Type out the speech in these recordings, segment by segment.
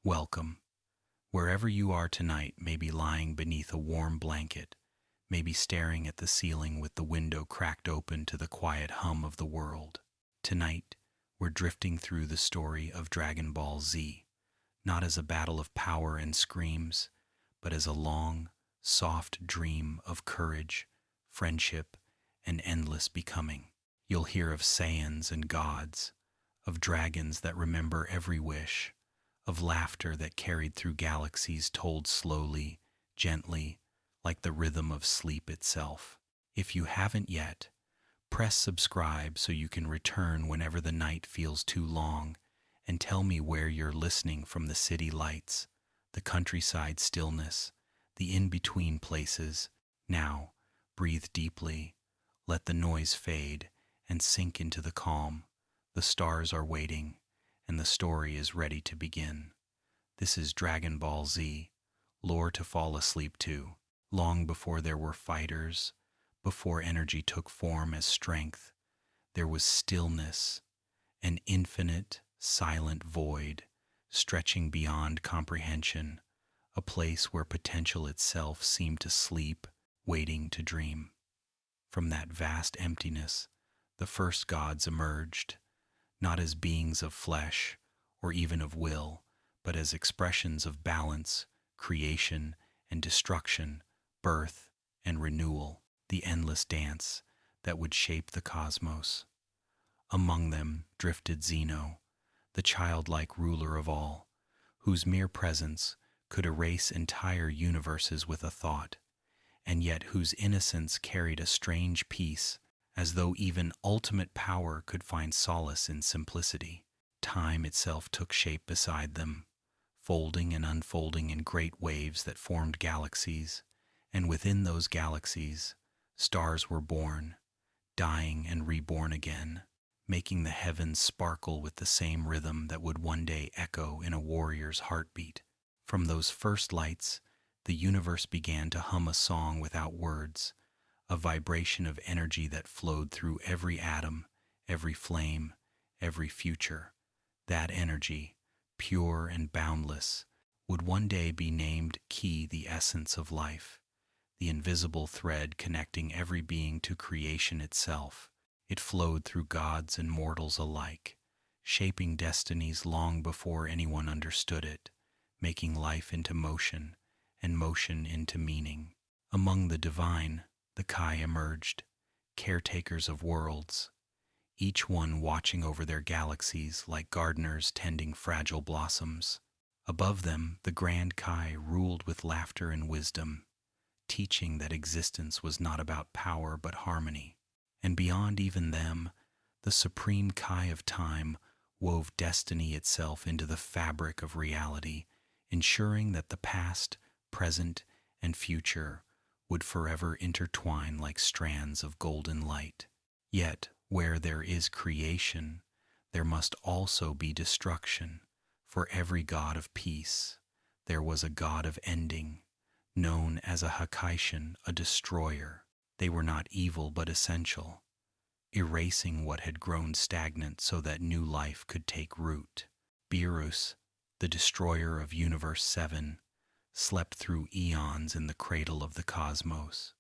Welcome. Wherever you are tonight, maybe lying beneath a warm blanket, maybe staring at the ceiling with the window cracked open to the quiet hum of the world. Tonight, we're drifting through the story of Dragon Ball Z, not as a battle of power and screams, but as a long, soft dream of courage, friendship, and endless becoming. You'll hear of Saiyans and gods, of dragons that remember every wish, of laughter that carried through galaxies told slowly, gently, like the rhythm of sleep itself. If you haven't yet, press subscribe so you can return whenever the night feels too long, and tell me where you're listening from: the city lights, the countryside stillness, the in-between places. Now, breathe deeply, let the noise fade, and sink into the calm. The stars are waiting, and the story is ready to begin. This is Dragon Ball Z, lore to fall asleep to. Long before there were fighters, before energy took form as strength, there was stillness, an infinite, silent void, stretching beyond comprehension, a place where potential itself seemed to sleep, waiting to dream. From that vast emptiness, the first gods emerged, not as beings of flesh or even of will, but as expressions of balance, creation and destruction, birth and renewal, the endless dance that would shape the cosmos. Among them drifted Zeno, the childlike ruler of all, whose mere presence could erase entire universes with a thought, and yet whose innocence carried a strange peace, as though even ultimate power could find solace in simplicity. Time itself took shape beside them, folding and unfolding in great waves that formed galaxies, and within those galaxies, stars were born, dying and reborn again, making the heavens sparkle with the same rhythm that would one day echo in a warrior's heartbeat. From those first lights, the universe began to hum a song without words, a vibration of energy that flowed through every atom, every flame, every future. That energy, pure and boundless, would one day be named Ki, the essence of life, the invisible thread connecting every being to creation itself. It flowed through gods and mortals alike, shaping destinies long before anyone understood it, making life into motion and motion into meaning. Among the divine, the Kai emerged, caretakers of worlds, each one watching over their galaxies like gardeners tending fragile blossoms. Above them, the Grand Kai ruled with laughter and wisdom, teaching that existence was not about power but harmony. And beyond even them, the Supreme Kai of Time wove destiny itself into the fabric of reality, ensuring that the past, present, and future would forever intertwine like strands of golden light. Yet, where there is creation, there must also be destruction. For every god of peace, there was a god of ending, known as a Hakaishin, a destroyer. They were not evil but essential, erasing what had grown stagnant so that new life could take root. Beerus, the destroyer of Universe 7, slept through eons in the cradle of the cosmos,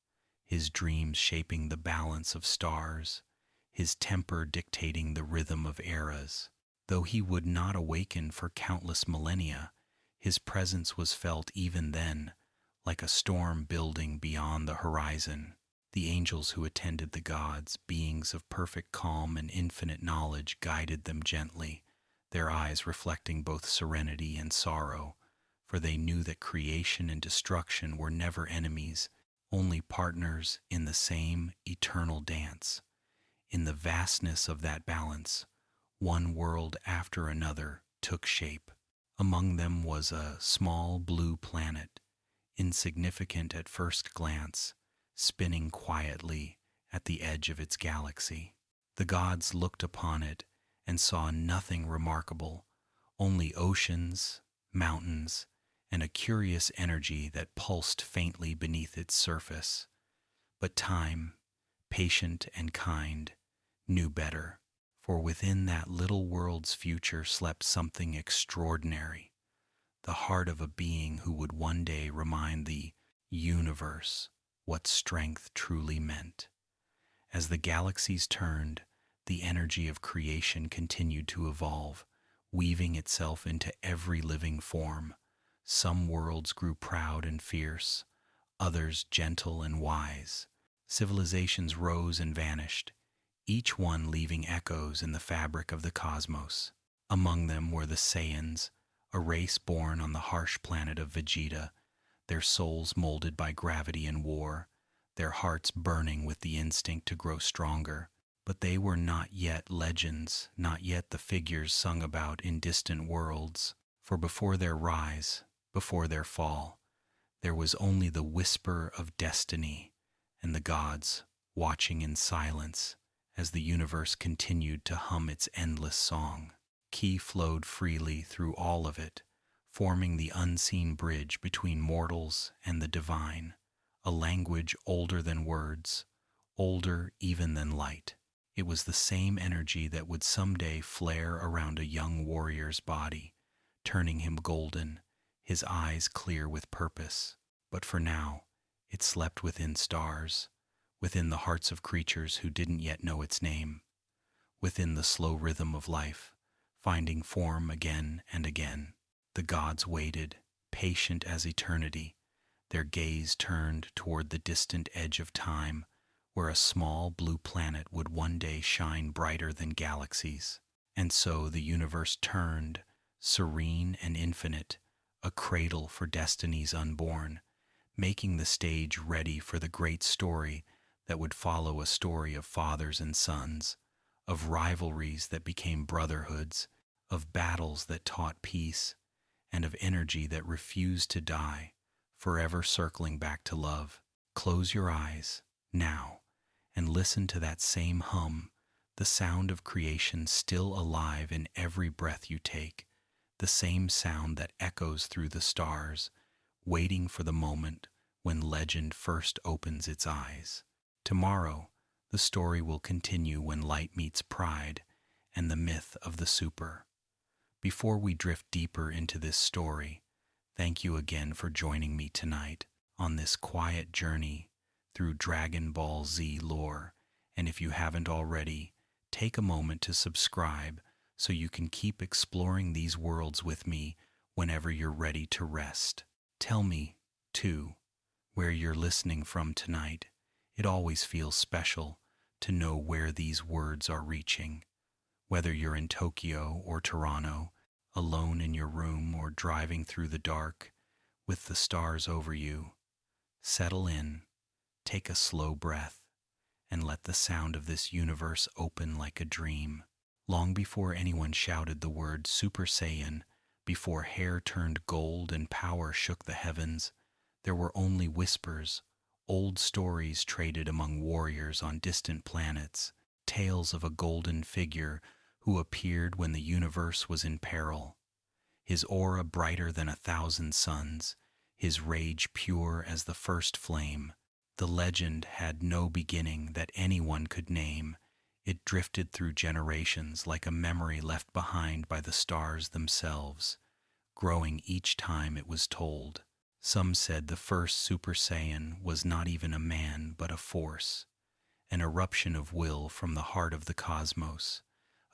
his dreams shaping the balance of stars, his temper dictating the rhythm of eras. Though he would not awaken for countless millennia, his presence was felt even then, like a storm building beyond the horizon. The angels who attended the gods, beings of perfect calm and infinite knowledge, guided them gently, their eyes reflecting both serenity and sorrow, for they knew that creation and destruction were never enemies, only partners in the same eternal dance. In the vastness of that balance, one world after another took shape. Among them was a small blue planet, insignificant at first glance, spinning quietly at the edge of its galaxy. The gods looked upon it and saw nothing remarkable, only oceans, mountains, and a curious energy that pulsed faintly beneath its surface. But time, patient and kind, knew better, for within that little world's future slept something extraordinary. the heart of a being who would one day remind the universe what strength truly meant. As the galaxies turned, the energy of creation continued to evolve, weaving itself into every living form. Some worlds grew proud and fierce, others gentle and wise. Civilizations rose and vanished, each one leaving echoes in the fabric of the cosmos. Among them were the Saiyans, a race born on the harsh planet of Vegeta, their souls molded by gravity and war, their hearts burning with the instinct to grow stronger. But they were not yet legends, not yet the figures sung about in distant worlds, for before their rise, before their fall, there was only the whisper of destiny and the gods watching in silence as the universe continued to hum its endless song. Ki flowed freely through all of it, forming the unseen bridge between mortals and the divine, a language older than words, older even than light. It was the same energy that would someday flare around a young warrior's body, turning him golden, his eyes clear with purpose. But for now, it slept within stars, within the hearts of creatures who didn't yet know its name, within the slow rhythm of life, finding form again and again. The gods waited, patient as eternity, their gaze turned toward the distant edge of time, where a small blue planet would one day shine brighter than galaxies. And so the universe turned, serene and infinite, a cradle for destinies unborn, making the stage ready for the great story that would follow, a story of fathers and sons, of rivalries that became brotherhoods, of battles that taught peace, and of energy that refused to die, forever circling back to love. Close your eyes, now, and listen to that same hum, the sound of creation still alive in every breath you take, the same sound that echoes through the stars, waiting for the moment when legend first opens its eyes. Tomorrow, the story will continue when light meets pride and the myth of the super. Before we drift deeper into this story, thank you again for joining me tonight on this quiet journey through Dragon Ball Z lore. And if you haven't already, take a moment to subscribe so you can keep exploring these worlds with me whenever you're ready to rest. Tell me, too, where you're listening from tonight. It always feels special to know where these words are reaching. Whether you're in Tokyo or Toronto, alone in your room or driving through the dark with the stars over you, settle in, take a slow breath, and let the sound of this universe open like a dream. Long before anyone shouted the word Super Saiyan, before hair turned gold and power shook the heavens, there were only whispers, old stories traded among warriors on distant planets, tales of a golden figure who appeared when the universe was in peril. His aura brighter than 1,000 suns, his rage pure as the first flame. The legend had no beginning that anyone could name. It drifted through generations like a memory left behind by the stars themselves, growing each time it was told. Some said the first Super Saiyan was not even a man but a force, an eruption of will from the heart of the cosmos,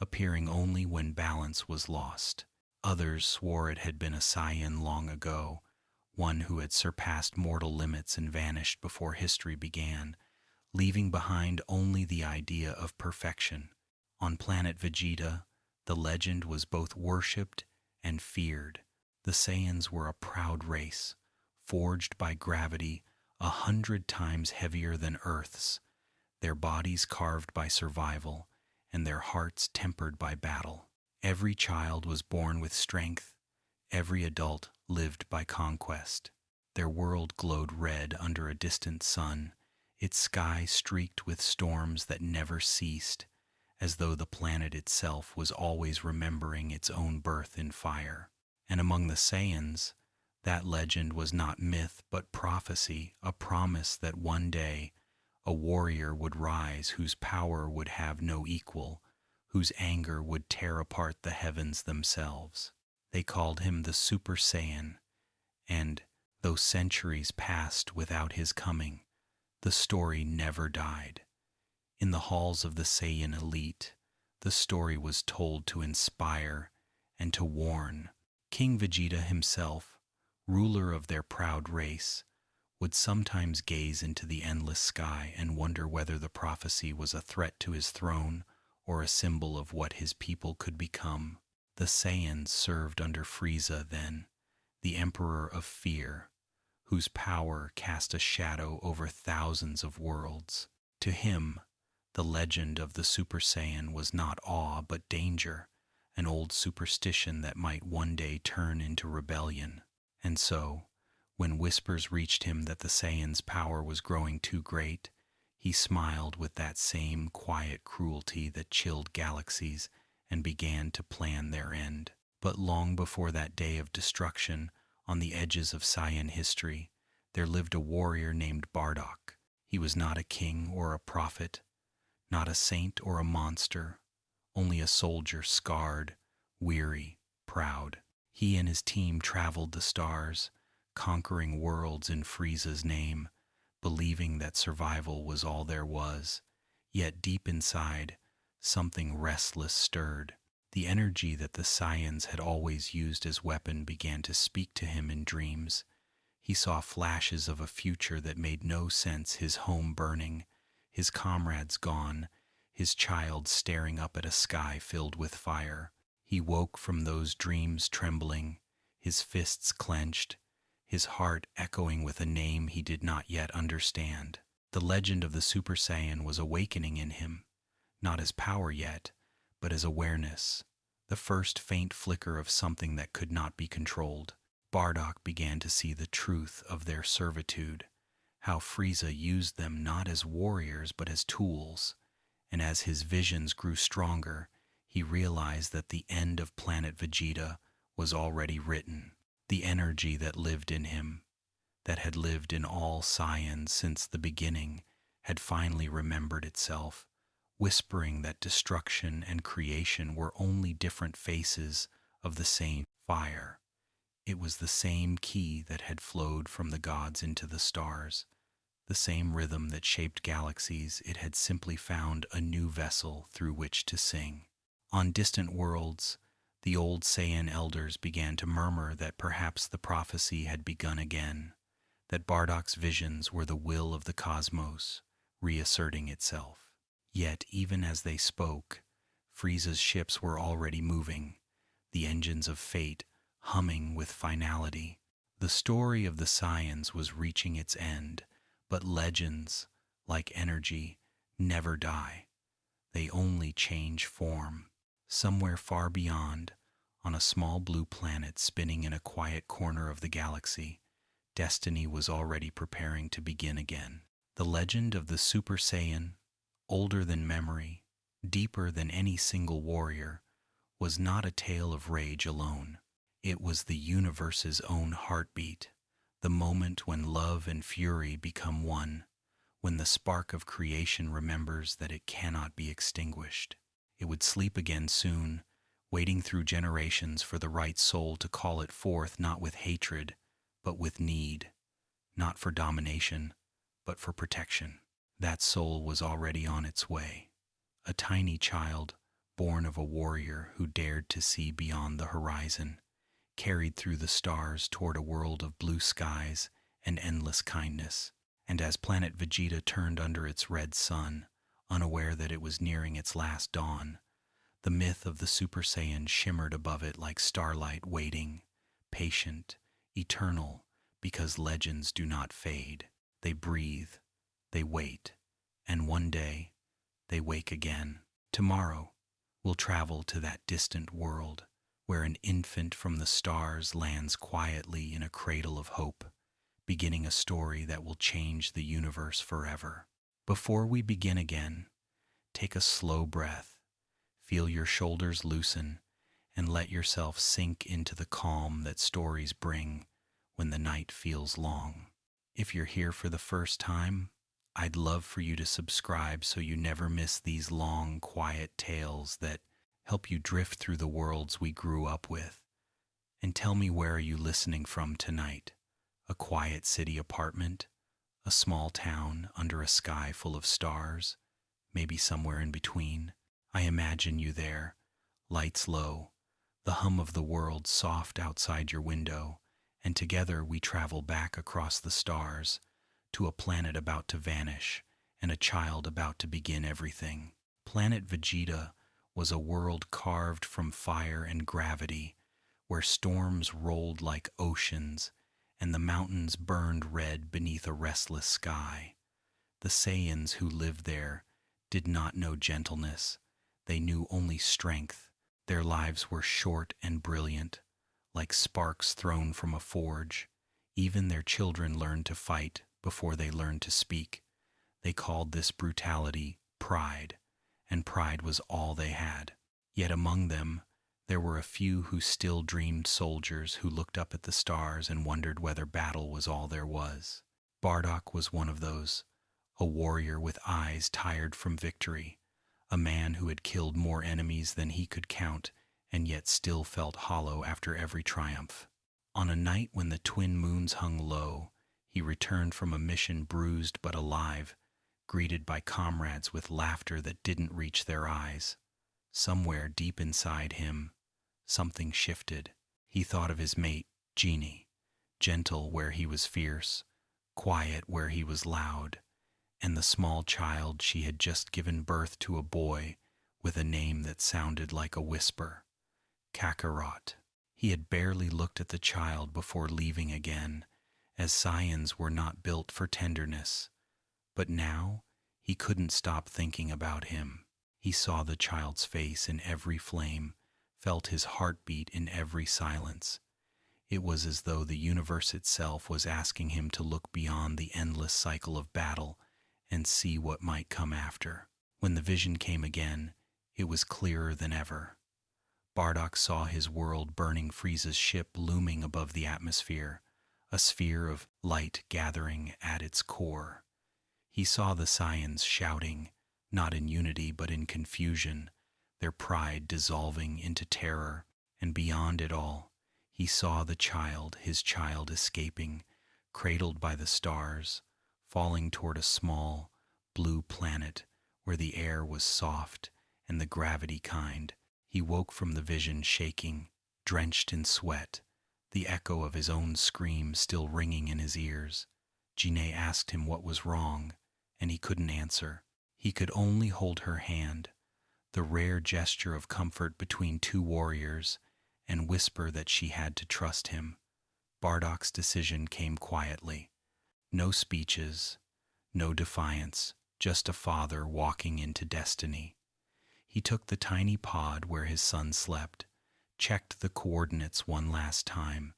appearing only when balance was lost. Others swore it had been a Saiyan long ago, one who had surpassed mortal limits and vanished before history began, leaving behind only the idea of perfection. On planet Vegeta, the legend was both worshipped and feared. The Saiyans were a proud race, forged by gravity 100 times heavier than Earth's, their bodies carved by survival, and their hearts tempered by battle. Every child was born with strength, every adult lived by conquest. Their world glowed red under a distant sun, its sky streaked with storms that never ceased, as though the planet itself was always remembering its own birth in fire. And among the Saiyans, that legend was not myth but prophecy, a promise that one day a warrior would rise whose power would have no equal, whose anger would tear apart the heavens themselves. They called him the Super Saiyan, and though centuries passed without his coming, the story never died. In the halls of the Saiyan elite, the story was told to inspire and to warn. King Vegeta himself, ruler of their proud race, would sometimes gaze into the endless sky and wonder whether the prophecy was a threat to his throne or a symbol of what his people could become. The Saiyans served under Frieza then, the Emperor of Fear, whose power cast a shadow over thousands of worlds. To him, the legend of the Super Saiyan was not awe but danger, an old superstition that might one day turn into rebellion. And so, when whispers reached him that the Saiyan's power was growing too great, he smiled with that same quiet cruelty that chilled galaxies and began to plan their end. But long before that day of destruction, on the edges of Saiyan history, there lived a warrior named Bardock. He was not a king or a prophet, not a saint or a monster, only a soldier scarred, weary, proud. He and his team traveled the stars, conquering worlds in Frieza's name, believing that survival was all there was. Yet deep inside, something restless stirred. The energy that the Saiyans had always used as weapon began to speak to him in dreams. He saw flashes of a future that made no sense, his home burning, his comrades gone, his child staring up at a sky filled with fire. He woke from those dreams trembling, his fists clenched, his heart echoing with a name he did not yet understand. The legend of the Super Saiyan was awakening in him, not as power yet, but as awareness, the first faint flicker of something that could not be controlled. Bardock began to see the truth of their servitude, how Frieza used them not as warriors but as tools, and as his visions grew stronger, he realized that the end of planet Vegeta was already written. The energy that lived in him, that had lived in all Saiyans since the beginning, had finally remembered itself, whispering that destruction and creation were only different faces of the same fire. It was the same key that had flowed from the gods into the stars, the same rhythm that shaped galaxies. It had simply found a new vessel through which to sing. On distant worlds, the old Saiyan elders began to murmur that perhaps the prophecy had begun again, that Bardock's visions were the will of the cosmos, reasserting itself. Yet even as they spoke, Frieza's ships were already moving, the engines of fate humming with finality. The story of the Saiyans was reaching its end, but legends, like energy, never die. They only change form. Somewhere far beyond, on a small blue planet spinning in a quiet corner of the galaxy, destiny was already preparing to begin again. The legend of the Super Saiyan, older than memory, deeper than any single warrior, was not a tale of rage alone. It was the universe's own heartbeat, the moment when love and fury become one, when the spark of creation remembers that it cannot be extinguished. It would sleep again soon, waiting through generations for the right soul to call it forth, not with hatred, but with need, not for domination, but for protection. That soul was already on its way, a tiny child born of a warrior who dared to see beyond the horizon, carried through the stars toward a world of blue skies and endless kindness. And as planet Vegeta turned under its red sun, unaware that it was nearing its last dawn, the myth of the Super Saiyan shimmered above it like starlight, waiting, patient, eternal, because legends do not fade. They breathe, they wait, and one day, they wake again. Tomorrow, we'll travel to that distant world where an infant from the stars lands quietly in a cradle of hope, beginning a story that will change the universe forever. Before we begin again, take a slow breath, feel your shoulders loosen, and let yourself sink into the calm that stories bring when the night feels long. If you're here for the first time, I'd love for you to subscribe so you never miss these long, quiet tales that help you drift through the worlds we grew up with. And tell me, where are you listening from tonight? A quiet city apartment? A small town under a sky full of stars? Maybe somewhere in between? I imagine you there, lights low, the hum of the world soft outside your window, and together we travel back across the stars to a planet about to vanish and a child about to begin everything. Planet Vegeta was a world carved from fire and gravity, where storms rolled like oceans and the mountains burned red beneath a restless sky. The Saiyans who lived there did not know gentleness. They knew only strength. Their lives were short and brilliant, like sparks thrown from a forge. Even their children learned to fight before they learned to speak. They called this brutality pride, and pride was all they had. Yet among them, there were a few who still dreamed soldiers who looked up at the stars and wondered whether battle was all there was. Bardock was one of those, a warrior with eyes tired from victory, a man who had killed more enemies than he could count and yet still felt hollow after every triumph. On a night when the twin moons hung low, he returned from a mission bruised but alive, greeted by comrades with laughter that didn't reach their eyes. Somewhere deep inside him, something shifted. He thought of his mate, Genie, gentle where he was fierce, quiet where he was loud, and the small child she had just given birth to, a boy with a name that sounded like a whisper, Kakarot. He had barely looked at the child before leaving again, as Saiyans were not built for tenderness. But now he couldn't stop thinking about him. He saw the child's face in every flame, felt his heartbeat in every silence. It was as though the universe itself was asking him to look beyond the endless cycle of battle and see what might come after. When the vision came again, it was clearer than ever. Bardock saw his world burning, Frieza's ship looming above the atmosphere, a sphere of light gathering at its core. He saw the Saiyans shouting, not in unity but in confusion, their pride dissolving into terror, and beyond it all, he saw the child, his child, escaping, cradled by the stars, falling toward a small, blue planet where the air was soft and the gravity kind. He woke from the vision shaking, drenched in sweat, the echo of his own scream still ringing in his ears. Jine asked him what was wrong, and he couldn't answer. He could only hold her hand, the rare gesture of comfort between two warriors, and whisper that she had to trust him. Bardock's decision came quietly. No speeches, no defiance, just a father walking into destiny. He took the tiny pod where his son slept, checked the coordinates one last time,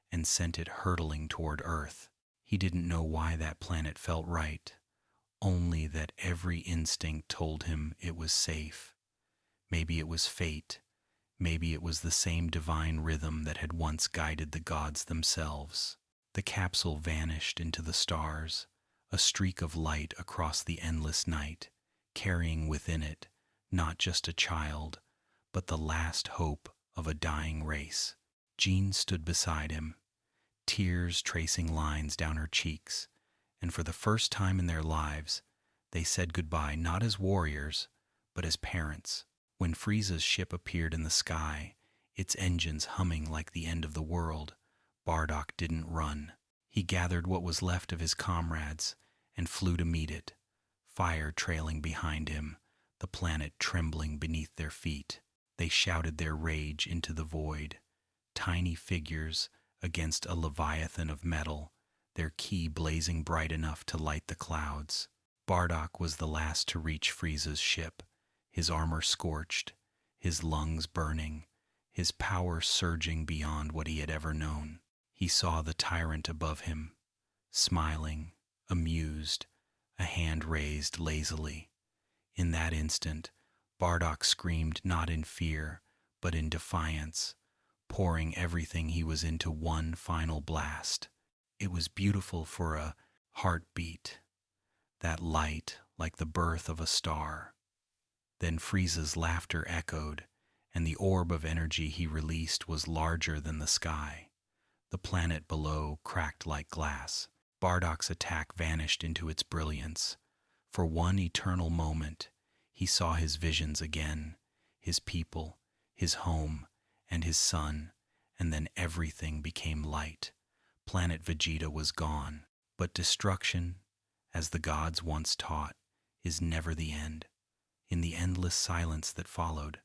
and sent it hurtling toward Earth. He didn't know why that planet felt right, only that every instinct told him it was safe. Maybe it was fate. Maybe it was the same divine rhythm that had once guided the gods themselves. The capsule vanished into the stars, a streak of light across the endless night, carrying within it not just a child, but the last hope of a dying race. Jean stood beside him, tears tracing lines down her cheeks, and for the first time in their lives, they said goodbye not as warriors, but as parents. When Frieza's ship appeared in the sky, its engines humming like the end of the world, Bardock didn't run. He gathered what was left of his comrades and flew to meet it, fire trailing behind him, the planet trembling beneath their feet. They shouted their rage into the void, tiny figures against a leviathan of metal, their ki blazing bright enough to light the clouds. Bardock was the last to reach Frieza's ship, his armor scorched, his lungs burning, his power surging beyond what he had ever known. He saw the tyrant above him, smiling, amused, a hand raised lazily. In that instant, Bardock screamed not in fear, but in defiance, pouring everything he was into one final blast. It was beautiful for a heartbeat, that light like the birth of a star. Then Frieza's laughter echoed, and the orb of energy he released was larger than the sky. The planet below cracked like glass. Bardock's attack vanished into its brilliance. For one eternal moment, he saw his visions again, his people, his home, and his son, and then everything became light. Planet Vegeta was gone, but destruction, as the gods once taught, is never the end. In the endless silence that followed,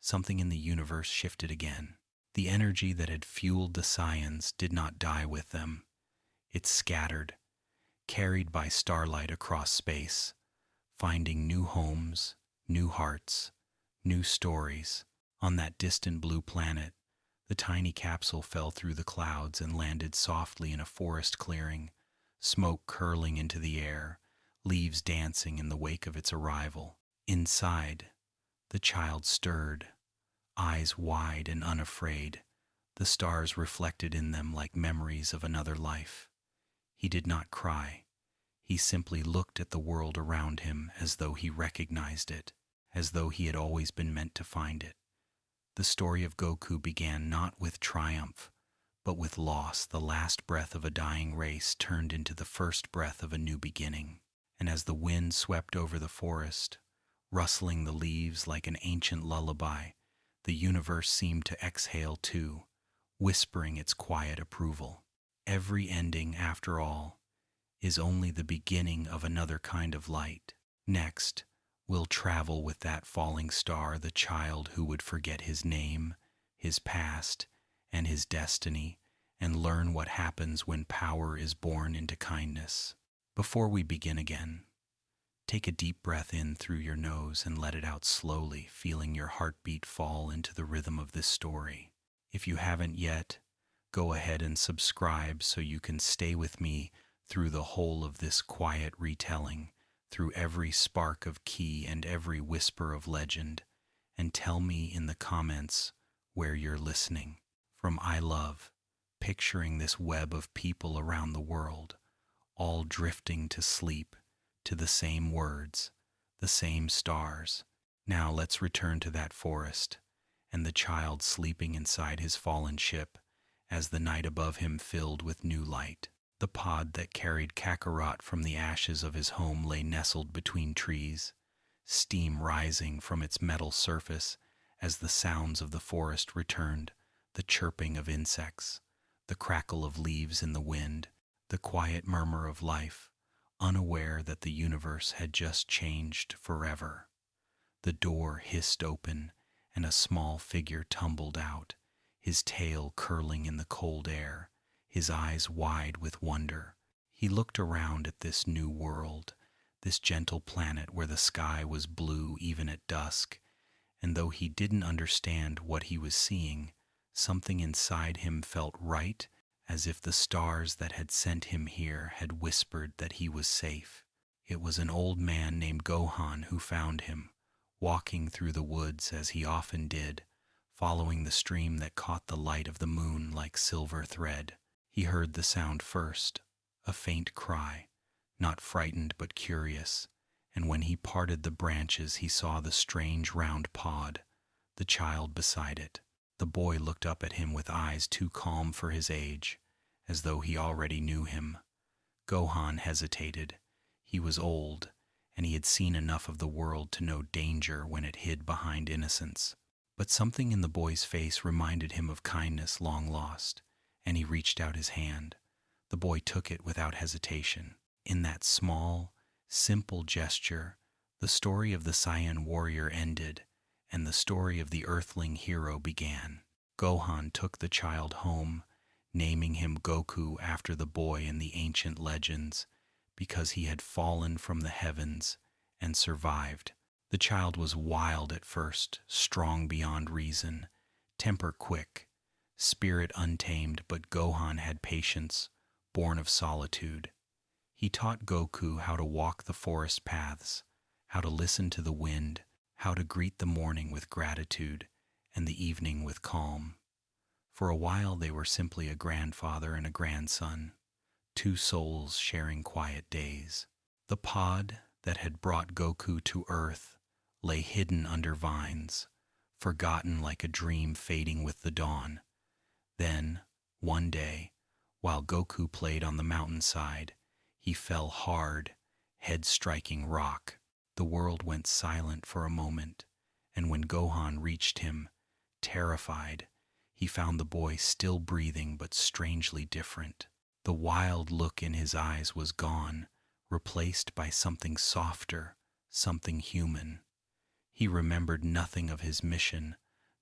something in the universe shifted again. The energy that had fueled the Saiyans did not die with them. It scattered, carried by starlight across space, finding new homes, new hearts, new stories. On that distant blue planet, the tiny capsule fell through the clouds and landed softly in a forest clearing, smoke curling into the air, leaves dancing in the wake of its arrival. Inside, the child stirred, eyes wide and unafraid, the stars reflected in them like memories of another life. He did not cry. He simply looked at the world around him as though he recognized it, as though he had always been meant to find it. The story of Goku began not with triumph, but with loss. The last breath of a dying race turned into the first breath of a new beginning. And as the wind swept over the forest, rustling the leaves like an ancient lullaby, the universe seemed to exhale too, whispering its quiet approval. Every ending, after all, is only the beginning of another kind of light. Next, we'll travel with that falling star, the child who would forget his name, his past, and his destiny, and learn what happens when power is born into kindness. Before we begin again, take a deep breath in through your nose and let it out slowly, feeling your heartbeat fall into the rhythm of this story. If you haven't yet, go ahead and subscribe so you can stay with me through the whole of this quiet retelling, through every spark of ki and every whisper of legend, and tell me in the comments where you're listening. From I love, picturing this web of people around the world, all drifting to sleep, to the same words, the same stars. Now let's return to that forest, and the child sleeping inside his fallen ship, as the night above him filled with new light. The pod that carried Kakarot from the ashes of his home lay nestled between trees, steam rising from its metal surface as the sounds of the forest returned, the chirping of insects, the crackle of leaves in the wind, the quiet murmur of life, unaware that the universe had just changed forever. The door hissed open, and a small figure tumbled out, his tail curling in the cold air, his eyes wide with wonder. He looked around at this new world, this gentle planet where the sky was blue even at dusk, and though he didn't understand what he was seeing, something inside him felt right, as if the stars that had sent him here had whispered that he was safe. It was an old man named Gohan who found him, walking through the woods as he often did, following the stream that caught the light of the moon like silver thread. He heard the sound first, a faint cry, not frightened but curious, and when he parted the branches he saw the strange round pod, the child beside it. The boy looked up at him with eyes too calm for his age, as though he already knew him. Gohan hesitated. He was old, and he had seen enough of the world to know danger when it hid behind innocence. But something in the boy's face reminded him of kindness long lost, and he reached out his hand. The boy took it without hesitation. In that small, simple gesture, the story of the Saiyan warrior ended, and the story of the earthling hero began. Gohan took the child home, naming him Goku after the boy in the ancient legends, because he had fallen from the heavens and survived. The child was wild at first, strong beyond reason, temper quick, spirit untamed, but Gohan had patience, born of solitude. He taught Goku how to walk the forest paths, how to listen to the wind, how to greet the morning with gratitude and the evening with calm. For a while they were simply a grandfather and a grandson, two souls sharing quiet days. The pod that had brought Goku to Earth lay hidden under vines, forgotten like a dream fading with the dawn. Then, one day, while Goku played on the mountainside, he fell hard, head striking rock. The world went silent for a moment, and when Gohan reached him, terrified, he found the boy still breathing but strangely different. The wild look in his eyes was gone, replaced by something softer, something human. He remembered nothing of his mission,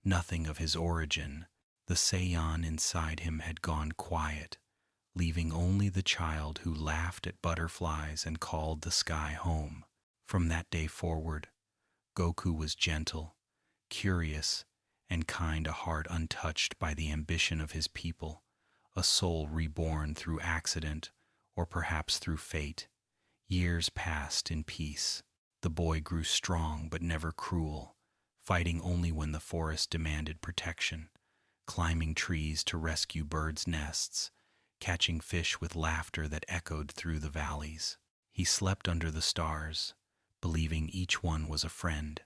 nothing of his origin. The Saiyan inside him had gone quiet, leaving only the child who laughed at butterflies and called the sky home. From that day forward, Goku was gentle, curious, and kind, a heart untouched by the ambition of his people, a soul reborn through accident or perhaps through fate. Years passed in peace. The boy grew strong but never cruel, fighting only when the forest demanded protection, climbing trees to rescue birds' nests, catching fish with laughter that echoed through the valleys. He slept under the stars, believing each one was a friend,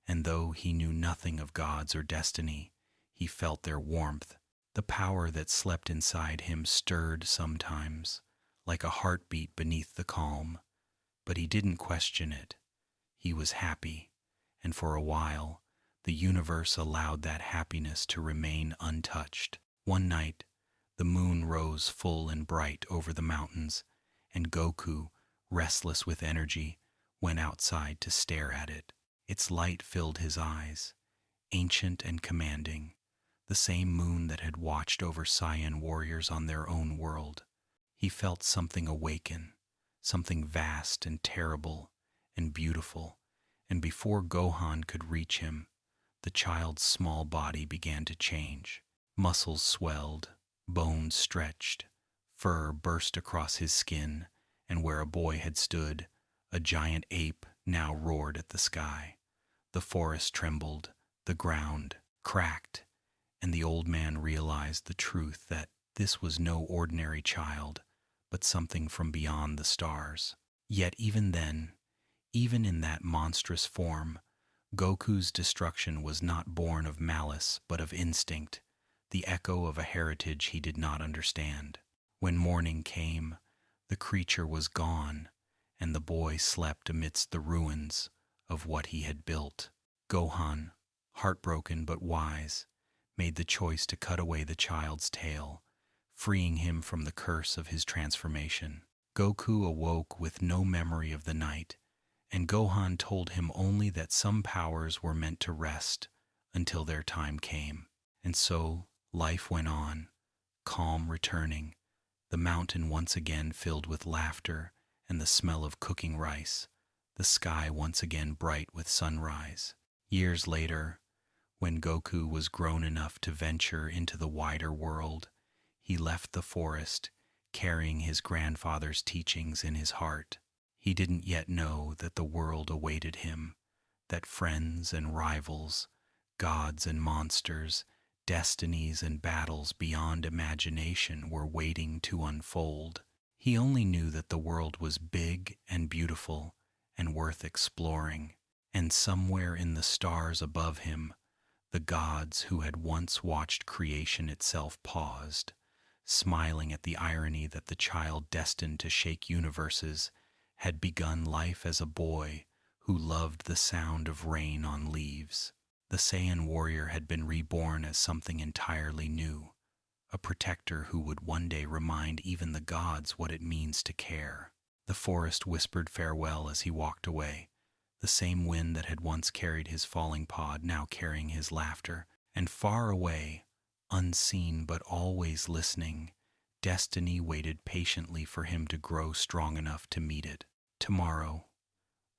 and though he knew nothing of gods or destiny, he felt their warmth. The power that slept inside him stirred sometimes, like a heartbeat beneath the calm, but he didn't question it. He was happy, and for a while, the universe allowed that happiness to remain untouched. One night, the moon rose full and bright over the mountains, and Goku, restless with energy, went outside to stare at it. Its light filled his eyes, ancient and commanding, the same moon that had watched over Saiyan warriors on their own world. He felt something awaken, something vast and terrible and beautiful, and before Gohan could reach him, the child's small body began to change. Muscles swelled, bones stretched, fur burst across his skin, and where a boy had stood, a giant ape now roared at the sky. The forest trembled, the ground cracked, and the old man realized the truth that this was no ordinary child, but something from beyond the stars. Yet even then, even in that monstrous form, Goku's destruction was not born of malice but of instinct, the echo of a heritage he did not understand. When morning came, the creature was gone, and the boy slept amidst the ruins of what he had built. Gohan, heartbroken but wise, made the choice to cut away the child's tail, freeing him from the curse of his transformation. Goku awoke with no memory of the night, and Gohan told him only that some powers were meant to rest until their time came. And so life went on, calm returning, the mountain once again filled with laughter and the smell of cooking rice, the sky once again bright with sunrise. Years later, when Goku was grown enough to venture into the wider world, he left the forest, carrying his grandfather's teachings in his heart. He didn't yet know that the world awaited him, that friends and rivals, gods and monsters, destinies and battles beyond imagination were waiting to unfold. He only knew that the world was big and beautiful and worth exploring, and somewhere in the stars above him, the gods who had once watched creation itself paused, smiling at the irony that the child destined to shake universes had begun life as a boy who loved the sound of rain on leaves. The Saiyan warrior had been reborn as something entirely new, a protector who would one day remind even the gods what it means to care. The forest whispered farewell as he walked away, the same wind that had once carried his falling pod now carrying his laughter, and far away, unseen but always listening, destiny waited patiently for him to grow strong enough to meet it. Tomorrow,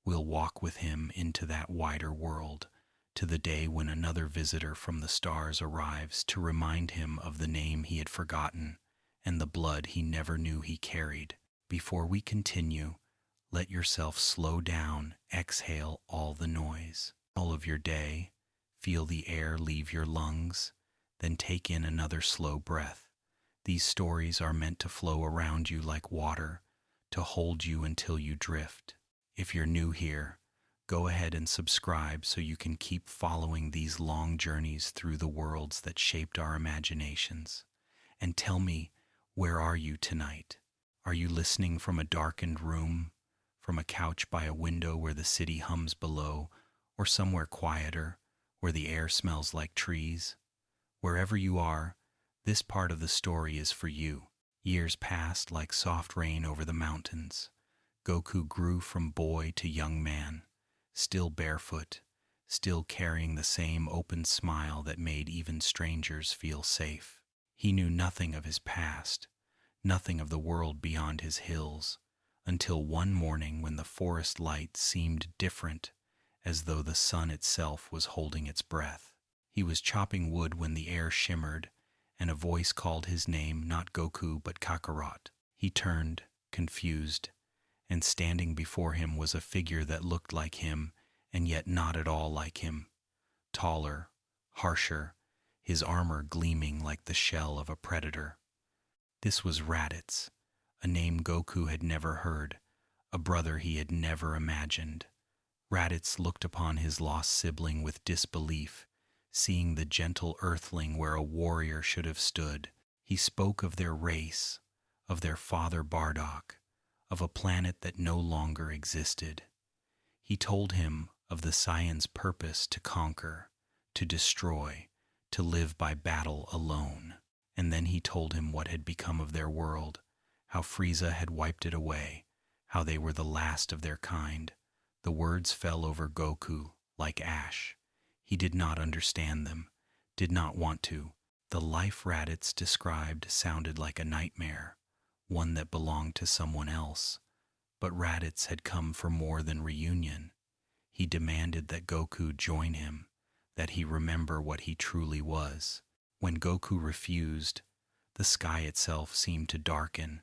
we'll walk with him into that wider world, to the day when another visitor from the stars arrives to remind him of the name he had forgotten and the blood he never knew he carried. Before we continue, let yourself slow down, exhale all the noise, all of your day, feel the air leave your lungs, then take in another slow breath. These stories are meant to flow around you like water, to hold you until you drift. If you're new here, Go ahead and subscribe so you can keep following these long journeys through the worlds that shaped our imaginations. And tell me, where are you tonight? Are you listening from a darkened room, from a couch by a window where the city hums below, or somewhere quieter, where the air smells like trees? Wherever you are, this part of the story is for you. Years passed like soft rain over the mountains. Goku grew from boy to young man, still barefoot, still carrying the same open smile that made even strangers feel safe. He knew nothing of his past, nothing of the world beyond his hills, until one morning when the forest light seemed different, as though the sun itself was holding its breath. He was chopping wood when the air shimmered, and a voice called his name, not Goku but Kakarot. He turned, confused, and standing before him was a figure that looked like him, and yet not at all like him. Taller, harsher, his armor gleaming like the shell of a predator. This was Raditz, a name Goku had never heard, a brother he had never imagined. Raditz looked upon his lost sibling with disbelief, seeing the gentle earthling where a warrior should have stood. He spoke of their race, of their father Bardock, of a planet that no longer existed. He told him of the Saiyan's purpose to conquer, to destroy, to live by battle alone. And then he told him what had become of their world, how Frieza had wiped it away, how they were the last of their kind. The words fell over Goku like ash. He did not understand them, did not want to. The life Raditz described sounded like a nightmare, one that belonged to someone else. But Raditz had come for more than reunion. He demanded that Goku join him, that he remember what he truly was. When Goku refused, the sky itself seemed to darken,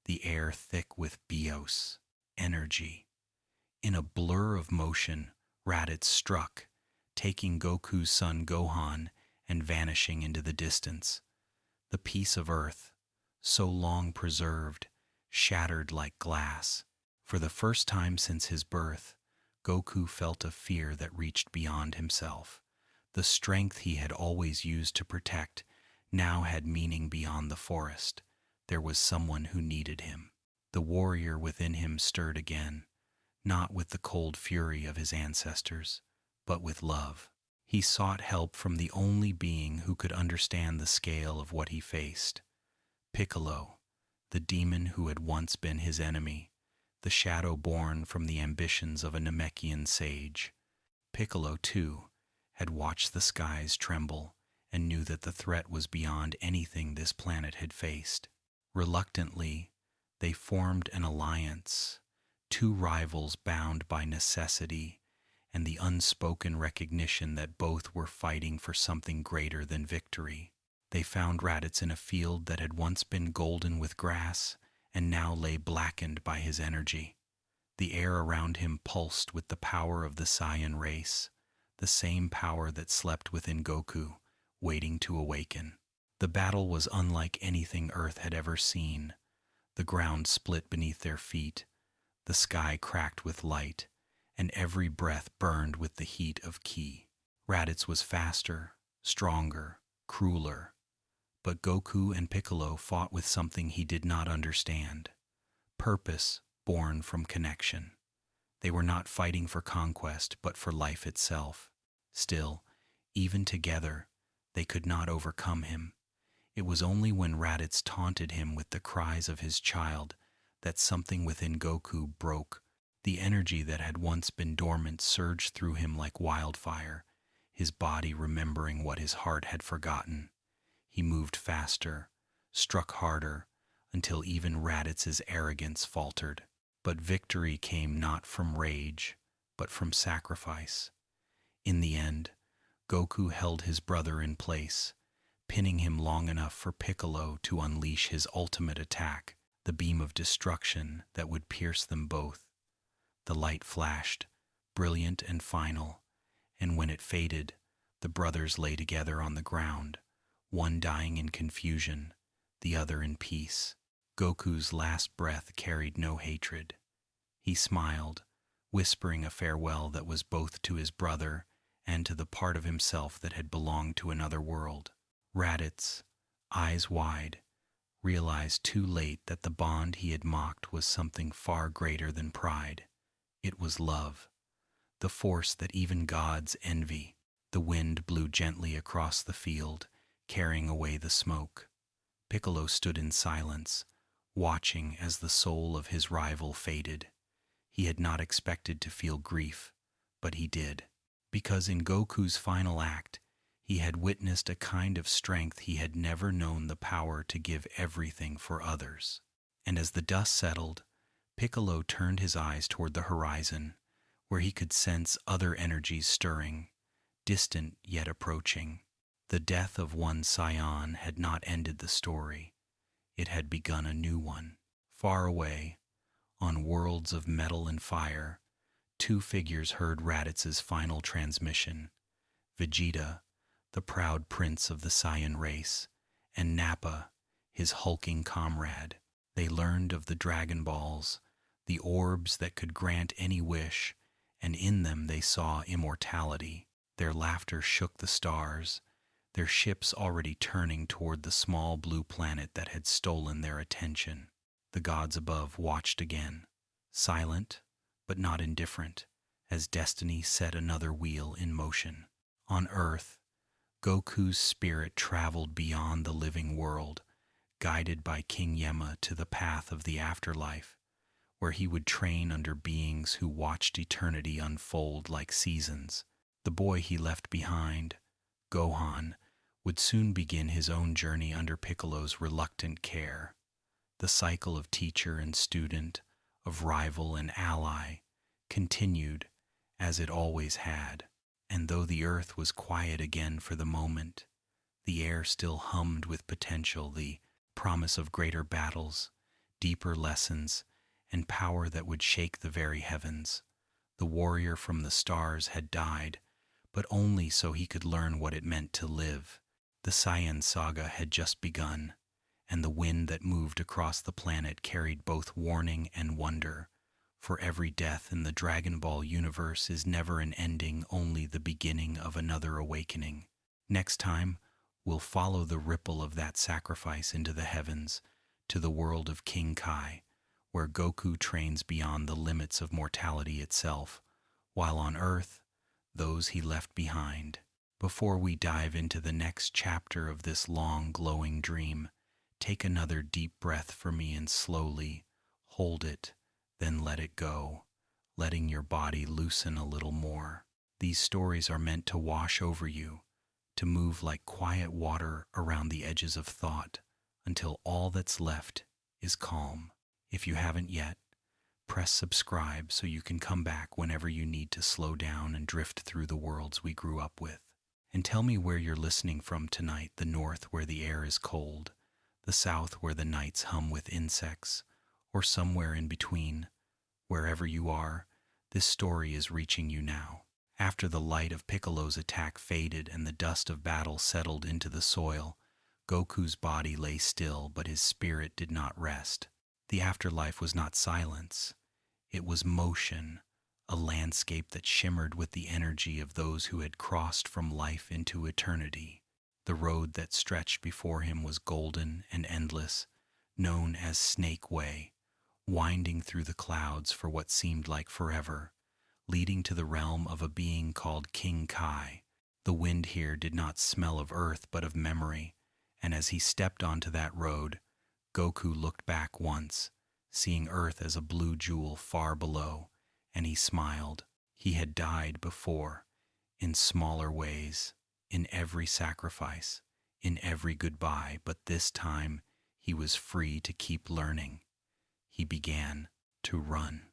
the air thick with bios, energy. In a blur of motion, Raditz struck, taking Goku's son Gohan and vanishing into the distance. The piece of earth, so long preserved, shattered like glass. For the first time since his birth, Goku felt a fear that reached beyond himself. The strength he had always used to protect now had meaning beyond the forest. There was someone who needed him. The warrior within him stirred again, not with the cold fury of his ancestors, but with love. He sought help from the only being who could understand the scale of what he faced. Piccolo, the demon who had once been his enemy, the shadow born from the ambitions of a Namekian sage. Piccolo, too, had watched the skies tremble and knew that the threat was beyond anything this planet had faced. Reluctantly, they formed an alliance, two rivals bound by necessity and the unspoken recognition that both were fighting for something greater than victory. They found Raditz in a field that had once been golden with grass and now lay blackened by his energy. The air around him pulsed with the power of the Saiyan race, the same power that slept within Goku, waiting to awaken. The battle was unlike anything Earth had ever seen. The ground split beneath their feet, the sky cracked with light, and every breath burned with the heat of ki. Raditz was faster, stronger, crueler. But Goku and Piccolo fought with something he did not understand. Purpose born from connection. They were not fighting for conquest, but for life itself. Still, even together, they could not overcome him. It was only when Raditz taunted him with the cries of his child that something within Goku broke. The energy that had once been dormant surged through him like wildfire, his body remembering what his heart had forgotten. He moved faster, struck harder, until even Raditz's arrogance faltered. But victory came not from rage, but from sacrifice. In the end, Goku held his brother in place, pinning him long enough for Piccolo to unleash his ultimate attack, the beam of destruction that would pierce them both. The light flashed, brilliant and final, and when it faded, the brothers lay together on the ground, one dying in confusion, the other in peace. Goku's last breath carried no hatred. He smiled, whispering a farewell that was both to his brother and to the part of himself that had belonged to another world. Raditz, eyes wide, realized too late that the bond he had mocked was something far greater than pride. It was love, the force that even gods envy. The wind blew gently across the field, carrying away the smoke. Piccolo stood in silence, watching as the soul of his rival faded. He had not expected to feel grief, but he did, because in Goku's final act, he had witnessed a kind of strength he had never known, the power to give everything for others. And as the dust settled, Piccolo turned his eyes toward the horizon, where he could sense other energies stirring, distant yet approaching. The death of one Saiyan had not ended the story. It had begun a new one. Far away, on worlds of metal and fire, two figures heard Raditz's final transmission. Vegeta, the proud prince of the Saiyan race, and Nappa, his hulking comrade. They learned of the Dragon Balls, the orbs that could grant any wish, and in them they saw immortality. Their laughter shook the stars, their ships already turning toward the small blue planet that had stolen their attention. The gods above watched again, silent but not indifferent, as destiny set another wheel in motion. On Earth, Goku's spirit traveled beyond the living world, guided by King Yema to the path of the afterlife, where he would train under beings who watched eternity unfold like seasons. The boy he left behind, Gohan, would soon begin his own journey under Piccolo's reluctant care. The cycle of teacher and student, of rival and ally, continued as it always had. And though the earth was quiet again for the moment, the air still hummed with potential, the promise of greater battles, deeper lessons, and power that would shake the very heavens. The warrior from the stars had died, but only so he could learn what it meant to live. The Saiyan saga had just begun, and the wind that moved across the planet carried both warning and wonder. For every death in the Dragon Ball universe is never an ending, only the beginning of another awakening. Next time, we'll follow the ripple of that sacrifice into the heavens, to the world of King Kai, where Goku trains beyond the limits of mortality itself, while on Earth, those he left behind. Before we dive into the next chapter of this long, glowing dream, take another deep breath for me and slowly hold it, then let it go, letting your body loosen a little more. These stories are meant to wash over you, to move like quiet water around the edges of thought, until all that's left is calm. If you haven't yet, press subscribe so you can come back whenever you need to slow down and drift through the worlds we grew up with. And tell me where you're listening from tonight: the north where the air is cold, the south where the nights hum with insects, or somewhere in between. Wherever you are, this story is reaching you now. After the light of Piccolo's attack faded and the dust of battle settled into the soil, Goku's body lay still, but his spirit did not rest. The afterlife was not silence. It was motion, a landscape that shimmered with the energy of those who had crossed from life into eternity. The road that stretched before him was golden and endless, known as Snake Way, winding through the clouds for what seemed like forever, leading to the realm of a being called King Kai. The wind here did not smell of earth but of memory, and as he stepped onto that road, Goku looked back once, seeing Earth as a blue jewel far below, and he smiled. He had died before, in smaller ways, in every sacrifice, in every goodbye, but this time he was free to keep learning. He began to run.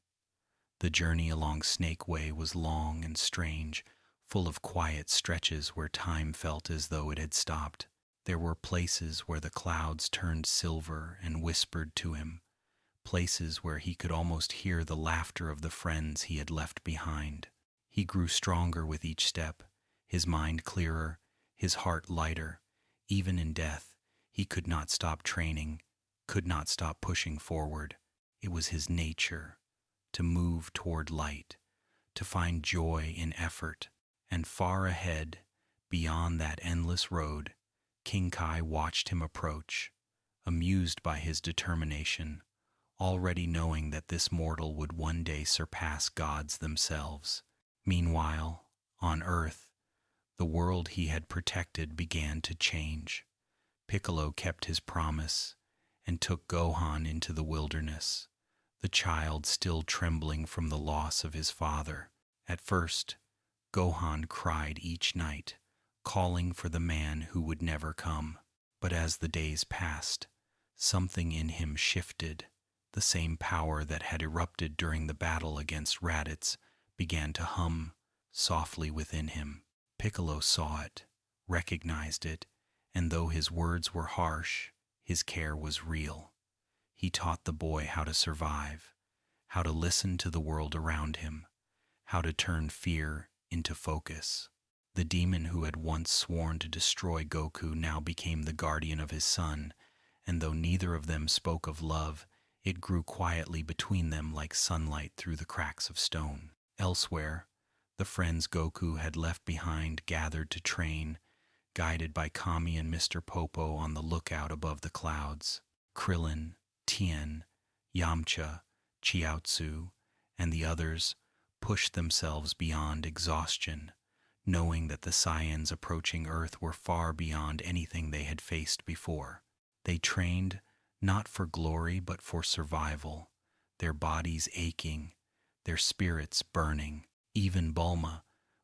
The journey along Snake Way was long and strange, full of quiet stretches where time felt as though it had stopped. There were places where the clouds turned silver and whispered to him, places where he could almost hear the laughter of the friends he had left behind. He grew stronger with each step, his mind clearer, his heart lighter. Even in death, he could not stop training, could not stop pushing forward. It was his nature to move toward light, to find joy in effort. And far ahead, beyond that endless road, King Kai watched him approach, amused by his determination, already knowing that this mortal would one day surpass gods themselves. Meanwhile, on Earth, the world he had protected began to change. Piccolo kept his promise and took Gohan into the wilderness, the child still trembling from the loss of his father. At first, Gohan cried each night, calling for the man who would never come. But as the days passed, something in him shifted. The same power that had erupted during the battle against Raditz began to hum softly within him. Piccolo saw it, recognized it, and though his words were harsh, his care was real. He taught the boy how to survive, how to listen to the world around him, how to turn fear into focus. The demon who had once sworn to destroy Goku now became the guardian of his son, and though neither of them spoke of love, it grew quietly between them like sunlight through the cracks of stone. Elsewhere, the friends Goku had left behind gathered to train, guided by Kami and Mr. Popo on the lookout above the clouds. Krillin, Tien, Yamcha, Chiaotzu, and the others pushed themselves beyond exhaustion, knowing that the Saiyans approaching Earth were far beyond anything they had faced before. They trained not for glory but for survival, their bodies aching, their spirits burning. Even Bulma,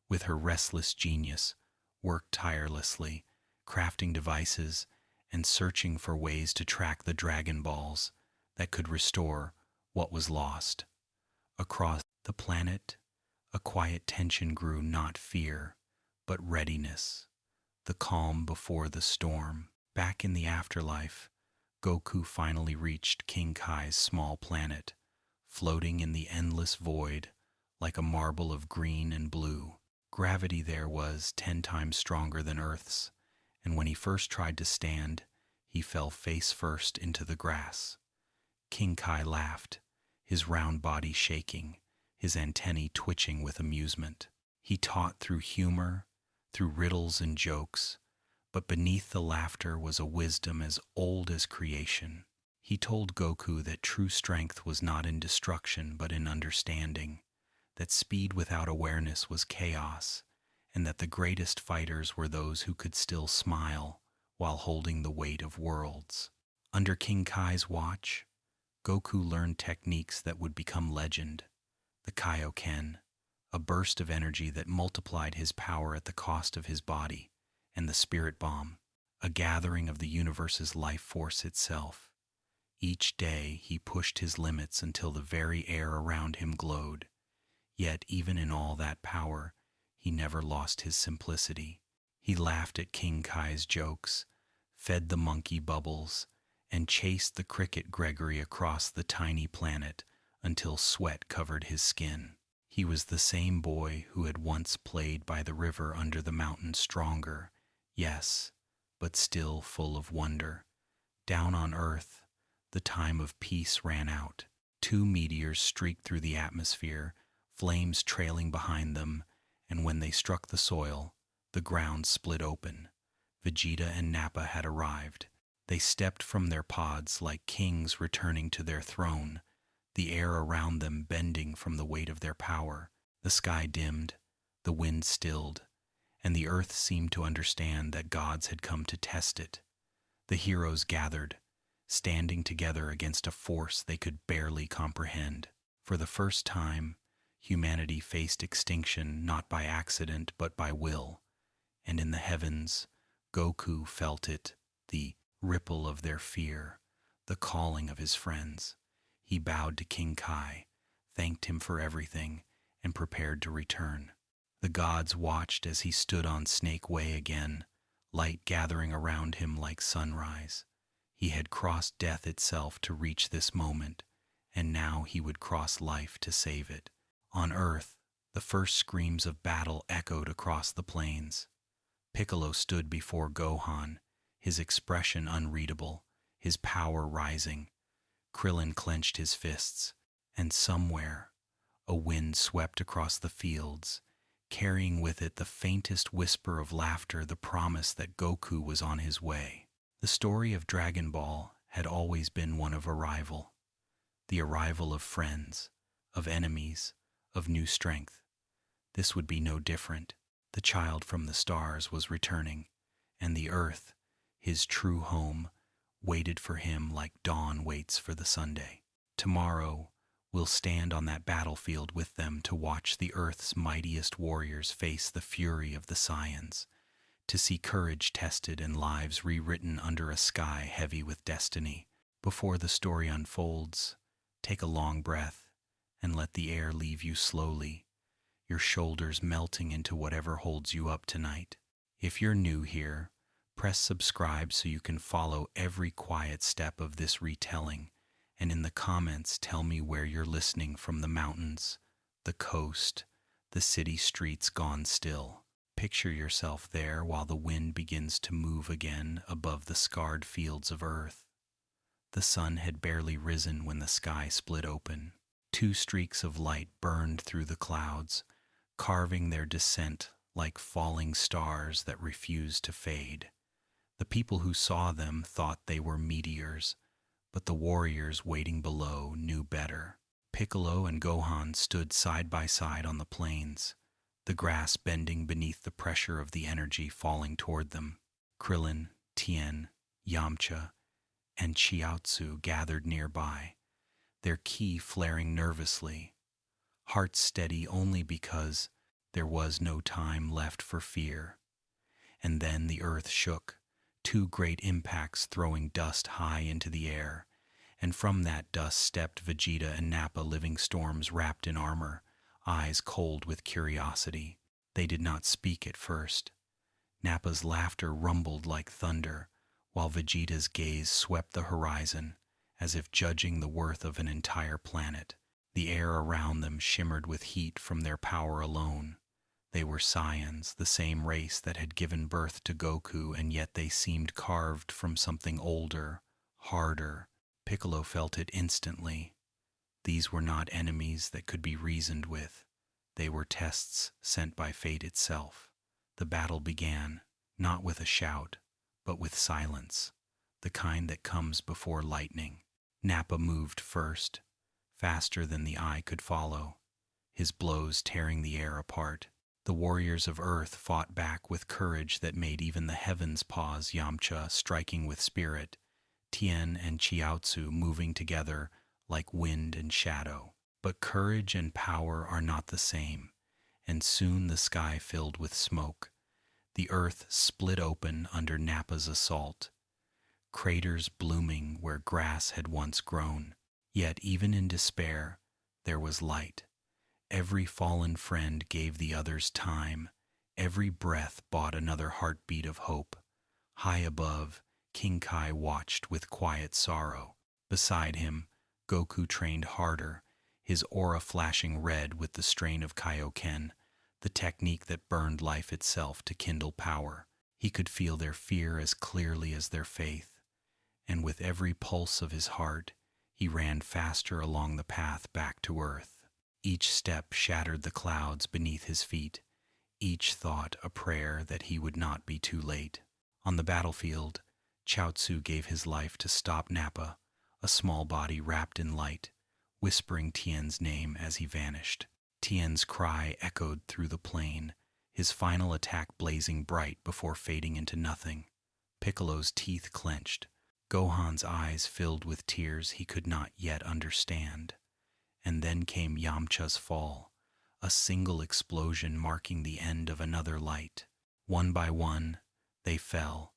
with her restless genius, worked tirelessly, crafting devices and searching for ways to track the Dragon Balls that could restore what was lost. Across the planet, a quiet tension grew, not fear, but readiness, the calm before the storm. Back in the afterlife, Goku finally reached King Kai's small planet, floating in the endless void like a marble of green and blue. Gravity there was 10 times stronger than Earth's, and when he first tried to stand, he fell face first into the grass. King Kai laughed, his round body shaking, his antennae twitching with amusement. He taught through humor, through riddles and jokes, but beneath the laughter was a wisdom as old as creation. He told Goku that true strength was not in destruction but in understanding, that speed without awareness was chaos, and that the greatest fighters were those who could still smile while holding the weight of worlds. Under King Kai's watch, Goku learned techniques that would become legend. The Kaioken, a burst of energy that multiplied his power at the cost of his body, and the Spirit Bomb, a gathering of the universe's life force itself. Each day he pushed his limits until the very air around him glowed. Yet even in all that power, he never lost his simplicity. He laughed at King Kai's jokes, fed the monkey bubbles, and chased the cricket Gregory across the tiny planet until sweat covered his skin. He was the same boy who had once played by the river under the mountain, stronger, yes, but still full of wonder. Down on Earth, the time of peace ran out. 2 meteors streaked through the atmosphere, flames trailing behind them, and when they struck the soil, the ground split open. Vegeta and Nappa had arrived. They stepped from their pods like kings returning to their throne, the air around them bending from the weight of their power. The sky dimmed, the wind stilled, and the earth seemed to understand that gods had come to test it. The heroes gathered, standing together against a force they could barely comprehend. For the first time, humanity faced extinction not by accident but by will, and in the heavens, Goku felt it, the ripple of their fear, the calling of his friends. He bowed to King Kai, thanked him for everything, and prepared to return. The gods watched as he stood on Snake Way again, light gathering around him like sunrise. He had crossed death itself to reach this moment, and now he would cross life to save it. On Earth, the first screams of battle echoed across the plains. Piccolo stood before Gohan, his expression unreadable, his power rising. Krillin clenched his fists, and somewhere, A wind swept across the fields, carrying with it the faintest whisper of laughter, the promise that Goku was on his way. The story of Dragon Ball had always been one of arrival. The arrival of friends, of enemies, of new strength. This would be no different. The child from the stars was returning, and the earth, his true home, waited for him like dawn waits for the Sunday. Tomorrow, we'll stand on that battlefield with them to watch the earth's mightiest warriors face the fury of the Saiyans, to see courage tested and lives rewritten under a sky heavy with destiny. Before the story unfolds, take a long breath and let the air leave you slowly, your shoulders melting into whatever holds you up tonight. If you're new here, press subscribe so you can follow every quiet step of this retelling, and in the comments tell me where you're listening from: the mountains, the coast, the city streets gone still. Picture yourself there while the wind begins to move again above the scarred fields of earth. The sun had barely risen when the sky split open. Two streaks of light burned through the clouds, carving their descent like falling stars that refused to fade. The people who saw them thought they were meteors, but the warriors waiting below knew better. Piccolo and Gohan stood side by side on the plains, the grass bending beneath the pressure of the energy falling toward them. Krillin, Tien, Yamcha, and Chiaotzu gathered nearby, their ki flaring nervously, hearts steady only because there was no time left for fear. And then the earth shook, two great impacts throwing dust high into the air, and from that dust stepped Vegeta and Nappa, living storms wrapped in armor, eyes cold with curiosity. They did not speak at first. Nappa's laughter rumbled like thunder, while Vegeta's gaze swept the horizon, as if judging the worth of an entire planet. The air around them shimmered with heat from their power alone. They were Saiyans, the same race that had given birth to Goku, and yet they seemed carved from something older, harder. Piccolo felt it instantly. These were not enemies that could be reasoned with. They were tests sent by fate itself. The battle began, not with a shout, but with silence, the kind that comes before lightning. Nappa moved first, faster than the eye could follow, his blows tearing the air apart. The warriors of Earth fought back with courage that made even the heavens pause. Yamcha striking with spirit, Tien and Chiaotzu moving together like wind and shadow. But courage and power are not the same, and soon the sky filled with smoke. The earth split open under Nappa's assault, craters blooming where grass had once grown. Yet even in despair, there was light. Every fallen friend gave the others time. Every breath bought another heartbeat of hope. High above, King Kai watched with quiet sorrow. Beside him, Goku trained harder, his aura flashing red with the strain of Kaioken, the technique that burned life itself to kindle power. He could feel their fear as clearly as their faith, and with every pulse of his heart, he ran faster along the path back to Earth. Each step shattered the clouds beneath his feet, each thought a prayer that he would not be too late. On the battlefield, Chiaotzu gave his life to stop Nappa, a small body wrapped in light, whispering Tien's name as he vanished. Tien's cry echoed through the plain, his final attack blazing bright before fading into nothing. Piccolo's teeth clenched, Gohan's eyes filled with tears he could not yet understand. And then came Yamcha's fall, a single explosion marking the end of another light. One by one, they fell,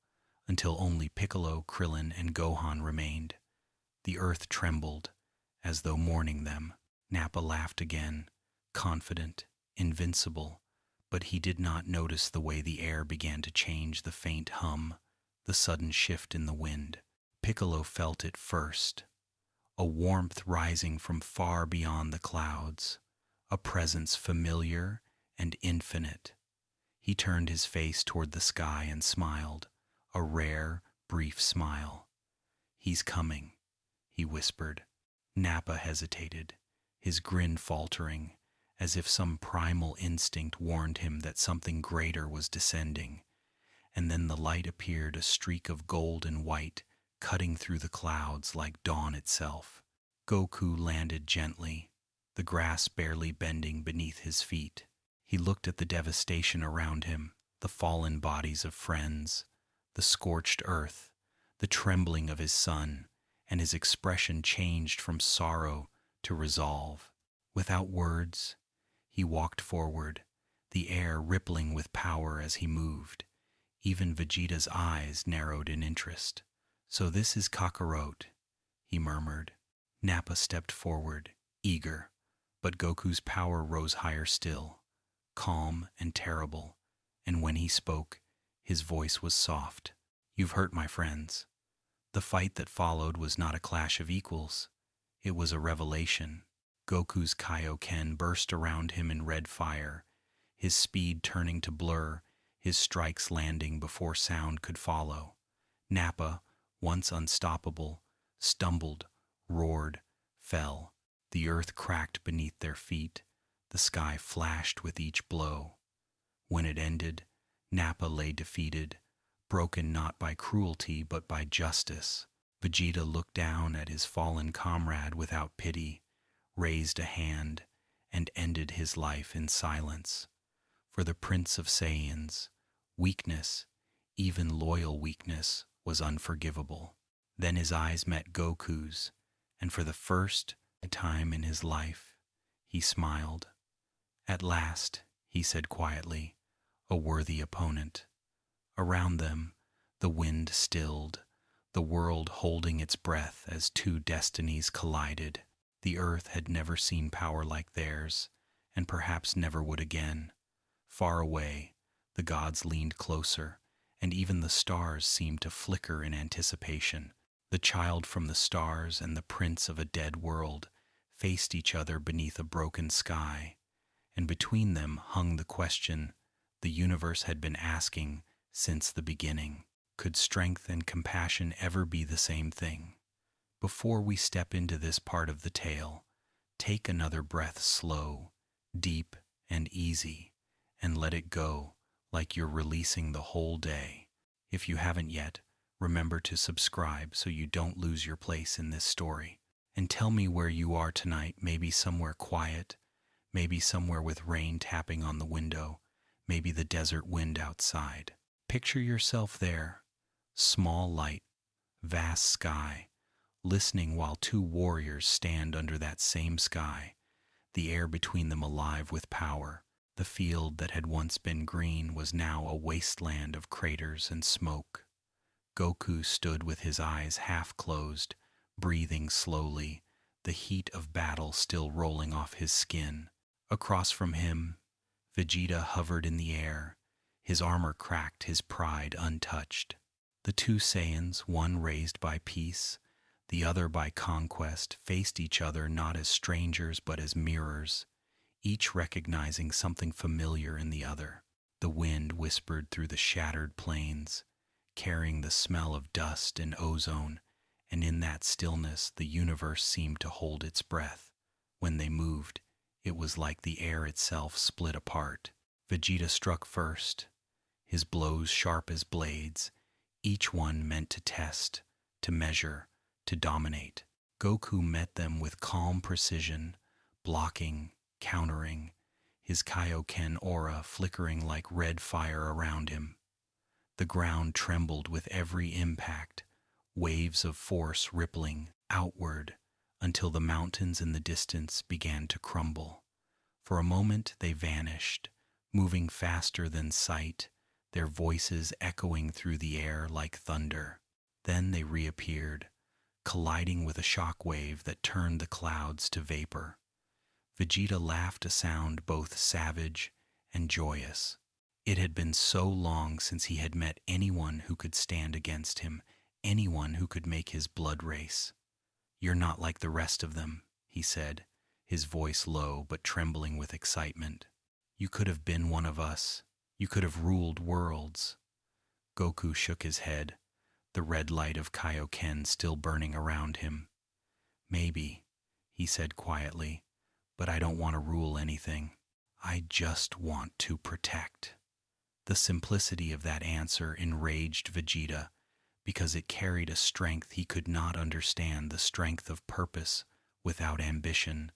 until only Piccolo, Krillin, and Gohan remained. The earth trembled, as though mourning them. Nappa laughed again, confident, invincible, but he did not notice the way the air began to change, the faint hum, the sudden shift in the wind. Piccolo felt it first, a warmth rising from far beyond the clouds, a presence familiar and infinite. He turned his face toward the sky and smiled, a rare, brief smile. "He's coming," he whispered. Nappa hesitated, his grin faltering, as if some primal instinct warned him that something greater was descending. And then the light appeared, a streak of gold and white, cutting through the clouds like dawn itself. Goku landed gently, the grass barely bending beneath his feet. He looked at the devastation around him, the fallen bodies of friends, the scorched earth, the trembling of his son, and his expression changed from sorrow to resolve. Without words, he walked forward, the air rippling with power as he moved. Even Vegeta's eyes narrowed in interest. "So this is Kakarot," he murmured. Nappa stepped forward, eager, but Goku's power rose higher still, calm and terrible, and when he spoke, his voice was soft. "You've hurt my friends." The fight that followed was not a clash of equals. It was a revelation. Goku's Kaioken burst around him in red fire, his speed turning to blur, his strikes landing before sound could follow. Nappa, once unstoppable, stumbled, roared, fell. The earth cracked beneath their feet. The sky flashed with each blow. When it ended, Nappa lay defeated, broken not by cruelty but by justice. Vegeta looked down at his fallen comrade without pity, raised a hand, and ended his life in silence. For the Prince of Saiyans, weakness, even loyal weakness, was unforgivable. Then his eyes met Goku's, and for the first time in his life, he smiled. "At last," he said quietly, "a worthy opponent." Around them, the wind stilled, the world holding its breath as two destinies collided. The earth had never seen power like theirs, and perhaps never would again. Far away, the gods leaned closer, and even the stars seemed to flicker in anticipation. The child from the stars and the prince of a dead world faced each other beneath a broken sky, and between them hung the question the universe had been asking since the beginning. Could strength and compassion ever be the same thing? Before we step into this part of the tale, take another breath slow, deep, and easy, and let it go like you're releasing the whole day. If you haven't yet, remember to subscribe so you don't lose your place in this story. And tell me where you are tonight, maybe somewhere quiet, maybe somewhere with rain tapping on the window, maybe the desert wind outside. Picture yourself there, small light, vast sky, listening while two warriors stand under that same sky, the air between them alive with power. The field that had once been green was now a wasteland of craters and smoke. Goku stood with his eyes half closed, breathing slowly, the heat of battle still rolling off his skin. Across from him, Vegeta hovered in the air, his armor cracked, his pride untouched. The two Saiyans, one raised by peace, the other by conquest, faced each other not as strangers but as mirrors, each recognizing something familiar in the other. The wind whispered through the shattered plains, carrying the smell of dust and ozone, and in that stillness the universe seemed to hold its breath. When they moved, it was like the air itself split apart. Vegeta struck first, his blows sharp as blades, each one meant to test, to measure, to dominate. Goku met them with calm precision, blocking, countering, his Kaioken aura flickering like red fire around him. The ground trembled with every impact, waves of force rippling outward until the mountains in the distance began to crumble. For a moment they vanished, moving faster than sight, their voices echoing through the air like thunder. Then they reappeared, colliding with a shock wave that turned the clouds to vapor. Vegeta laughed a sound both savage and joyous. It had been so long since he had met anyone who could stand against him, anyone who could make his blood race. "You're not like the rest of them," he said, his voice low but trembling with excitement. "You could have been one of us. You could have ruled worlds." Goku shook his head, the red light of Kaioken still burning around him. "Maybe," he said quietly, But I don't want to rule anything. I just want to protect. The simplicity of that answer enraged Vegeta because it carried a strength he could not understand, the strength of purpose without ambition,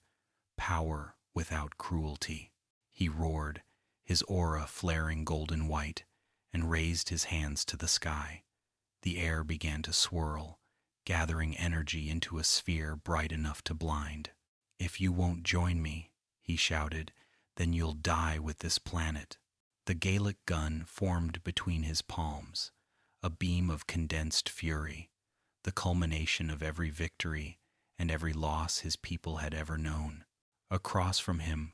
power without cruelty. He roared, his aura flaring golden white, and raised his hands to the sky. The air began to swirl, gathering energy into a sphere bright enough to blind. "If you won't join me," he shouted, "then you'll die with this planet." The Gallic gun formed between his palms, a beam of condensed fury, the culmination of every victory and every loss his people had ever known. Across from him,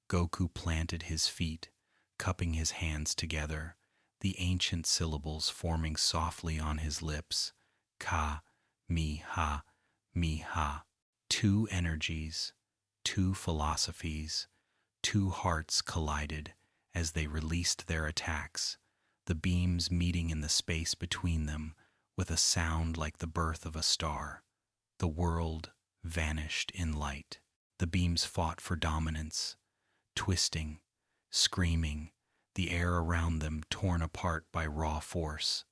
Goku planted his feet, cupping his hands together, the ancient syllables forming softly on his lips. Ka, mi, ha, mi, ha. Two energies, two philosophies, two hearts collided as they released their attacks, the beams meeting in the space between them with a sound like the birth of a star. The world vanished in light. The beams fought for dominance, twisting, screaming, the air around them torn apart by raw force.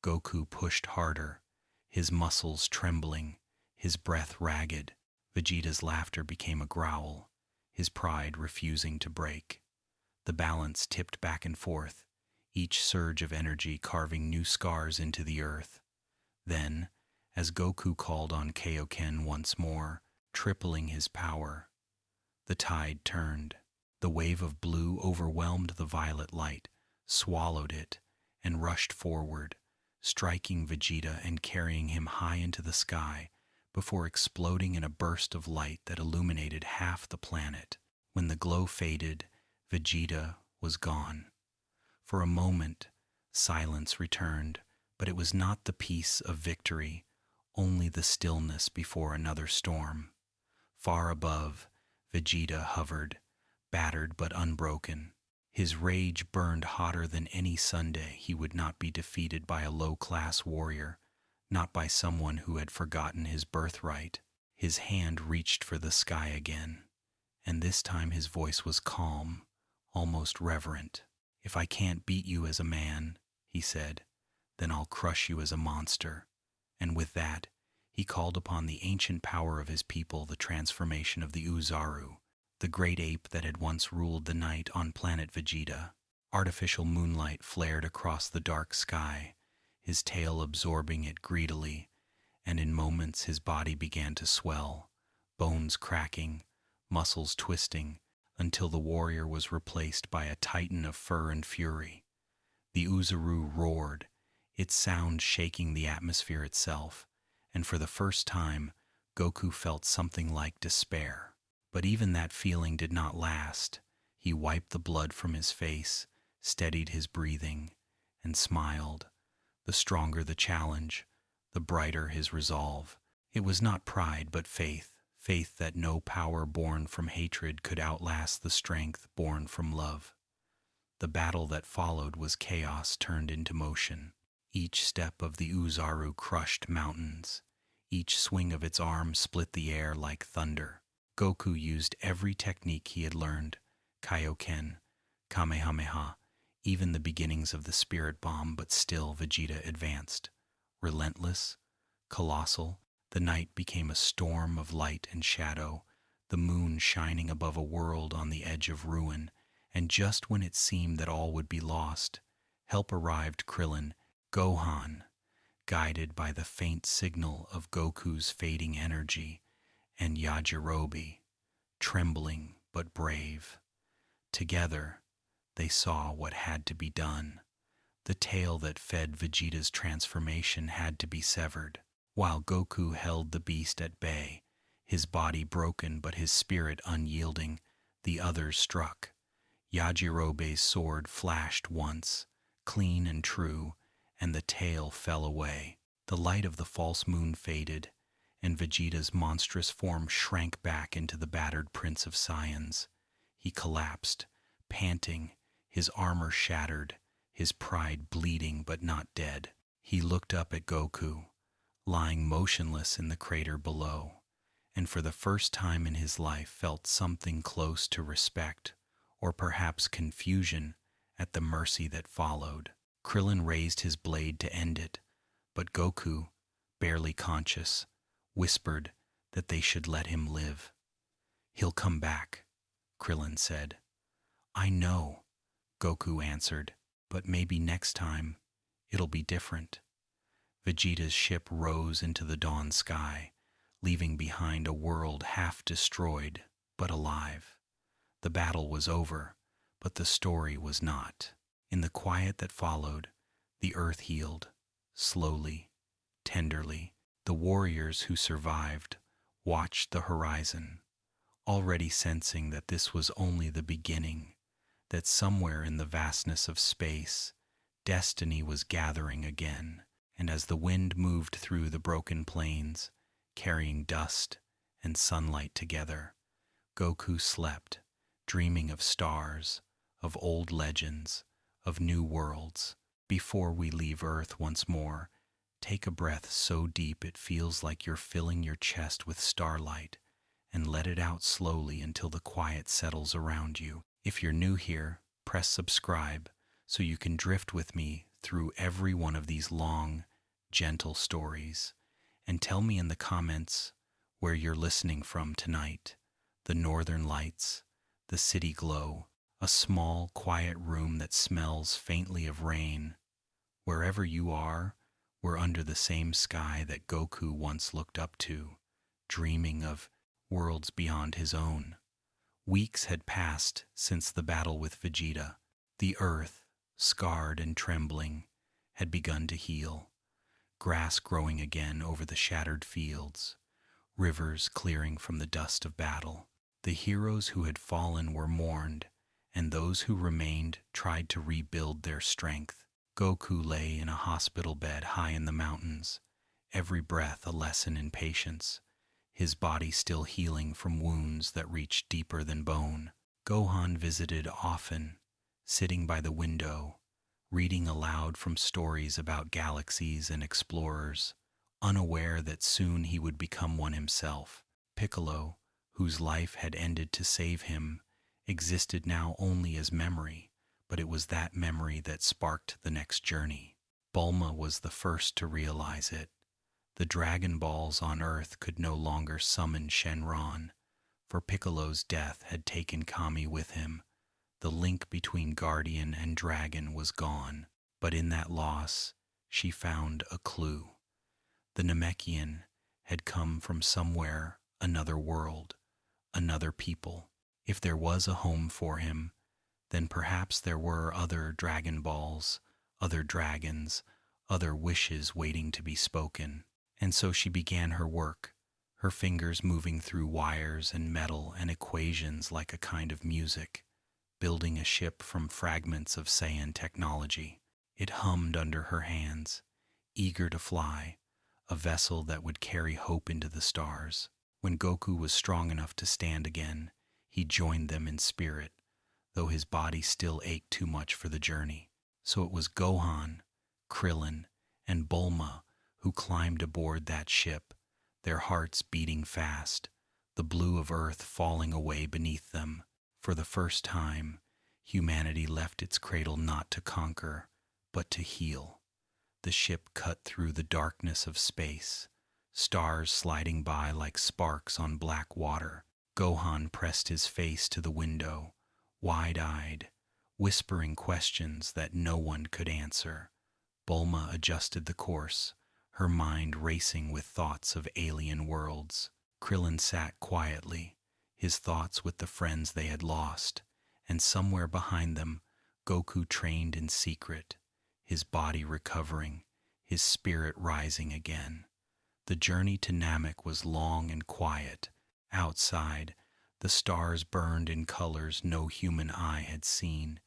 Goku pushed harder, his muscles trembling, his breath ragged. Vegeta's laughter became a growl, his pride refusing to break. The balance tipped back and forth, each surge of energy carving new scars into the earth. Then, as Goku called on Kaioken once more, tripling his power, the tide turned. The wave of blue overwhelmed the violet light, swallowed it, and rushed forward, striking Vegeta and carrying him high into the sky before exploding in a burst of light that illuminated half the planet. When the glow faded, Vegeta was gone. For a moment, silence returned, but it was not the peace of victory, only the stillness before another storm. Far above, Vegeta hovered, battered but unbroken. His rage burned hotter than any Sunday. He would not be defeated by a low-class warrior, not by someone who had forgotten his birthright. His hand reached for the sky again, and this time his voice was calm, almost reverent. "If I can't beat you as a man," he said, "then I'll crush you as a monster." And with that, he called upon the ancient power of his people, the transformation of the Oozaru, the great ape that had once ruled the night on planet Vegeta. Artificial moonlight flared across the dark sky, his tail absorbing it greedily, and in moments his body began to swell, bones cracking, muscles twisting, until the warrior was replaced by a titan of fur and fury. The Oozaru roared, its sound shaking the atmosphere itself, and for the first time, Goku felt something like despair. But even that feeling did not last. He wiped the blood from his face, steadied his breathing, and smiled. The stronger the challenge, the brighter his resolve. It was not pride, but faith, faith that no power born from hatred could outlast the strength born from love. The battle that followed was chaos turned into motion. Each step of the Oozaru crushed mountains. Each swing of its arm split the air like thunder. Goku used every technique he had learned, Kaioken, Kamehameha, even the beginnings of the Spirit Bomb, but still Vegeta advanced. Relentless, colossal, the night became a storm of light and shadow, the moon shining above a world on the edge of ruin, and just when it seemed that all would be lost, help arrived. Krillin, Gohan, guided by the faint signal of Goku's fading energy, and Yajirobe, trembling but brave. Together, they saw what had to be done. The tail that fed Vegeta's transformation had to be severed. While Goku held the beast at bay, his body broken but his spirit unyielding, the others struck. Yajirobe's sword flashed once, clean and true, and the tail fell away. The light of the false moon faded, and Vegeta's monstrous form shrank back into the battered Prince of Saiyans. He collapsed, panting, his armor shattered, his pride bleeding but not dead. He looked up at Goku, lying motionless in the crater below, and for the first time in his life felt something close to respect, or perhaps confusion, at the mercy that followed. Krillin raised his blade to end it, but Goku, barely conscious, whispered that they should let him live. "He'll come back," Krillin said. "I know," Goku answered, "but maybe next time it'll be different." Vegeta's ship rose into the dawn sky, leaving behind a world half destroyed but alive. The battle was over, but the story was not. In the quiet that followed, the earth healed, slowly, tenderly. The warriors who survived watched the horizon, already sensing that this was only the beginning, that somewhere in the vastness of space, destiny was gathering again. And as the wind moved through the broken plains, carrying dust and sunlight together, Goku slept, dreaming of stars, of old legends, of new worlds. Before we leave Earth once more, take a breath so deep it feels like you're filling your chest with starlight, and let it out slowly until the quiet settles around you. If you're new here, press subscribe so you can drift with me through every one of these long, gentle stories. And tell me in the comments where you're listening from tonight. The northern lights, the city glow, a small, quiet room that smells faintly of rain. Wherever you are, we're under the same sky that Goku once looked up to, dreaming of worlds beyond his own. Weeks had passed since the battle with Vegeta. The earth, scarred and trembling, had begun to heal. Grass growing again over the shattered fields, rivers clearing from the dust of battle. The heroes who had fallen were mourned, and those who remained tried to rebuild their strength. Goku lay in a hospital bed high in the mountains, every breath a lesson in patience, his body still healing from wounds that reached deeper than bone. Gohan visited often, sitting by the window, reading aloud from stories about galaxies and explorers, unaware that soon he would become one himself. Piccolo, whose life had ended to save him, existed now only as memory, but it was that memory that sparked the next journey. Bulma was the first to realize it. The Dragon Balls on Earth could no longer summon Shenron, for Piccolo's death had taken Kami with him. The link between Guardian and Dragon was gone, but in that loss, she found a clue. The Namekian had come from somewhere, another world, another people. If there was a home for him, then perhaps there were other Dragon Balls, other dragons, other wishes waiting to be spoken. And so she began her work, her fingers moving through wires and metal and equations like a kind of music, building a ship from fragments of Saiyan technology. It hummed under her hands, eager to fly, a vessel that would carry hope into the stars. When Goku was strong enough to stand again, he joined them in spirit, though his body still ached too much for the journey. So it was Gohan, Krillin, and Bulma who climbed aboard that ship, their hearts beating fast, the blue of Earth falling away beneath them. For the first time, humanity left its cradle not to conquer, but to heal. The ship cut through the darkness of space, stars sliding by like sparks on black water. Gohan pressed his face to the window, wide-eyed, whispering questions that no one could answer. Bulma adjusted the course, her mind racing with thoughts of alien worlds. Krillin sat quietly, his thoughts with the friends they had lost, and somewhere behind them, Goku trained in secret, his body recovering, his spirit rising again. The journey to Namek was long and quiet. Outside, the stars burned in colors no human eye had seen,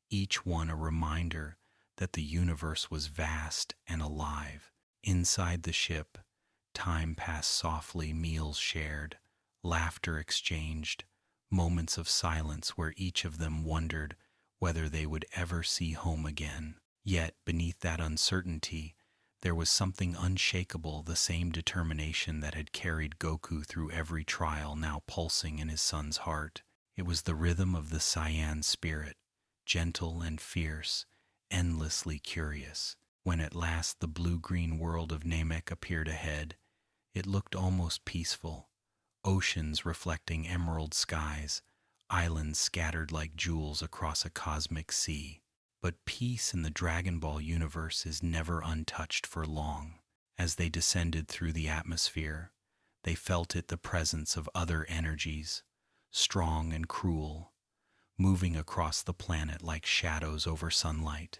each one a reminder that the universe was vast and alive. Inside the ship, time passed softly, meals shared, laughter exchanged, moments of silence where each of them wondered whether they would ever see home again. Yet, beneath that uncertainty, There was something unshakable, the same determination that had carried Goku through every trial now pulsing in his son's heart. It was the rhythm of the Saiyan spirit, gentle and fierce, endlessly curious. When at last the blue-green world of Namek appeared ahead, it looked almost peaceful. Oceans reflecting emerald skies, islands scattered like jewels across a cosmic sea. But peace in the Dragon Ball universe is never untouched for long. As they descended through the atmosphere, they felt the presence of other energies, strong and cruel, moving across the planet like shadows over sunlight.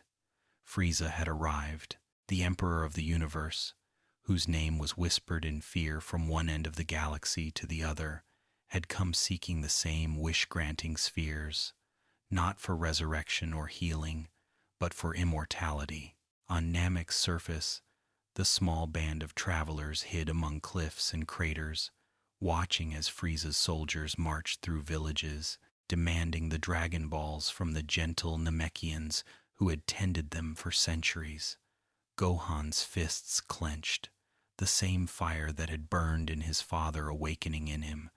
Frieza had arrived, the Emperor of the universe, whose name was whispered in fear from one end of the galaxy to the other, had come seeking the same wish-granting spheres, not for resurrection or healing, but for immortality. On Namek's surface, the small band of travelers hid among cliffs and craters, watching as Frieza's soldiers marched through villages, demanding the Dragon Balls from the gentle Namekians who had tended them for centuries. Gohan's fists clenched, the same fire that had burned in his father awakening in him.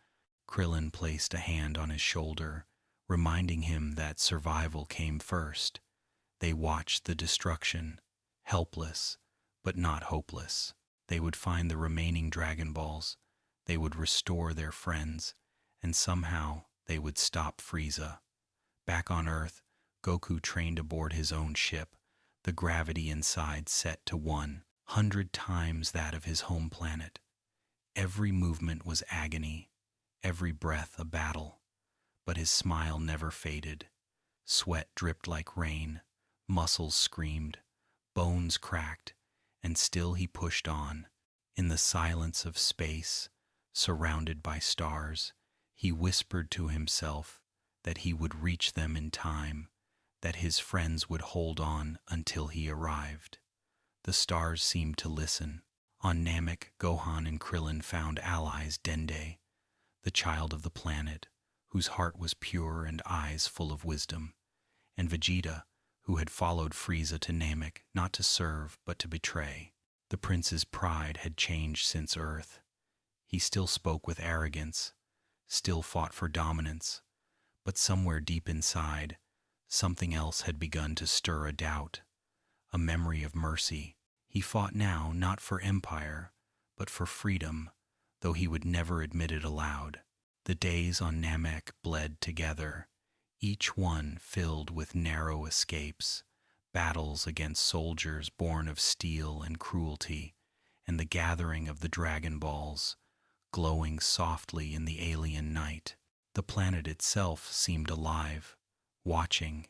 Krillin placed a hand on his shoulder, reminding him that survival came first. They watched the destruction, helpless, but not hopeless. They would find the remaining Dragon Balls, they would restore their friends, and somehow they would stop Frieza. Back on Earth, Goku trained aboard his own ship, the gravity inside set to 100 times that of his home planet. Every movement was agony, every breath a battle, but his smile never faded. Sweat dripped like rain, muscles screamed, bones cracked, and still he pushed on. In the silence of space, surrounded by stars, he whispered to himself that he would reach them in time, that his friends would hold on until he arrived. The stars seemed to listen. On Namek, Gohan and Krillin found allies: Dende, the child of the planet, whose heart was pure and eyes full of wisdom, and Vegeta, who had followed Frieza to Namek not to serve but to betray. The prince's pride had changed since Earth. He still spoke with arrogance, still fought for dominance, but somewhere deep inside, something else had begun to stir: a doubt, a memory of mercy. He fought now not for empire, but for freedom, though he would never admit it aloud. The days on Namek bled together, each one filled with narrow escapes, battles against soldiers born of steel and cruelty, and the gathering of the Dragon Balls, glowing softly in the alien night. The planet itself seemed alive, watching,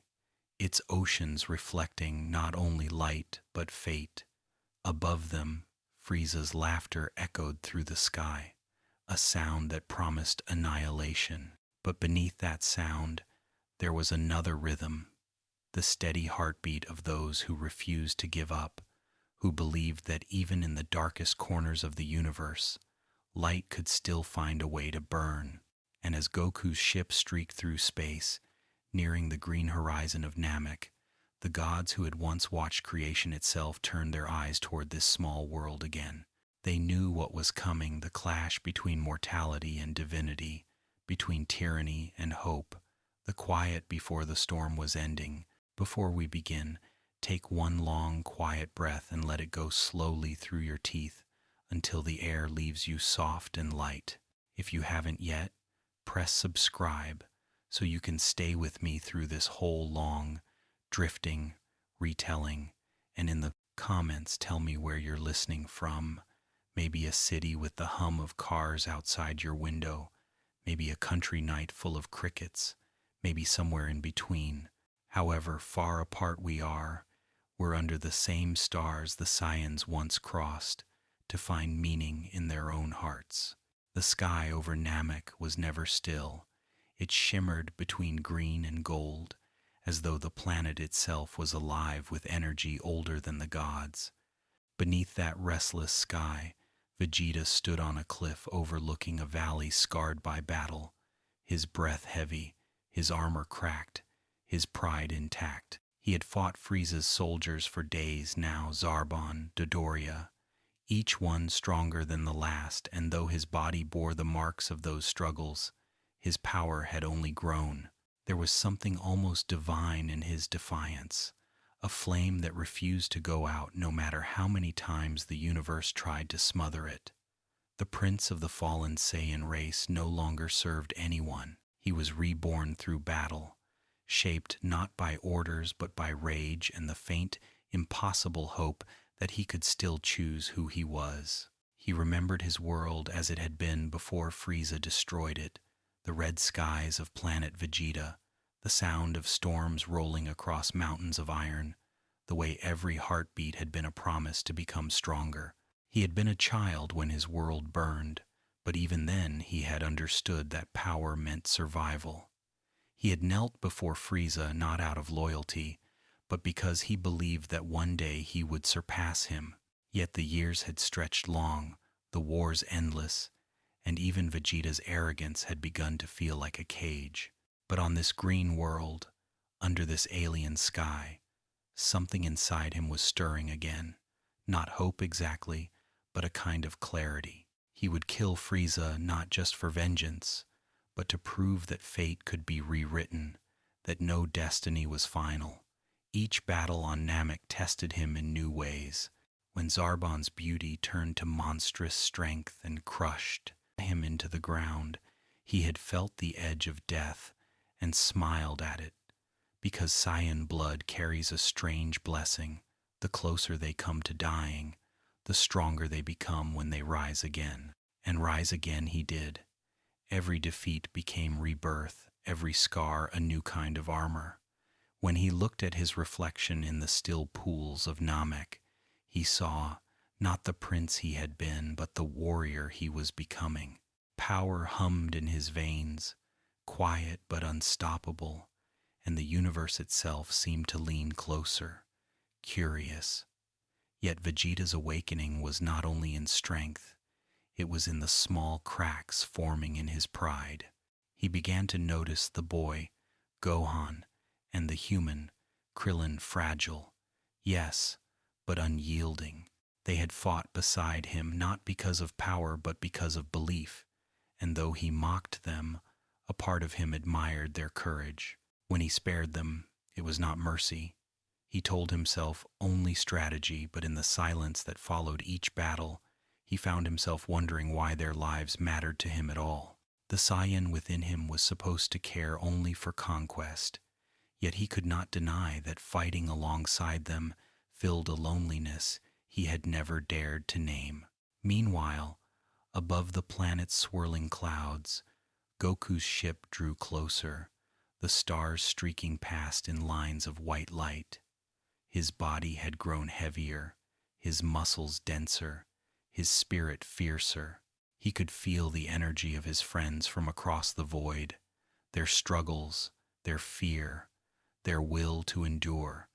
its oceans reflecting not only light but fate. Above them, Frieza's laughter echoed through the sky, a sound that promised annihilation. But beneath that sound, there was another rhythm, the steady heartbeat of those who refused to give up, who believed that even in the darkest corners of the universe, light could still find a way to burn. And as Goku's ship streaked through space, nearing the green horizon of Namek, the gods who had once watched creation itself turned their eyes toward this small world again. They knew what was coming: the clash between mortality and divinity, between tyranny and hope. The quiet before the storm was ending. Before we begin, take one long, quiet breath and let it go slowly through your teeth until the air leaves you soft and light. If you haven't yet, press subscribe so you can stay with me through this whole long, drifting, retelling, and in the comments tell me where you're listening from. Maybe a city with the hum of cars outside your window, maybe a country night full of crickets, maybe somewhere in between. However far apart we are, we're under the same stars the Saiyans once crossed to find meaning in their own hearts. The sky over Namek was never still. It shimmered between green and gold, as though the planet itself was alive with energy older than the gods. Beneath that restless sky, Vegeta stood on a cliff overlooking a valley scarred by battle, his breath heavy, his armor cracked, his pride intact. He had fought Frieza's soldiers for days now, Zarbon, Dodoria, each one stronger than the last, and though his body bore the marks of those struggles, his power had only grown. There was something almost divine in his defiance, a flame that refused to go out no matter how many times the universe tried to smother it. The prince of the fallen Saiyan race no longer served anyone. He was reborn through battle, shaped not by orders but by rage and the faint, impossible hope that he could still choose who he was. He remembered his world as it had been before Frieza destroyed it, the red skies of planet Vegeta, the sound of storms rolling across mountains of iron, the way every heartbeat had been a promise to become stronger. He had been a child when his world burned, but even then he had understood that power meant survival. He had knelt before Frieza not out of loyalty, but because he believed that one day he would surpass him. Yet the years had stretched long, the wars endless, and even Vegeta's arrogance had begun to feel like a cage. But on this green world, under this alien sky, something inside him was stirring again. Not hope exactly, but a kind of clarity. He would kill Frieza not just for vengeance, but to prove that fate could be rewritten, that no destiny was final. Each battle on Namek tested him in new ways. When Zarbon's beauty turned to monstrous strength and crushed him into the ground, he had felt the edge of death and smiled at it, because Saiyan blood carries a strange blessing. The closer they come to dying, the stronger they become when they rise again. And rise again he did. Every defeat became rebirth, every scar a new kind of armor. When he looked at his reflection in the still pools of Namek, he saw not the prince he had been, but the warrior he was becoming. Power hummed in his veins, quiet but unstoppable, and the universe itself seemed to lean closer, curious. Yet Vegeta's awakening was not only in strength, it was in the small cracks forming in his pride. He began to notice the boy, Gohan, and the human, Krillin, fragile, yes, but unyielding. They had fought beside him not because of power but because of belief, and though he mocked them, a part of him admired their courage. When he spared them, it was not mercy. He told himself only strategy, but in the silence that followed each battle, he found himself wondering why their lives mattered to him at all. The Saiyan within him was supposed to care only for conquest, yet he could not deny that fighting alongside them filled a loneliness he had never dared to name. Meanwhile, above the planet's swirling clouds, Goku's ship drew closer, the stars streaking past in lines of white light. His body had grown heavier, his muscles denser, his spirit fiercer. He could feel the energy of his friends from across the void, their struggles, their fear, their will to endure,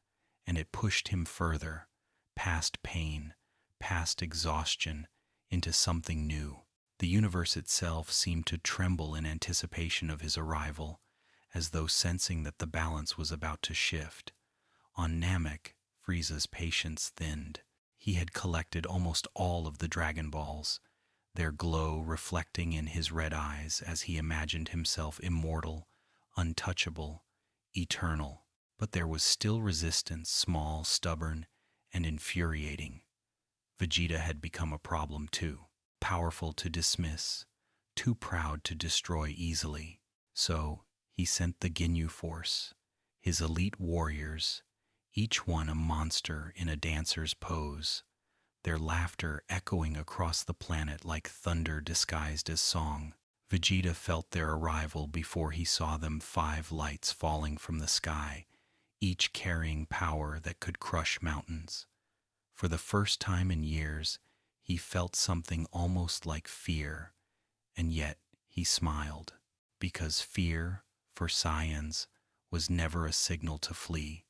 and it pushed him further, past pain, past exhaustion, into something new. The universe itself seemed to tremble in anticipation of his arrival, as though sensing that the balance was about to shift. On Namek, Frieza's patience thinned. He had collected almost all of the Dragon Balls, their glow reflecting in his red eyes as he imagined himself immortal, untouchable, eternal. But there was still resistance, small, stubborn, and infuriating. Vegeta had become a problem too, powerful to dismiss, too proud to destroy easily. So he sent the Ginyu Force, his elite warriors, each one a monster in a dancer's pose, their laughter echoing across the planet like thunder disguised as song. Vegeta felt their arrival before he saw them, 5 lights falling from the sky, each carrying power that could crush mountains. For the first time in years, he felt something almost like fear, and yet he smiled, because fear, for Saiyans, was never a signal to flee.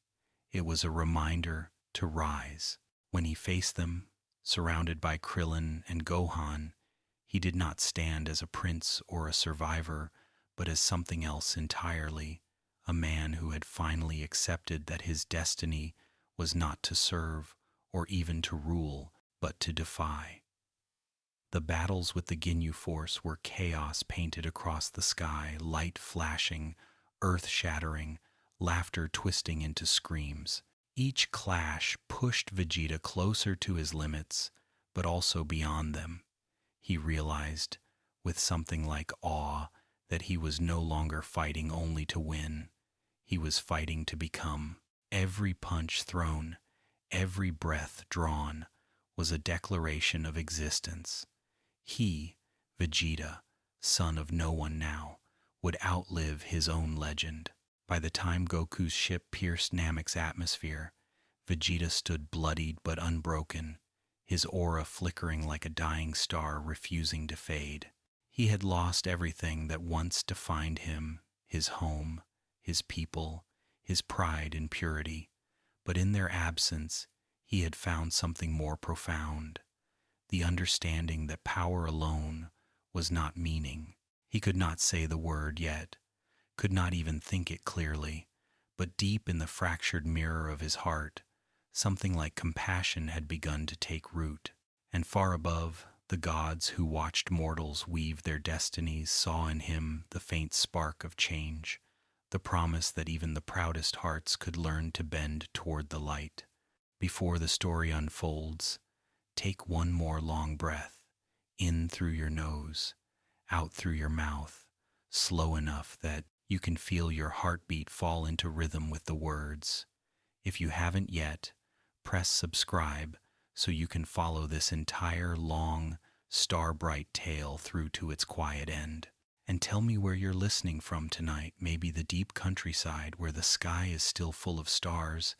It was a reminder to rise. When he faced them, surrounded by Krillin and Gohan, he did not stand as a prince or a survivor, but as something else entirely, a man who had finally accepted that his destiny was not to serve or even to rule, but to defy. The battles with the Ginyu Force were chaos painted across the sky, light flashing, earth shattering, laughter twisting into screams. Each clash pushed Vegeta closer to his limits, but also beyond them. He realized, with something like awe, that he was no longer fighting only to win. He was fighting to become. Every punch thrown, every breath drawn, was a declaration of existence. He, Vegeta, son of no one now, would outlive his own legend. By the time Goku's ship pierced Namek's atmosphere, Vegeta stood bloodied but unbroken, his aura flickering like a dying star refusing to fade. He had lost everything that once defined him, his home, his people, his pride and purity, but in their absence he had found something more profound, the understanding that power alone was not meaning. He could not say the word yet, could not even think it clearly, but deep in the fractured mirror of his heart, something like compassion had begun to take root. And far above, the gods who watched mortals weave their destinies saw in him the faint spark of change, the promise that even the proudest hearts could learn to bend toward the light. Before the story unfolds, take one more long breath, in through your nose, out through your mouth, slow enough that you can feel your heartbeat fall into rhythm with the words. If you haven't yet, press subscribe so you can follow this entire long, star-bright tale through to its quiet end. And tell me where you're listening from tonight. Maybe the deep countryside where the sky is still full of stars,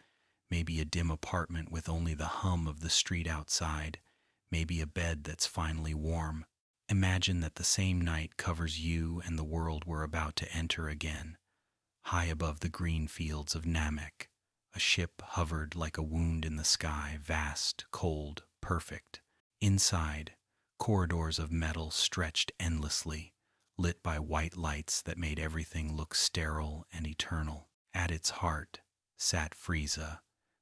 maybe a dim apartment with only the hum of the street outside, maybe a bed that's finally warm. Imagine that the same night covers you and the world we're about to enter again. High above the green fields of Namek, a ship hovered like a wound in the sky, vast, cold, perfect. Inside, corridors of metal stretched endlessly, lit by white lights that made everything look sterile and eternal. At its heart sat Frieza,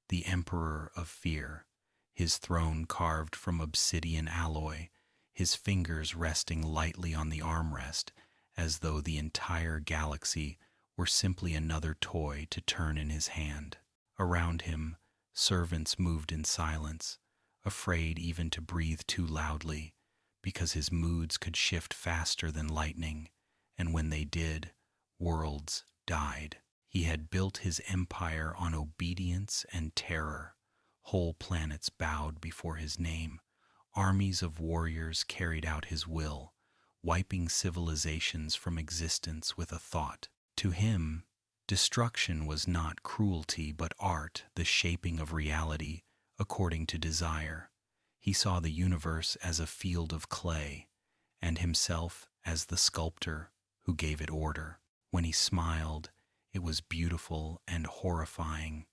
the Emperor of Fear, his throne carved from obsidian alloy, his fingers resting lightly on the armrest, as though the entire galaxy were simply another toy to turn in his hand. Around him, servants moved in silence, afraid even to breathe too loudly, because his moods could shift faster than lightning, and when they did, worlds died. He had built his empire on obedience and terror. Whole planets bowed before his name. Armies of warriors carried out his will, wiping civilizations from existence with a thought. To him, destruction was not cruelty but art, the shaping of reality according to desire. He saw the universe as a field of clay, and himself as the sculptor who gave it order. When he smiled, it was beautiful and horrifying,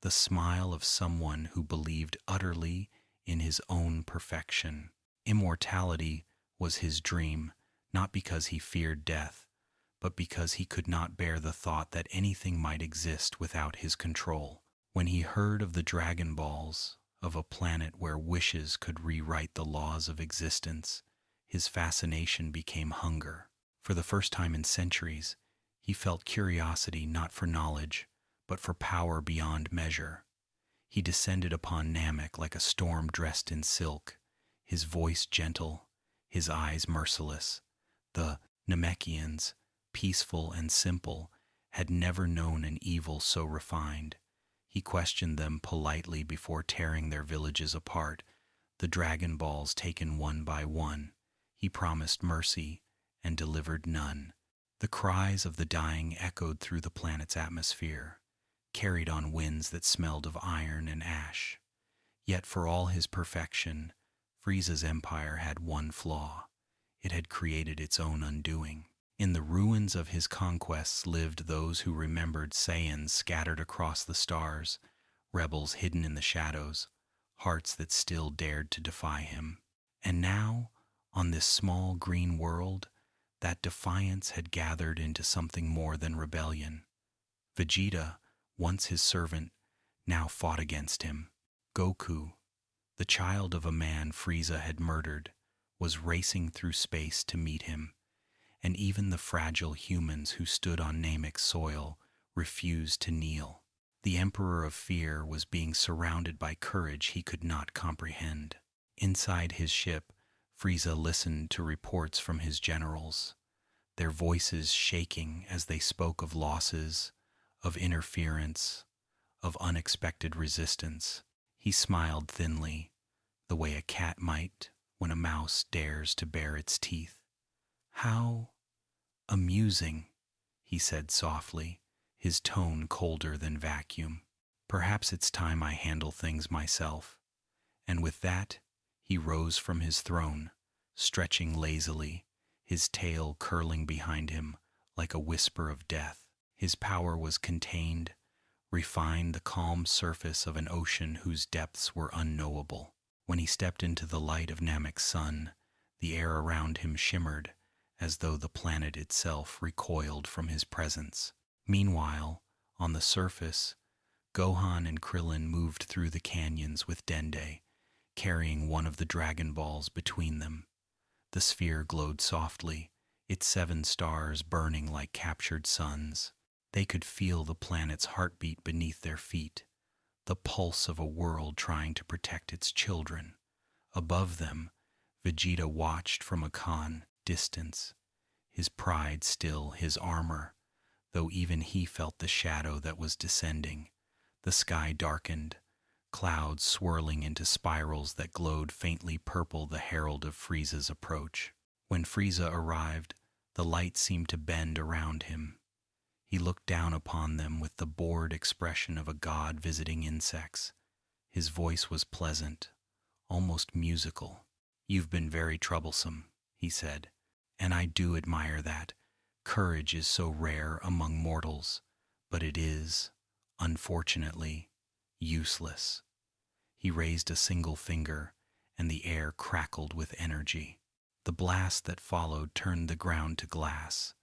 the smile of someone who believed utterly in his own perfection. Immortality was his dream, not because he feared death, but because he could not bear the thought that anything might exist without his control. When he heard of the Dragon Balls, of a planet where wishes could rewrite the laws of existence, his fascination became hunger. For the first time in centuries, he felt curiosity not for knowledge, but for power beyond measure. He descended upon Namek like a storm dressed in silk, his voice gentle, his eyes merciless. The Namekians, peaceful and simple, had never known an evil so refined. He questioned them politely before tearing their villages apart, the Dragon Balls taken one by one. He promised mercy and delivered none. The cries of the dying echoed through the planet's atmosphere, carried on winds that smelled of iron and ash. Yet for all his perfection, Frieza's empire had one flaw. It had created its own undoing. In the ruins of his conquests lived those who remembered Saiyans scattered across the stars, rebels hidden in the shadows, hearts that still dared to defy him. And now, on this small green world, that defiance had gathered into something more than rebellion, Vegeta, once his servant, now fought against him. Goku, the child of a man Frieza had murdered, was racing through space to meet him, and even the fragile humans who stood on Namek's soil refused to kneel. The Emperor of Fear was being surrounded by courage he could not comprehend. Inside his ship, Frieza listened to reports from his generals, their voices shaking as they spoke of losses, of interference, of unexpected resistance. He smiled thinly, the way a cat might when a mouse dares to bare its teeth. "How amusing," he said softly, his tone colder than vacuum. "Perhaps it's time I handle things myself." And with that, he rose from his throne, stretching lazily, his tail curling behind him like a whisper of death. His power was contained, refined the calm surface of an ocean whose depths were unknowable. When he stepped into the light of Namek's sun, the air around him shimmered, as though the planet itself recoiled from his presence. Meanwhile, on the surface, Gohan and Krillin moved through the canyons with Dende, carrying one of the Dragon Balls between them. The sphere glowed softly, its 7 stars burning like captured suns. They could feel the planet's heartbeat beneath their feet, the pulse of a world trying to protect its children. Above them, Vegeta watched from a distance, his pride still his armor, though even he felt the shadow that was descending. The sky darkened, clouds swirling into spirals that glowed faintly purple, the herald of Frieza's approach. When Frieza arrived, the light seemed to bend around him. He looked down upon them with the bored expression of a god visiting insects. His voice was pleasant, almost musical. "You've been very troublesome," he said, "and I do admire that. Courage is so rare among mortals, but it is, unfortunately, useless." He raised a single finger, and the air crackled with energy. The blast that followed turned the ground to glass.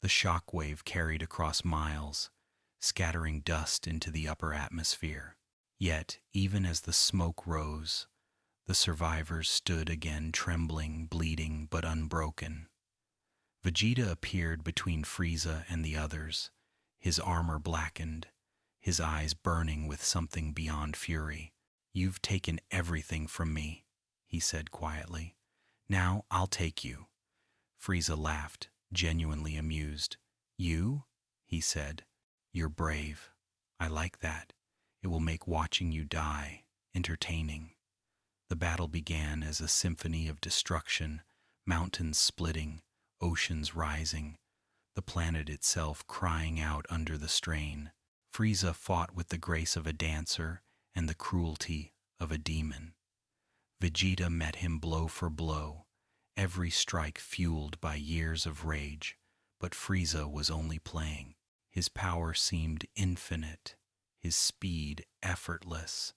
The shock wave carried across miles, scattering dust into the upper atmosphere. Yet, even as the smoke rose, the survivors stood again, trembling, bleeding, but unbroken. Vegeta appeared between Frieza and the others, his armor blackened, his eyes burning with something beyond fury. "You've taken everything from me," he said quietly. "Now I'll take you." Frieza laughed, genuinely amused. "You?" he said. "You're brave. I like that. It will make watching you die entertaining." The battle began as a symphony of destruction, mountains splitting, oceans rising, the planet itself crying out under the strain. Frieza fought with the grace of a dancer and the cruelty of a demon. Vegeta met him blow for blow, every strike fueled by years of rage, but Frieza was only playing. His power seemed infinite, his speed effortless.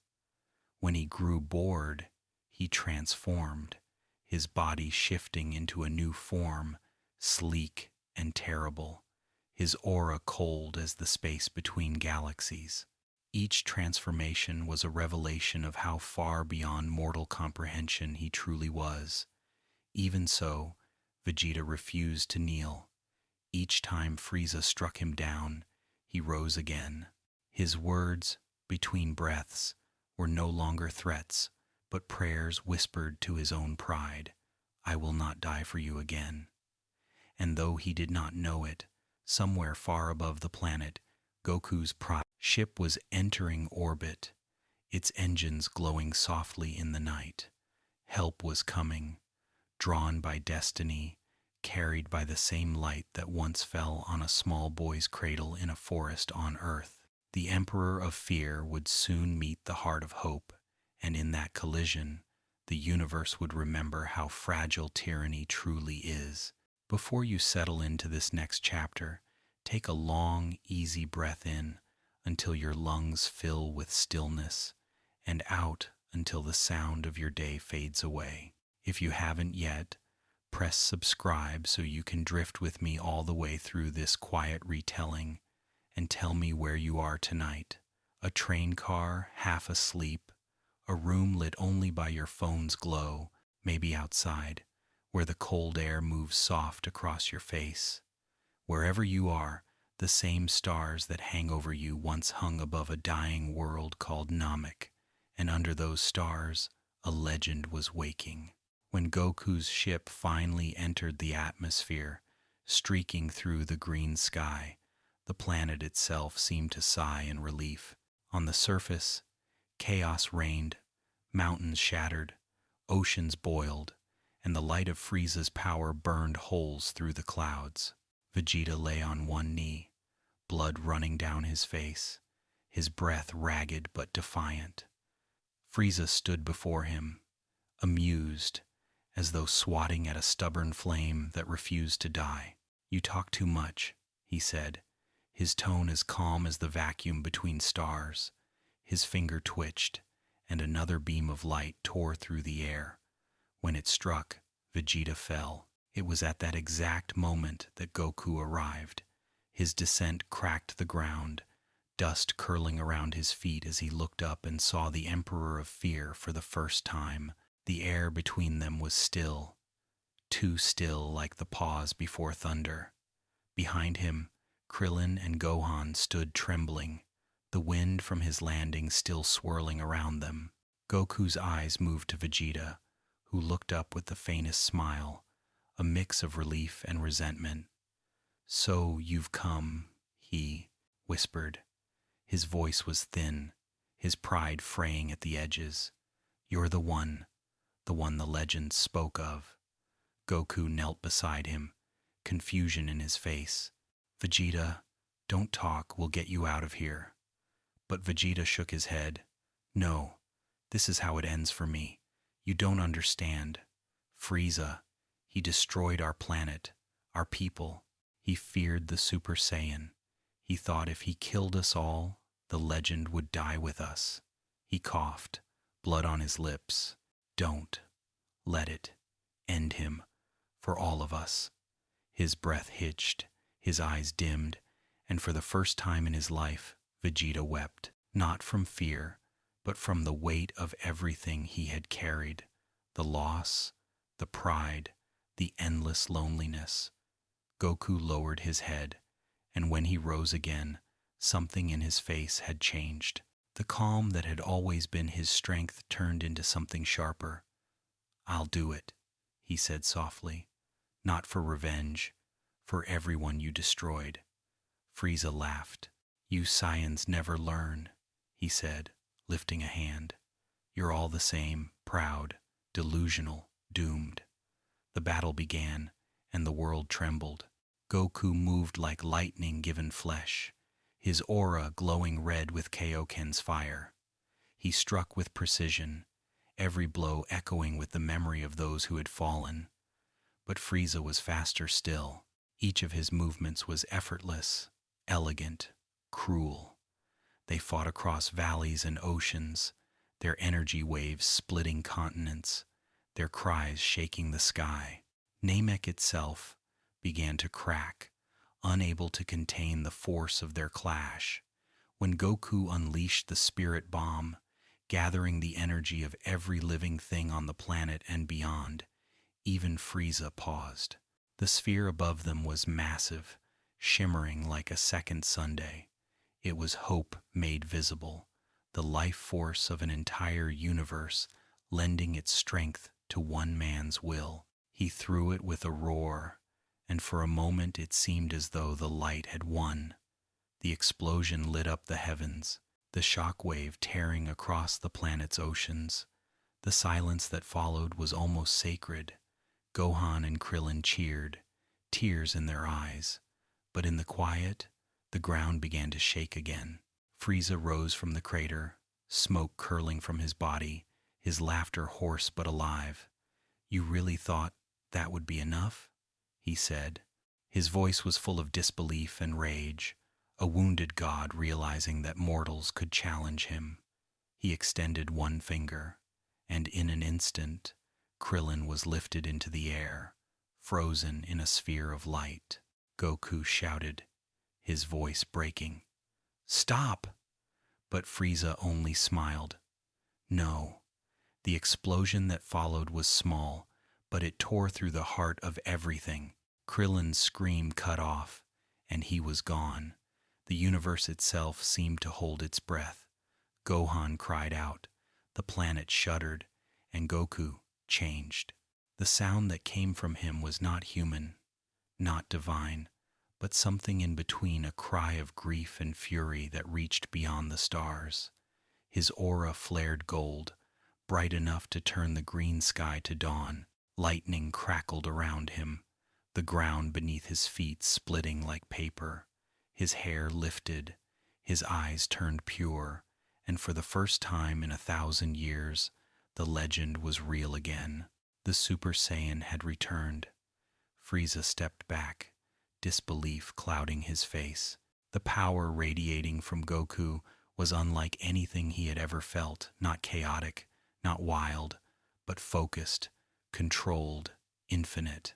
When he grew bored, he transformed, his body shifting into a new form, sleek and terrible, his aura cold as the space between galaxies. Each transformation was a revelation of how far beyond mortal comprehension he truly was. Even so, Vegeta refused to kneel. Each time Frieza struck him down, he rose again. His words, between breaths, were no longer threats, but prayers whispered to his own pride. "I will not die for you again." And though he did not know it, somewhere far above the planet, Goku's ship was entering orbit, its engines glowing softly in the night. Help was coming, drawn by destiny, carried by the same light that once fell on a small boy's cradle in a forest on Earth. The Emperor of Fear would soon meet the Heart of Hope, and in that collision, the universe would remember how fragile tyranny truly is. Before you settle into this next chapter, take a long, easy breath in until your lungs fill with stillness, and out until the sound of your day fades away. If you haven't yet, press subscribe so you can drift with me all the way through this quiet retelling, and tell me where you are tonight. A train car, half asleep, a room lit only by your phone's glow, maybe outside, where the cold air moves soft across your face. Wherever you are, the same stars that hang over you once hung above a dying world called Namek, and under those stars, a legend was waking. When Goku's ship finally entered the atmosphere, streaking through the green sky, the planet itself seemed to sigh in relief. On the surface, chaos reigned, mountains shattered, oceans boiled, and the light of Frieza's power burned holes through the clouds. Vegeta lay on one knee, blood running down his face, his breath ragged but defiant. Frieza stood before him, amused, as though swatting at a stubborn flame that refused to die. "You talk too much," he said, his tone as calm as the vacuum between stars. His finger twitched, and another beam of light tore through the air. When it struck, Vegeta fell. It was at that exact moment that Goku arrived. His descent cracked the ground, dust curling around his feet as he looked up and saw the Emperor of Fear for the first time. The air between them was still, too still, like the pause before thunder. Behind him, Krillin and Gohan stood trembling, the wind from his landing still swirling around them. Goku's eyes moved to Vegeta, who looked up with the faintest smile, a mix of relief and resentment. "So you've come," he whispered. His voice was thin, his pride fraying at the edges. "You're the one the legends spoke of." Goku knelt beside him, confusion in his face. "Vegeta, don't talk, we'll get you out of here." But Vegeta shook his head. "No, this is how it ends for me. You don't understand. Frieza, he destroyed our planet, our people. He feared the Super Saiyan. He thought if he killed us all, the legend would die with us." He coughed, blood on his lips. "Don't let it end him, for all of us." His breath hitched, his eyes dimmed, and for the first time in his life, Vegeta wept, not from fear, but from the weight of everything he had carried, the loss, the pride, the endless loneliness. Goku lowered his head, and when he rose again, something in his face had changed. The calm that had always been his strength turned into something sharper. "I'll do it," he said softly. "Not for revenge, for everyone you destroyed." Frieza laughed. "You Saiyans never learn," he said, lifting a hand. "You're all the same, proud, delusional, doomed." The battle began, and the world trembled. Goku moved like lightning given flesh, his aura glowing red with Kaioken's fire. He struck with precision, every blow echoing with the memory of those who had fallen. But Frieza was faster still. Each of his movements was effortless, elegant, cruel. They fought across valleys and oceans, their energy waves splitting continents, their cries shaking the sky. Namek itself began to crack, unable to contain the force of their clash. When Goku unleashed the spirit bomb, gathering the energy of every living thing on the planet and beyond, even Frieza paused. The sphere above them was massive, shimmering like a second Sunday. It was hope made visible, the life force of an entire universe lending its strength to one man's will. He threw it with a roar, and for a moment it seemed as though the light had won. The explosion lit up the heavens, the shock wave tearing across the planet's oceans. The silence that followed was almost sacred. Gohan and Krillin cheered, tears in their eyes. But in the quiet, the ground began to shake again. Frieza rose from the crater, smoke curling from his body, his laughter hoarse but alive. "You really thought that would be enough?" he said. His voice was full of disbelief and rage, a wounded god realizing that mortals could challenge him. He extended one finger, and in an instant, Krillin was lifted into the air, frozen in a sphere of light. Goku shouted, his voice breaking. "Stop!" But Frieza only smiled. No, the explosion that followed was small, but it tore through the heart of everything. Krillin's scream cut off, and he was gone. The universe itself seemed to hold its breath. Gohan cried out, the planet shuddered, and Goku changed. The sound that came from him was not human, not divine, but something in between, a cry of grief and fury that reached beyond the stars. His aura flared gold, bright enough to turn the green sky to dawn. Lightning crackled around him, the ground beneath his feet splitting like paper. His hair lifted, his eyes turned pure, and for the first time in 1,000 years, the legend was real again. The Super Saiyan had returned. Frieza stepped back, disbelief clouding his face. The power radiating from Goku was unlike anything he had ever felt, not chaotic, not wild, but focused, controlled, infinite.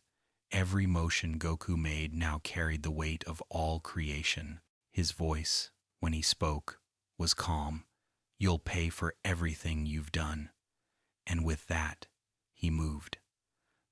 Every motion Goku made now carried the weight of all creation. His voice, when he spoke, was calm. "You'll pay for everything you've done." And with that, he moved.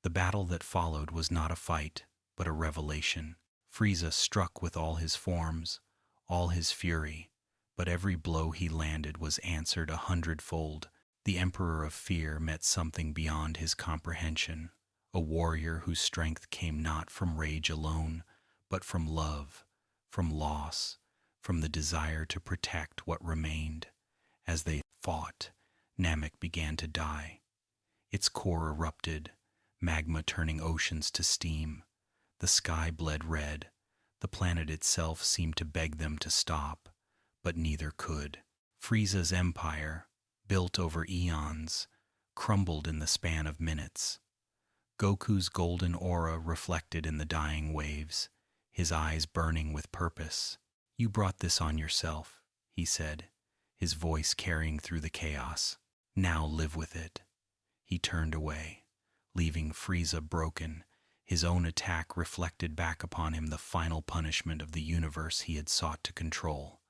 The battle that followed was not a fight, but a revelation. Frieza struck with all his forms, all his fury, but every blow he landed was answered 100-fold. The Emperor of Fear met something beyond his comprehension, a warrior whose strength came not from rage alone, but from love, from loss, from the desire to protect what remained. As they fought, Namek began to die. Its core erupted, magma turning oceans to steam. The sky bled red. The planet itself seemed to beg them to stop, but neither could. Frieza's empire, built over eons, crumbled in the span of minutes. Goku's golden aura reflected in the dying waves, his eyes burning with purpose. "You brought this on yourself," he said, his voice carrying through the chaos. "Now live with it." He turned away, leaving Frieza broken. His own attack reflected back upon him the final punishment of the universe he had sought to control.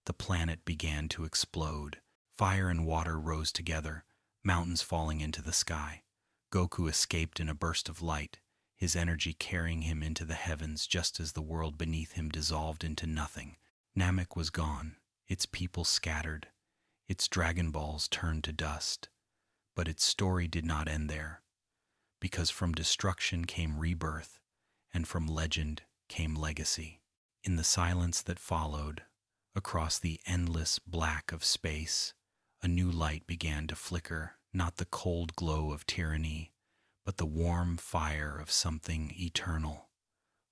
The planet began to explode. Fire and water rose together, mountains falling into the sky. Goku escaped in a burst of light, his energy carrying him into the heavens just as the world beneath him dissolved into nothing. Namek was gone, its people scattered, its Dragon Balls turned to dust. But its story did not end there, because from destruction came rebirth, and from legend came legacy. In the silence that followed, across the endless black of space, a new light began to flicker, not the cold glow of tyranny, but the warm fire of something eternal.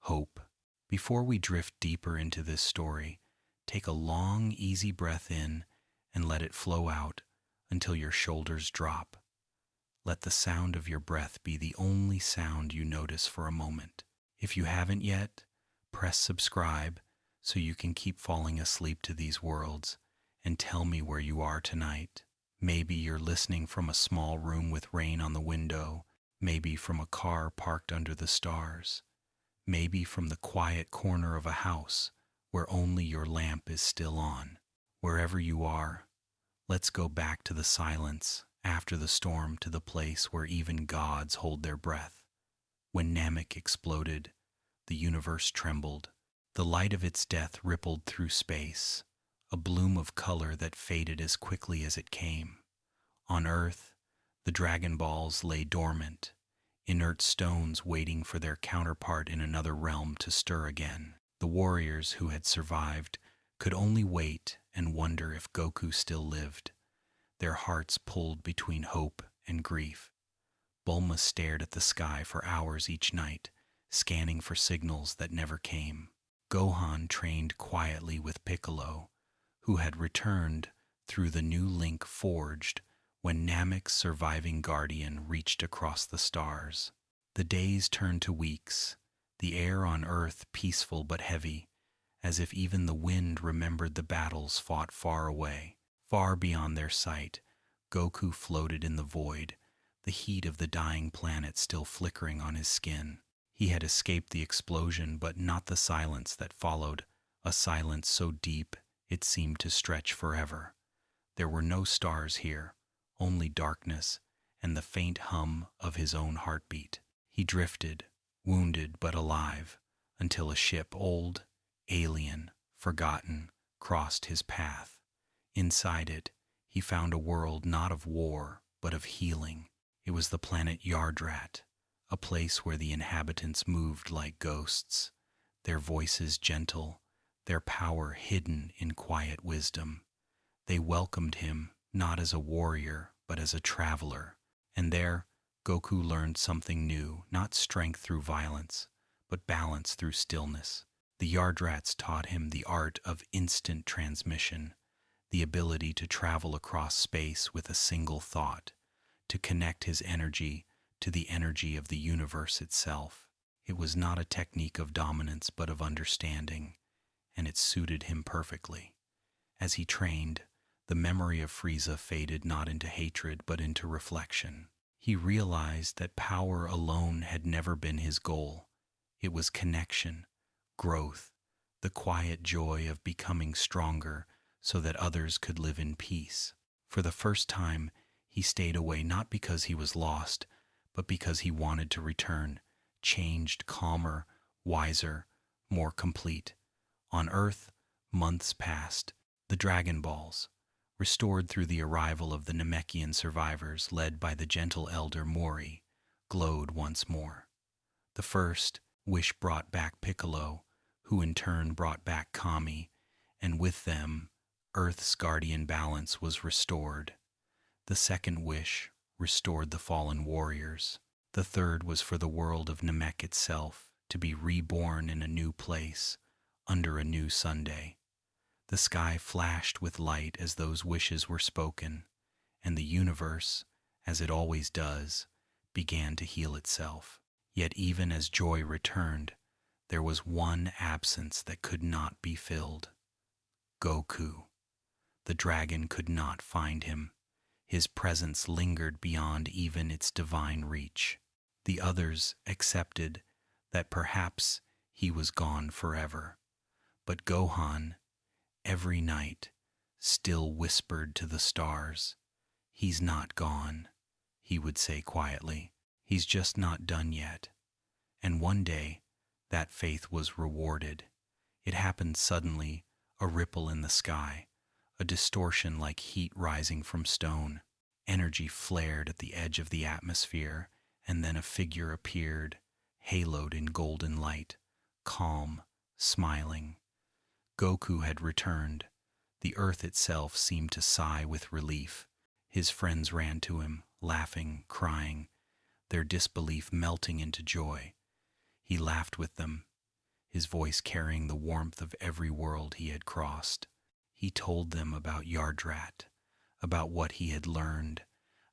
Hope. Before we drift deeper into this story, take a long, easy breath in and let it flow out until your shoulders drop. Let the sound of your breath be the only sound you notice for a moment. If you haven't yet, press subscribe so you can keep falling asleep to these worlds, and tell me where you are tonight. Maybe you're listening from a small room with rain on the window, maybe from a car parked under the stars, maybe from the quiet corner of a house where only your lamp is still on. Wherever you are, let's go back to the silence after the storm, to the place where even gods hold their breath. When Namek exploded, the universe trembled. The light of its death rippled through space, a bloom of color that faded as quickly as it came. On Earth, the Dragon Balls lay dormant, inert stones waiting for their counterpart in another realm to stir again. The warriors who had survived could only wait and wonder if Goku still lived. Their hearts pulled between hope and grief. Bulma stared at the sky for hours each night, scanning for signals that never came. Gohan trained quietly with Piccolo, who had returned through the new link forged when Namek's surviving guardian reached across the stars. The days turned to weeks, the air on Earth peaceful but heavy, as if even the wind remembered the battles fought far away. Far beyond their sight, Goku floated in the void, the heat of the dying planet still flickering on his skin. He had escaped the explosion, but not the silence that followed a silence so deep it seemed to stretch forever. There were no stars here, only darkness and the faint hum of his own heartbeat. He drifted, wounded but alive, until a ship, old, alien, forgotten, crossed his path. Inside it, he found a world not of war, but of healing. It was the planet Yardrat, a place where the inhabitants moved like ghosts, their voices gentle, their power hidden in quiet wisdom. They welcomed him not as a warrior, but as a traveler. And there, Goku learned something new, not strength through violence, but balance through stillness. The Yardrats taught him the art of instant transmission, the ability to travel across space with a single thought, to connect his energy to the energy of the universe itself. It was not a technique of dominance but of understanding, and it suited him perfectly. As he trained, the memory of Frieza faded not into hatred but into reflection. He realized that power alone had never been his goal. It was connection, growth, the quiet joy of becoming stronger so that others could live in peace. For the first time, he stayed away not because he was lost, but because he wanted to return, changed, calmer, wiser, more complete. On Earth, months passed. The Dragon Balls, restored through the arrival of the Namekian survivors led by the gentle elder Mori, glowed once more. The first wish brought back Piccolo, who in turn brought back Kami, and with them, Earth's guardian balance was restored. The second wish restored the fallen warriors. The third was for the world of Namek itself to be reborn in a new place, under a new Sunday. The sky flashed with light as those wishes were spoken, and the universe, as it always does, began to heal itself. Yet even as joy returned, there was one absence that could not be filled. Goku. The dragon could not find him. His presence lingered beyond even its divine reach. The others accepted that perhaps he was gone forever. But Gohan, every night, still whispered to the stars, "He's not gone," he would say quietly. "He's just not done yet." And one day, that faith was rewarded. It happened suddenly, a ripple in the sky, a distortion like heat rising from stone. Energy flared at the edge of the atmosphere, and then a figure appeared, haloed in golden light, calm, smiling. Goku had returned. The earth itself seemed to sigh with relief. His friends ran to him, laughing, crying, their disbelief melting into joy. He laughed with them, his voice carrying the warmth of every world he had crossed. He told them about Yardrat, about what he had learned,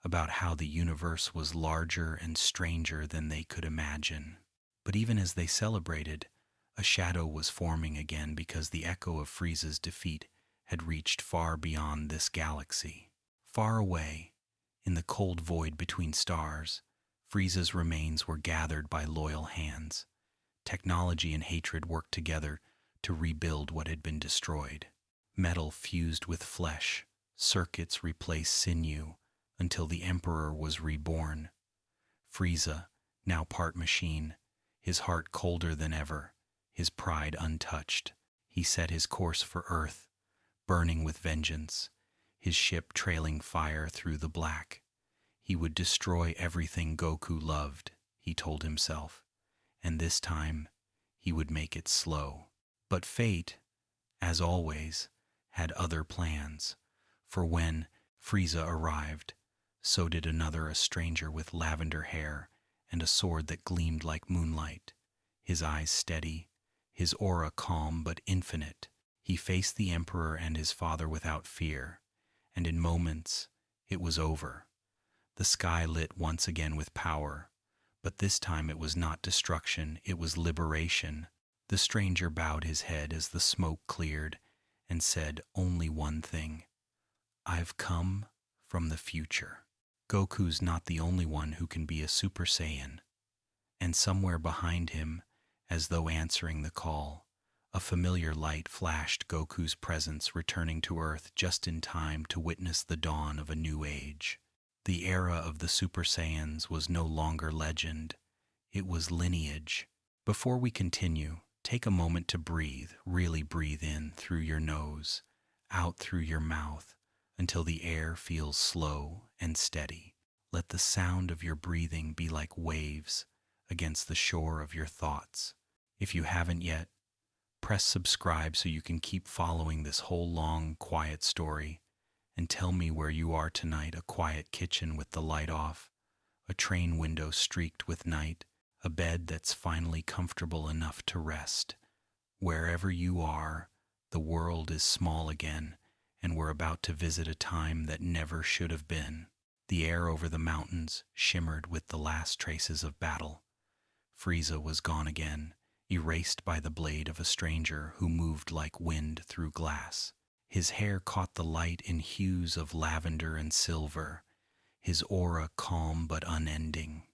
about how the universe was larger and stranger than they could imagine. But even as they celebrated, a shadow was forming again because the echo of Frieza's defeat had reached far beyond this galaxy. Far away, in the cold void between stars, Frieza's remains were gathered by loyal hands. Technology and hatred worked together to rebuild what had been destroyed. Metal fused with flesh, circuits replaced sinew, until the Emperor was reborn. Frieza, now part machine, his heart colder than ever, his pride untouched, he set his course for Earth, burning with vengeance, his ship trailing fire through the black. He would destroy everything Goku loved, he told himself, and this time he would make it slow. But fate, as always, had other plans, for when Frieza arrived, so did another, a stranger with lavender hair and a sword that gleamed like moonlight, his eyes steady, his aura calm but infinite. He faced the Emperor and his father without fear, and in moments it was over. The sky lit once again with power, but this time it was not destruction, it was liberation. The stranger bowed his head as the smoke cleared and said only one thing: "I've come from the future." Goku's not the only one who can be a Super Saiyan. And somewhere behind him, as though answering the call, A familiar light flashed Goku's presence, returning to Earth just in time to witness the dawn of a new age. The era of the Super Saiyans was no longer legend, it was lineage. Before we continue, take a moment to breathe, really breathe in through your nose, out through your mouth, until the air feels slow and steady. Let the sound of your breathing be like waves against the shore of your thoughts. If you haven't yet, press subscribe so you can keep following this whole long, quiet story. And tell me where you are tonight: a quiet kitchen with the light off, a train window streaked with night, a bed that's finally comfortable enough to rest. Wherever you are, the world is small again, and we're about to visit a time that never should have been. The air over the mountains shimmered with the last traces of battle. Frieza was gone again, erased by the blade of a stranger who moved like wind through glass. His hair caught the light in hues of lavender and silver, his aura calm but unending.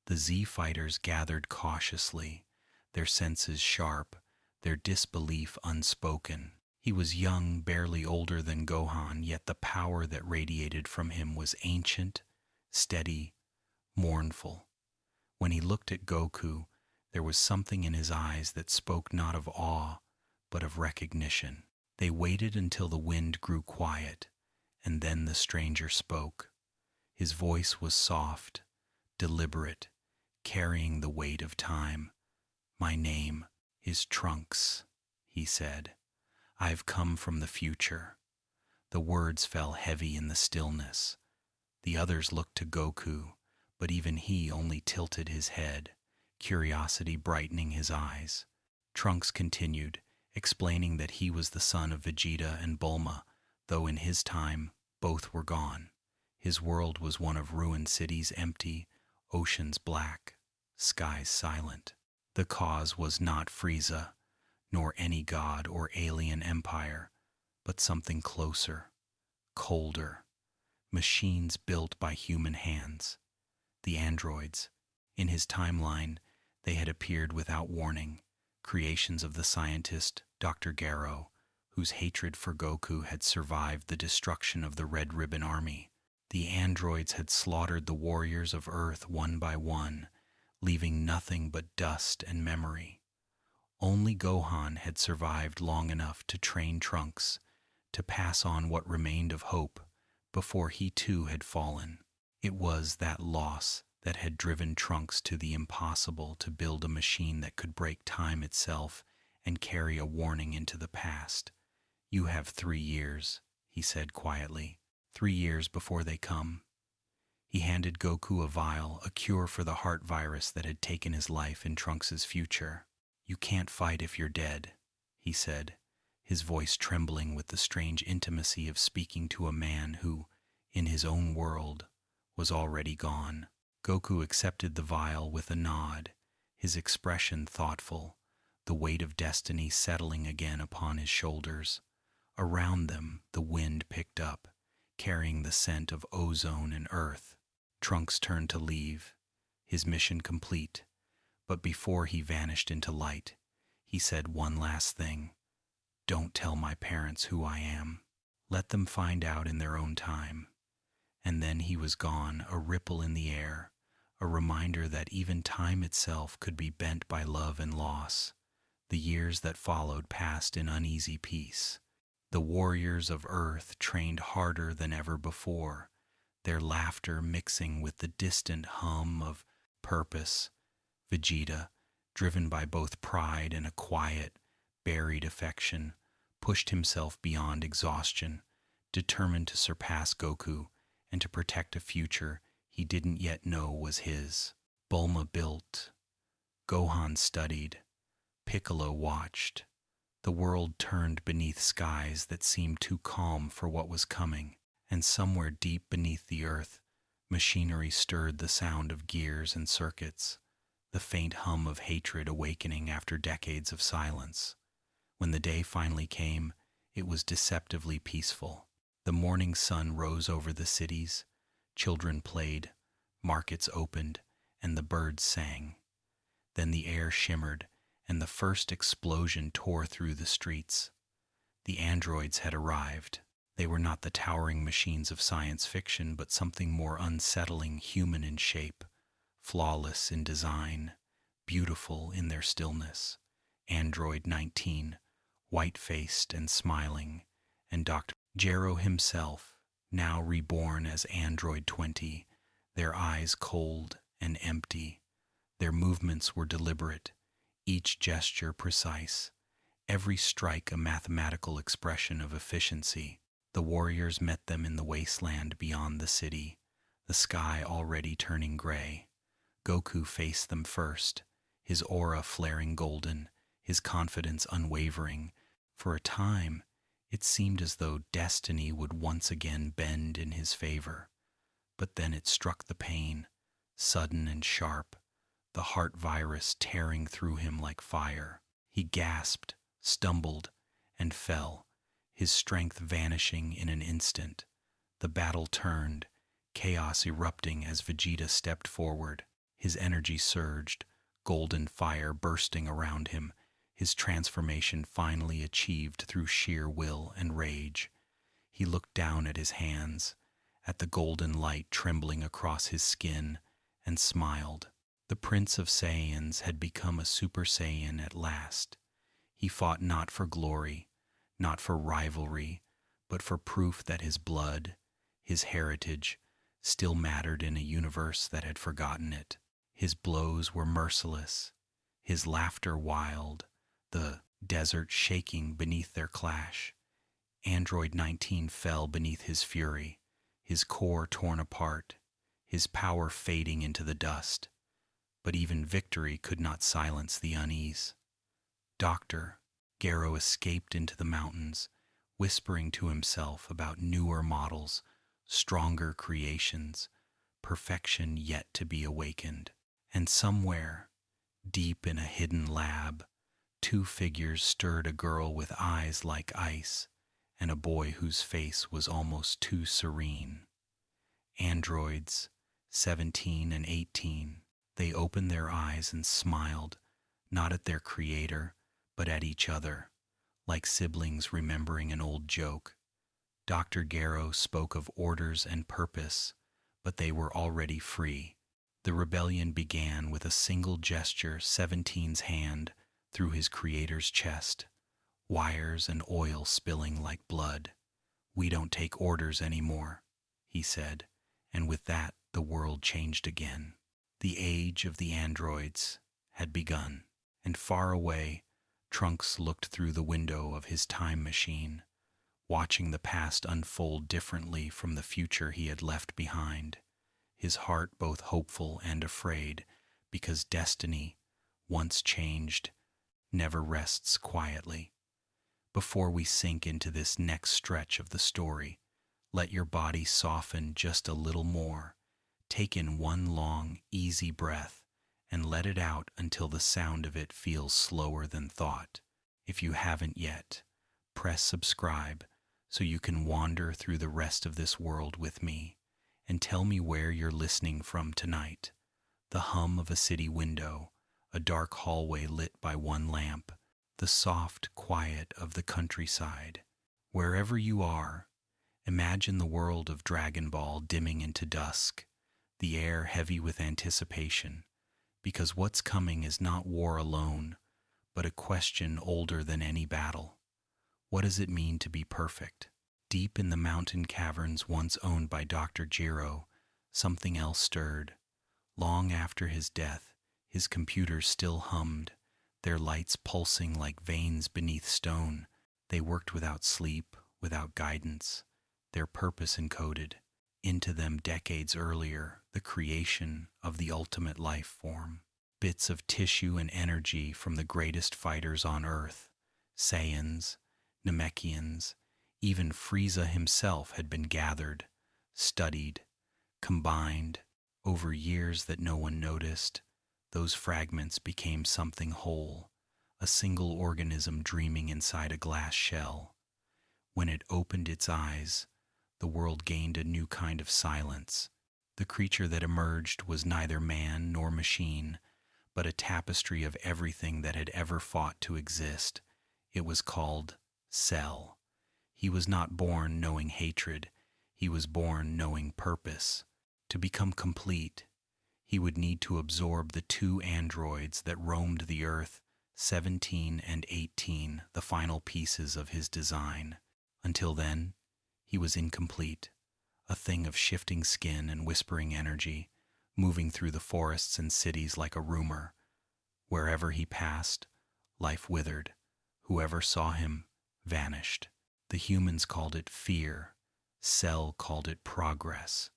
The Z-fighters gathered cautiously, their senses sharp, their disbelief unspoken. He was young, barely older than Gohan, yet the power that radiated from him was ancient, steady, mournful. When he looked at Goku, there was something in his eyes that spoke not of awe, but of recognition. They waited until the wind grew quiet, and then the stranger spoke. His voice was soft, deliberate, carrying the weight of time. "My name is Trunks," he said. "I've come from the future." The words fell heavy in the stillness. The others looked to Goku, but even he only tilted his head, curiosity brightening his eyes. Trunks continued, explaining that he was the son of Vegeta and Bulma, though in his time both were gone. His world was one of ruined cities, empty, oceans black, skies silent. The cause was not Frieza, nor any god or alien empire, but something closer, colder. Machines built by human hands. The androids. In his timeline, they had appeared without warning, creations of the scientist Dr. Garo, whose hatred for Goku had survived the destruction of the Red Ribbon Army. The androids had slaughtered the warriors of Earth one by one, leaving nothing but dust and memory. Only Gohan had survived long enough to train Trunks, to pass on what remained of hope before he too had fallen. It was that loss that had driven Trunks to the impossible, to build a machine that could break time itself and carry a warning into the past. "You have 3 years," he said quietly. 3 years before they come. He handed Goku a vial, a cure for the heart virus that had taken his life in Trunks' future. "You can't fight if you're dead," he said, his voice trembling with the strange intimacy of speaking to a man who, in his own world, was already gone. Goku accepted the vial with a nod, his expression thoughtful, the weight of destiny settling again upon his shoulders. Around them, the wind picked up, carrying the scent of ozone and earth. Trunks turned to leave, his mission complete, but before he vanished into light, he said one last thing. "Don't tell my parents who I am. Let them find out in their own time." And then he was gone, a ripple in the air, a reminder that even time itself could be bent by love and loss. The years that followed passed in uneasy peace. The warriors of Earth trained harder than ever before, their laughter mixing with the distant hum of purpose. Vegeta, driven by both pride and a quiet, buried affection, pushed himself beyond exhaustion, determined to surpass Goku and to protect a future he didn't yet know was his. Bulma built. Gohan studied. Piccolo watched. The world turned beneath skies that seemed too calm for what was coming, and somewhere deep beneath the earth, machinery stirred the sound of gears and circuits, the faint hum of hatred awakening after decades of silence. When the day finally came, it was deceptively peaceful. The morning sun rose over the cities, children played, markets opened, and the birds sang. Then the air shimmered, and the first explosion tore through the streets. The androids had arrived. They were not the towering machines of science fiction, but something more unsettling, human in shape, flawless in design, beautiful in their stillness. Android 19, white-faced and smiling, and Dr. Gero himself, now reborn as Android 20, their eyes cold and empty. Their movements were deliberate, each gesture precise, every strike a mathematical expression of efficiency. The warriors met them in the wasteland beyond the city, the sky already turning gray. Goku faced them first, his aura flaring golden, his confidence unwavering. For a time, it seemed as though destiny would once again bend in his favor. But then it struck the pain, sudden and sharp, the heart virus tearing through him like fire. He gasped, stumbled, and fell, his strength vanishing in an instant. The battle turned, chaos erupting as Vegeta stepped forward. His energy surged, golden fire bursting around him, his transformation finally achieved through sheer will and rage. He looked down at his hands, at the golden light trembling across his skin, and smiled. The Prince of Saiyans had become a Super Saiyan at last. He fought not for glory, not for rivalry, but for proof that his blood, his heritage, still mattered in a universe that had forgotten it. His blows were merciless, his laughter wild, the desert shaking beneath their clash. Android 19 fell beneath his fury, his core torn apart, his power fading into the dust. But even victory could not silence the unease. Dr. Gero escaped into the mountains, whispering to himself about newer models, stronger creations, perfection yet to be awakened. And somewhere, deep in a hidden lab, two figures stirred: a girl with eyes like ice, and a boy whose face was almost too serene. Androids 17 and 18. They opened their eyes and smiled, not at their creator, but at each other, like siblings remembering an old joke. Dr. Gero spoke of orders and purpose, but they were already free. The rebellion began with a single gesture: 17's hand through his creator's chest, wires and oil spilling like blood. "We don't take orders anymore," he said, and with that the world changed again. The age of the androids had begun, and far away, Trunks looked through the window of his time machine, watching the past unfold differently from the future he had left behind, his heart both hopeful and afraid, because destiny, once changed, never rests quietly. Before we sink into this next stretch of the story, let your body soften just a little more. Take in one long, easy breath and let it out until the sound of it feels slower than thought. If you haven't yet, press subscribe so you can wander through the rest of this world with me, and tell me where you're listening from tonight. The hum of a city window, a dark hallway lit by one lamp, the soft quiet of the countryside. Wherever you are, imagine the world of Dragon Ball dimming into dusk, the air heavy with anticipation, because what's coming is not war alone, but a question older than any battle. What does it mean to be perfect? Deep in the mountain caverns once owned by Dr. Gero, something else stirred. Long after his death, his computers still hummed, their lights pulsing like veins beneath stone. They worked without sleep, without guidance, their purpose encoded into them decades earlier, the creation of the ultimate life form. Bits of tissue and energy from the greatest fighters on Earth, Saiyans, Namekians, even Frieza himself had been gathered, studied, combined. Over years that no one noticed, those fragments became something whole, a single organism dreaming inside a glass shell. When it opened its eyes, the world gained a new kind of silence. The creature that emerged was neither man nor machine, but a tapestry of everything that had ever fought to exist. It was called Cell. He was not born knowing hatred. He was born knowing purpose. To become complete, he would need to absorb the two androids that roamed the earth, 17 and 18, the final pieces of his design. Until then, he was incomplete, a thing of shifting skin and whispering energy, moving through the forests and cities like a rumor. Wherever he passed, life withered. Whoever saw him vanished. The humans called it fear. Cell called it progress.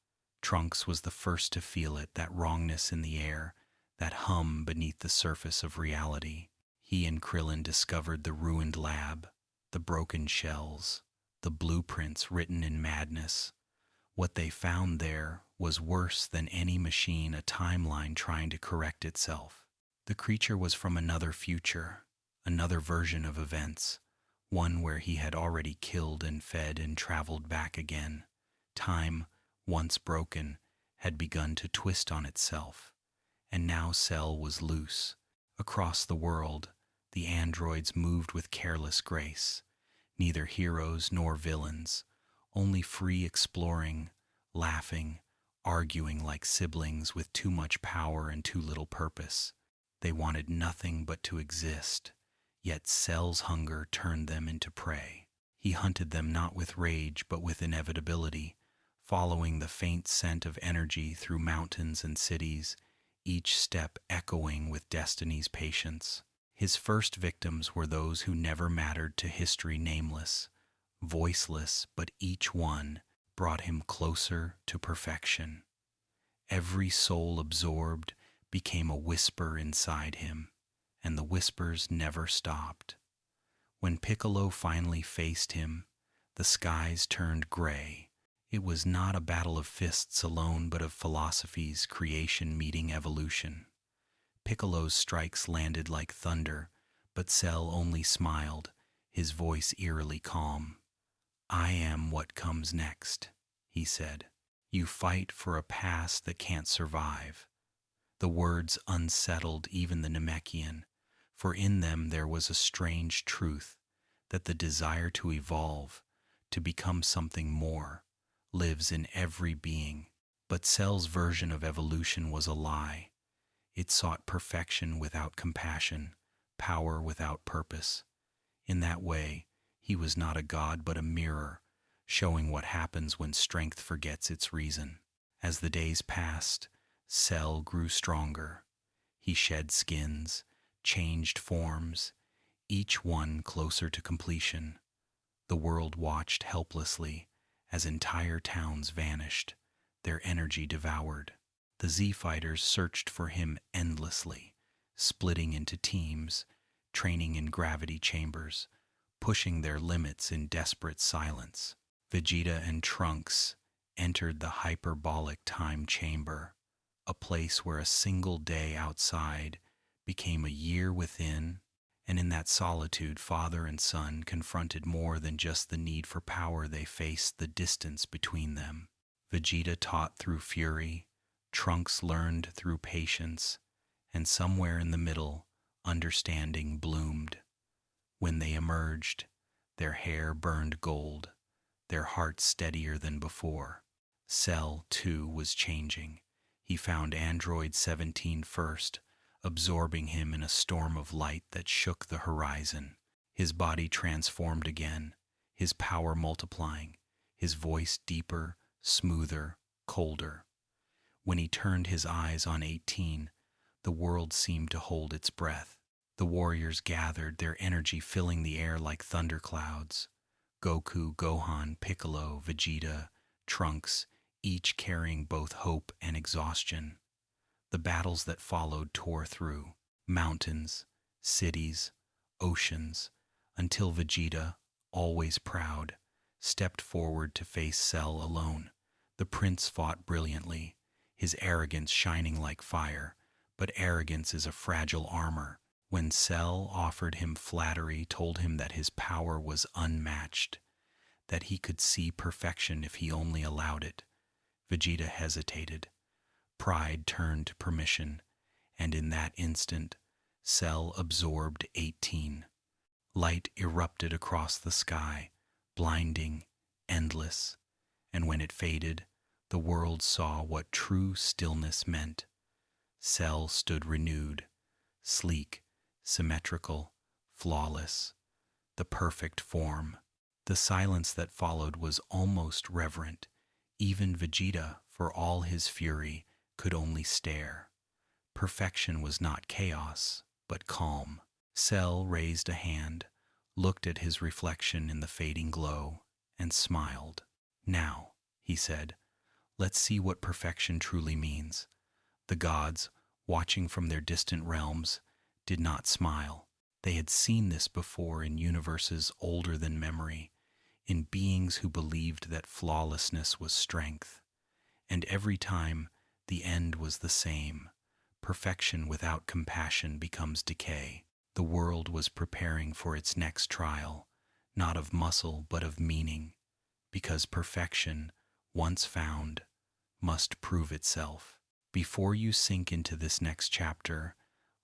Trunks was the first to feel it, that wrongness in the air, that hum beneath the surface of reality. He and Krillin discovered the ruined lab, the broken shells, the blueprints written in madness. What they found there was worse than any machine, a timeline trying to correct itself. The creature was from another future, another version of events, one where he had already killed and fed and traveled back again. Time, once broken, had begun to twist on itself, and now Cell was loose. Across the world, the androids moved with careless grace, neither heroes nor villains, only free exploring, laughing, arguing like siblings with too much power and too little purpose. They wanted nothing but to exist, yet Cell's hunger turned them into prey. He hunted them not with rage but with inevitability, following the faint scent of energy through mountains and cities, each step echoing with destiny's patience. His first victims were those who never mattered to history, nameless, voiceless, but each one brought him closer to perfection. Every soul absorbed became a whisper inside him, and the whispers never stopped. When Piccolo finally faced him, the skies turned gray. It was not a battle of fists alone, but of philosophies, creation meeting evolution. Piccolo's strikes landed like thunder, but Cell only smiled, his voice eerily calm. "I am what comes next," he said. "You fight for a past that can't survive." The words unsettled even the Namekian, for in them there was a strange truth, that the desire to evolve, to become something more, lives in every being. But Cell's version of evolution was a lie. It sought perfection without compassion, power without purpose. In that way, he was not a god but a mirror, showing what happens when strength forgets its reason. As the days passed, Cell grew stronger. He shed skins, changed forms, each one closer to completion. The world watched helplessly as entire towns vanished, their energy devoured. The Z-Fighters searched for him endlessly, splitting into teams, training in gravity chambers, pushing their limits in desperate silence. Vegeta and Trunks entered the hyperbolic time chamber, a place where a single day outside became a year within, and in that solitude father and son confronted more than just the need for power. They faced the distance between them. Vegeta taught through fury, Trunks learned through patience, and somewhere in the middle, understanding bloomed. When they emerged, their hair burned gold, their hearts steadier than before. Cell, too, was changing. He found Android 17 first, absorbing him in a storm of light that shook the horizon. His body transformed again, his power multiplying, his voice deeper, smoother, colder. When he turned his eyes on 18, the world seemed to hold its breath. The warriors gathered, their energy filling the air like thunderclouds. Goku, Gohan, Piccolo, Vegeta, Trunks, each carrying both hope and exhaustion. The battles that followed tore through mountains, cities, oceans, until Vegeta, always proud, stepped forward to face Cell alone. The prince fought brilliantly, his arrogance shining like fire, but arrogance is a fragile armor. When Cell offered him flattery, told him that his power was unmatched, that he could see perfection if he only allowed it, Vegeta hesitated. Pride turned to permission, and in that instant, Cell absorbed 18. Light erupted across the sky, blinding, endless, and when it faded, the world saw what true stillness meant. Cell stood renewed, sleek, symmetrical, flawless, the perfect form. The silence that followed was almost reverent. Even Vegeta, for all his fury, could only stare. Perfection was not chaos, but calm. Cell raised a hand, looked at his reflection in the fading glow, and smiled. "Now," he said, "let's see what perfection truly means." The gods, watching from their distant realms, did not smile. They had seen this before in universes older than memory, in beings who believed that flawlessness was strength. And every time, the end was the same. Perfection without compassion becomes decay. The world was preparing for its next trial, not of muscle but of meaning, because perfection, once found, must prove itself. Before you sink into this next chapter,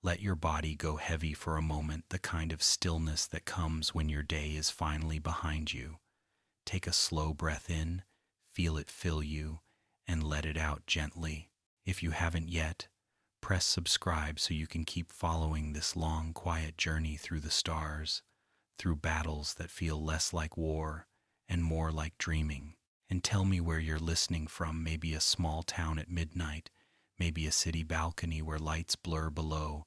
let your body go heavy for a moment, the kind of stillness that comes when your day is finally behind you. Take a slow breath in, feel it fill you, and let it out gently. If you haven't yet, press subscribe so you can keep following this long, quiet journey through the stars, through battles that feel less like war and more like dreaming. And tell me where you're listening from, maybe a small town at midnight, maybe a city balcony where lights blur below,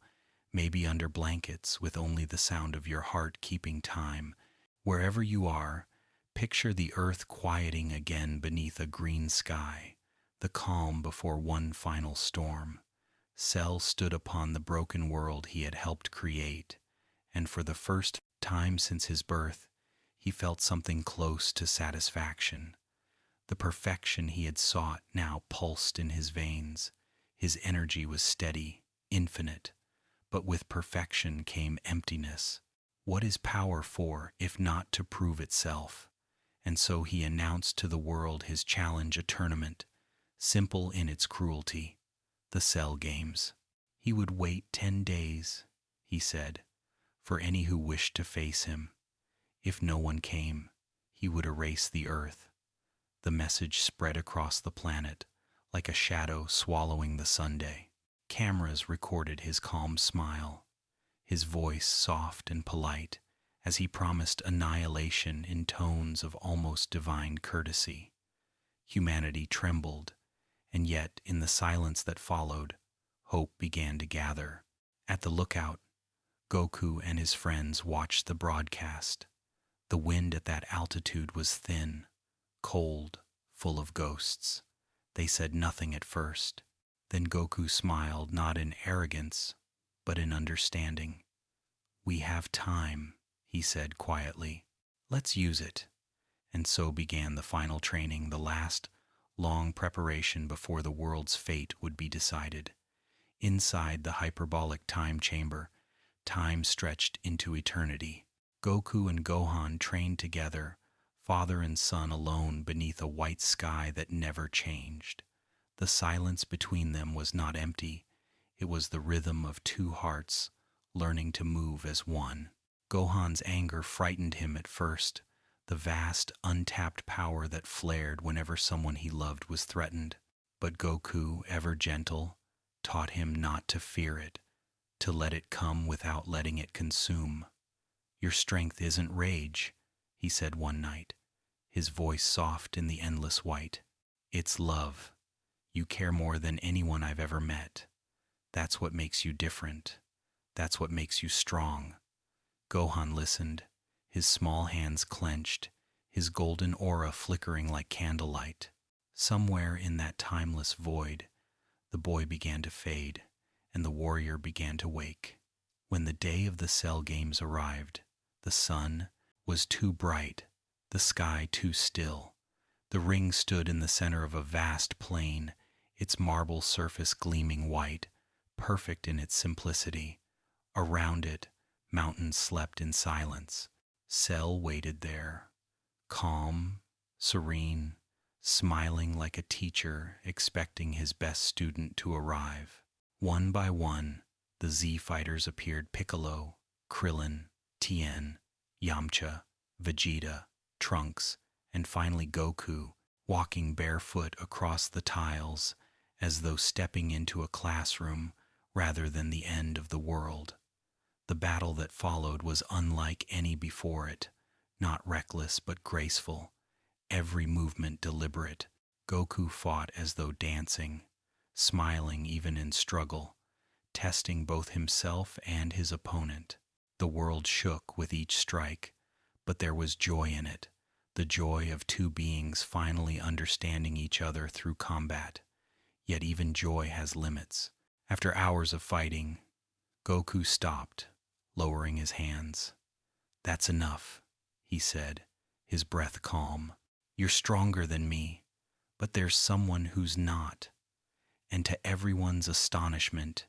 maybe under blankets with only the sound of your heart keeping time. Wherever you are, picture the earth quieting again beneath a green sky, the calm before one final storm. Cell stood upon the broken world he had helped create, and for the first time since his birth, he felt something close to satisfaction. The perfection he had sought now pulsed in his veins. His energy was steady, infinite, but with perfection came emptiness. What is power for, if not to prove itself? And so he announced to the world his challenge, a tournament, simple in its cruelty, the Cell Games. He would wait 10 days, he said, for any who wished to face him. If no one came, he would erase the earth. The message spread across the planet, like a shadow swallowing the Sunday. Cameras recorded his calm smile, his voice soft and polite, as he promised annihilation in tones of almost divine courtesy. Humanity trembled, and yet in the silence that followed, hope began to gather. At the lookout, Goku and his friends watched the broadcast. The wind at that altitude was thin, cold, full of ghosts. They said nothing at first. Then Goku smiled, not in arrogance, but in understanding. "We have time," he said quietly. "Let's use it." And so began the final training, the last, long preparation before the world's fate would be decided. Inside the hyperbolic time chamber, time stretched into eternity. Goku and Gohan trained together, father and son alone beneath a white sky that never changed. The silence between them was not empty. It was the rhythm of two hearts learning to move as one. Gohan's anger frightened him at first, the vast, untapped power that flared whenever someone he loved was threatened. But Goku, ever gentle, taught him not to fear it, to let it come without letting it consume. "Your strength isn't rage," he said one night, his voice soft in the endless white. "It's love. You care more than anyone I've ever met. That's what makes you different. That's what makes you strong." Gohan listened, his small hands clenched, his golden aura flickering like candlelight. Somewhere in that timeless void, the boy began to fade, and the warrior began to wake. When the day of the Cell Games arrived, the sun was too bright, the sky too still. The ring stood in the center of a vast plain, its marble surface gleaming white, perfect in its simplicity. Around it, mountains slept in silence. Cell waited there, calm, serene, smiling like a teacher expecting his best student to arrive. One by one, the Z fighters appeared: Piccolo, Krillin, Tien, Yamcha, Vegeta, Trunks, and finally Goku, walking barefoot across the tiles as though stepping into a classroom rather than the end of the world. The battle that followed was unlike any before it, not reckless but graceful, every movement deliberate. Goku fought as though dancing, smiling even in struggle, testing both himself and his opponent. The world shook with each strike, but there was joy in it, the joy of two beings finally understanding each other through combat. Yet even joy has limits. After hours of fighting, Goku stopped, lowering his hands. "That's enough," he said, his breath calm. "You're stronger than me, but there's someone who's not." And to everyone's astonishment,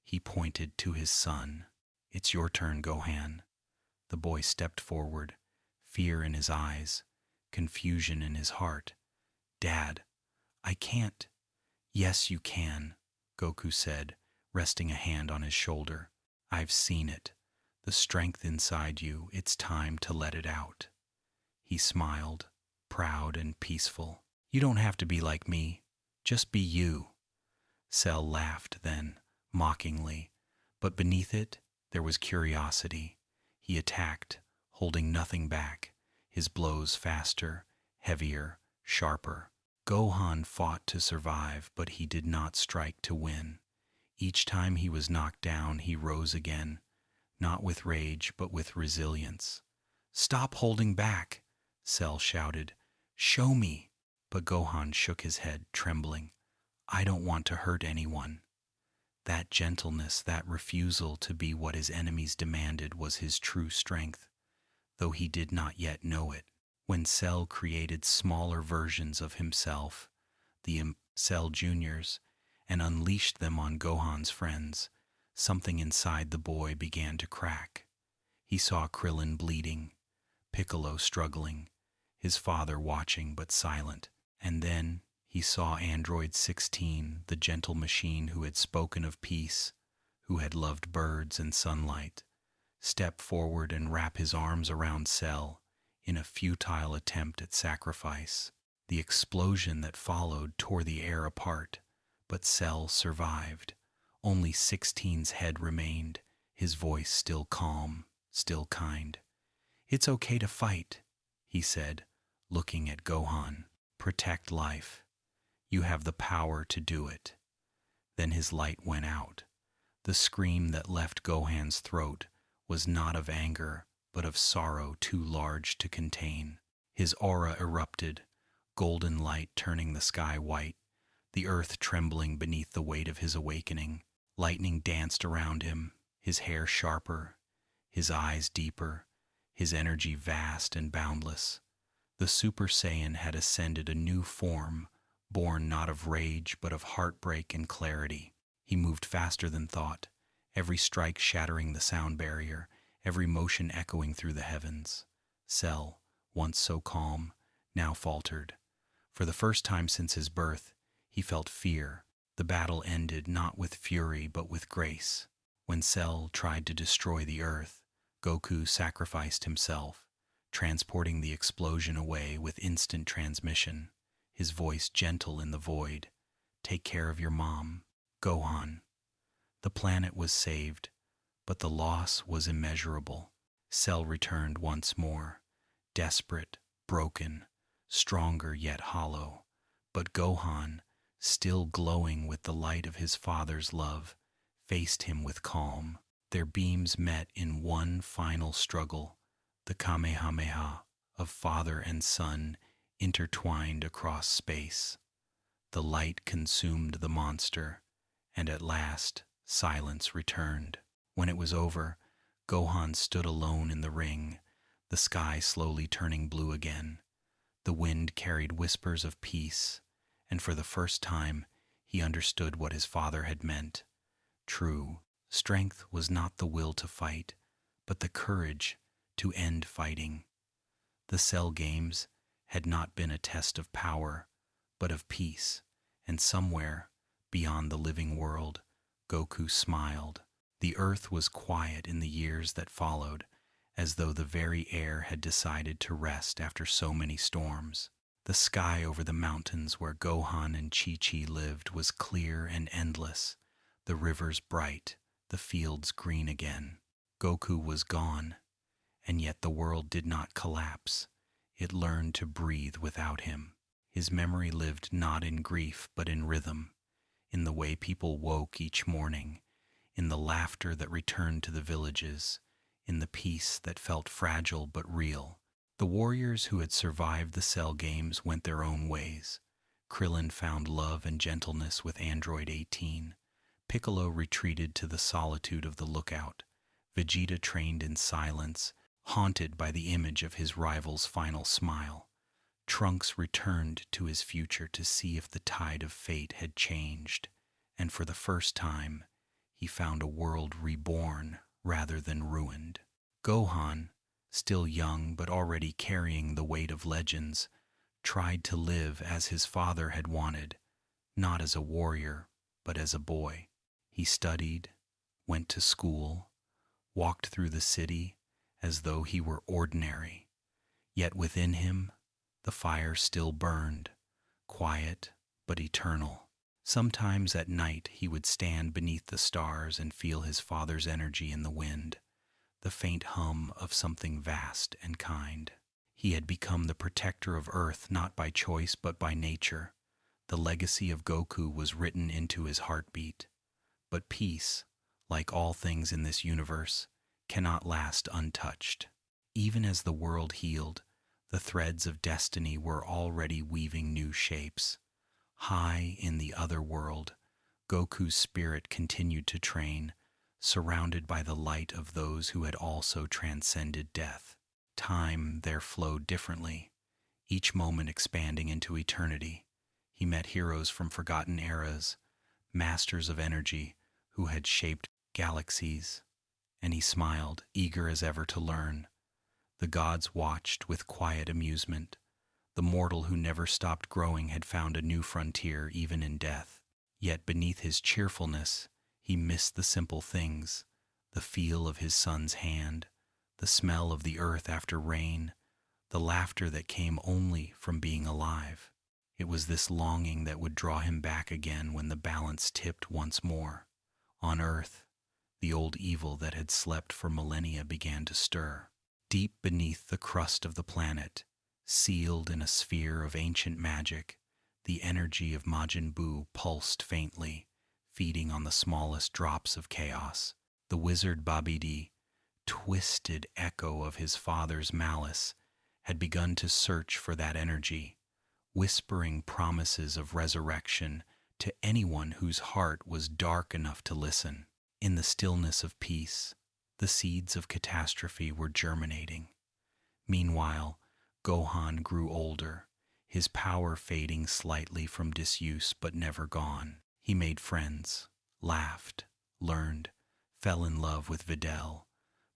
he pointed to his son. "It's your turn, Gohan." The boy stepped forward, fear in his eyes, confusion in his heart. "Dad, I can't." "Yes, you can," Goku said, resting a hand on his shoulder. "I've seen it. The strength inside you, it's time to let it out." He smiled, proud and peaceful. "You don't have to be like me. Just be you." Cell laughed then, mockingly, but beneath it there was curiosity. He attacked, holding nothing back, his blows faster, heavier, sharper. Gohan fought to survive, but he did not strike to win. Each time he was knocked down, he rose again, not with rage, but with resilience. "Stop holding back," Cell shouted. "Show me." But Gohan shook his head, trembling. "I don't want to hurt anyone." That gentleness, that refusal to be what his enemies demanded was his true strength, though he did not yet know it. When Cell created smaller versions of himself, the Cell Juniors, and unleashed them on Gohan's friends, something inside the boy began to crack. He saw Krillin bleeding, Piccolo struggling, his father watching but silent. And then he saw Android 16, the gentle machine who had spoken of peace, who had loved birds and sunlight, step forward and wrap his arms around Cell in a futile attempt at sacrifice. The explosion that followed tore the air apart, but Cell survived. Only 16's head remained, his voice still calm, still kind. "It's okay to fight," he said, looking at Gohan. "Protect life. You have the power to do it." Then his light went out. The scream that left Gohan's throat was not of anger, but of sorrow too large to contain. His aura erupted, golden light turning the sky white, the earth trembling beneath the weight of his awakening. Lightning danced around him, his hair sharper, his eyes deeper, his energy vast and boundless. The Super Saiyan had ascended a new form, born not of rage but of heartbreak and clarity. He moved faster than thought, every strike shattering the sound barrier, every motion echoing through the heavens. Cell, once so calm, now faltered. For the first time since his birth, he felt fear. The battle ended not with fury but with grace. When Cell tried to destroy the earth, Goku sacrificed himself, transporting the explosion away with instant transmission, his voice gentle in the void. "Take care of your mom, Gohan." The planet was saved, but the loss was immeasurable. Cell returned once more, desperate, broken, stronger yet hollow. But Gohan, still glowing with the light of his father's love, faced him with calm. Their beams met in one final struggle, the Kamehameha of father and son intertwined across space. The light consumed the monster, and at last silence returned. When it was over, Gohan stood alone in the ring, the sky slowly turning blue again. The wind carried whispers of peace, and for the first time he understood what his father had meant. True, strength was not the will to fight, but the courage to end fighting. The Cell Games had not been a test of power, but of peace, and somewhere, beyond the living world, Goku smiled. The earth was quiet in the years that followed, as though the very air had decided to rest after so many storms. The sky over the mountains where Gohan and Chi-Chi lived was clear and endless, the rivers bright, the fields green again. Goku was gone, and yet the world did not collapse. It learned to breathe without him. His memory lived not in grief but in rhythm, in the way people woke each morning, in the laughter that returned to the villages, in the peace that felt fragile but real. The warriors who had survived the Cell games went their own ways. Krillin found love and gentleness with Android 18. Piccolo retreated to the solitude of the lookout. Vegeta trained in silence, haunted by the image of his rival's final smile. Trunks returned to his future to see if the tide of fate had changed, and for the first time, he found a world reborn rather than ruined. Gohan, still young but already carrying the weight of legends, tried to live as his father had wanted, not as a warrior, but as a boy. He studied, went to school, walked through the city as though he were ordinary. Yet within him, the fire still burned, quiet but eternal. Sometimes at night he would stand beneath the stars and feel his father's energy in the wind, the faint hum of something vast and kind. He had become the protector of Earth not by choice but by nature. The legacy of Goku was written into his heartbeat. But peace, like all things in this universe, cannot last untouched. Even as the world healed, the threads of destiny were already weaving new shapes. High in the other world, Goku's spirit continued to train, surrounded by the light of those who had also transcended death. Time there flowed differently, each moment expanding into eternity. He met heroes from forgotten eras, masters of energy who had shaped galaxies, and he smiled, eager as ever to learn. The gods watched with quiet amusement. The mortal who never stopped growing had found a new frontier even in death. Yet beneath his cheerfulness, he missed the simple things, the feel of his son's hand, the smell of the earth after rain, the laughter that came only from being alive. It was this longing that would draw him back again when the balance tipped once more. On Earth, the old evil that had slept for millennia began to stir. Deep beneath the crust of the planet, sealed in a sphere of ancient magic, the energy of Majin Buu pulsed faintly, feeding on the smallest drops of chaos. The wizard Babidi, twisted echo of his father's malice, had begun to search for that energy, whispering promises of resurrection to anyone whose heart was dark enough to listen. In the stillness of peace, the seeds of catastrophe were germinating. Meanwhile, Gohan grew older, his power fading slightly from disuse but never gone. He made friends, laughed, learned, fell in love with Videl,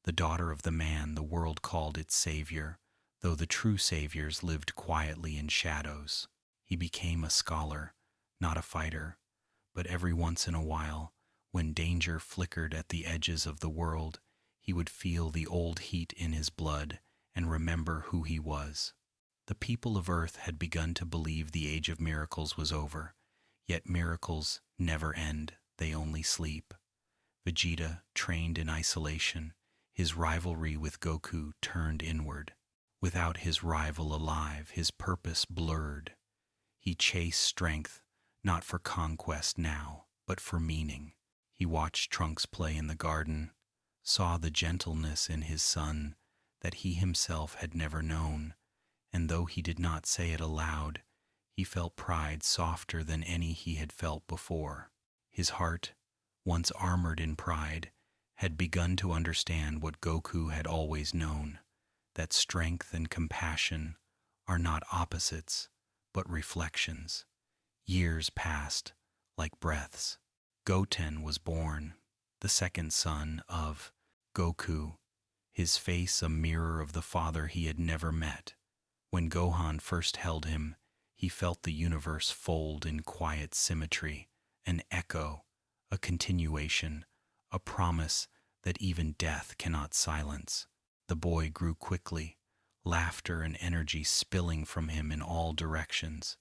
the daughter of the man the world called its savior, though the true saviors lived quietly in shadows. He became a scholar, not a fighter, but every once in a while, when danger flickered at the edges of the world, he would feel the old heat in his blood and remember who he was. The people of Earth had begun to believe the age of miracles was over, yet miracles never end, they only sleep. Vegeta trained in isolation, his rivalry with Goku turned inward. Without his rival alive, his purpose blurred. He chased strength, not for conquest now, but for meaning. He watched Trunks play in the garden, saw the gentleness in his son that he himself had never known, and though he did not say it aloud, he felt pride softer than any he had felt before. His heart, once armored in pride, had begun to understand what Goku had always known, that strength and compassion are not opposites, but reflections. Years passed, like breaths. Goten was born, the second son of Goku, his face a mirror of the father he had never met. When Gohan first held him, he felt the universe fold in quiet symmetry, an echo, a continuation, a promise that even death cannot silence. The boy grew quickly, laughter and energy spilling from him in all directions,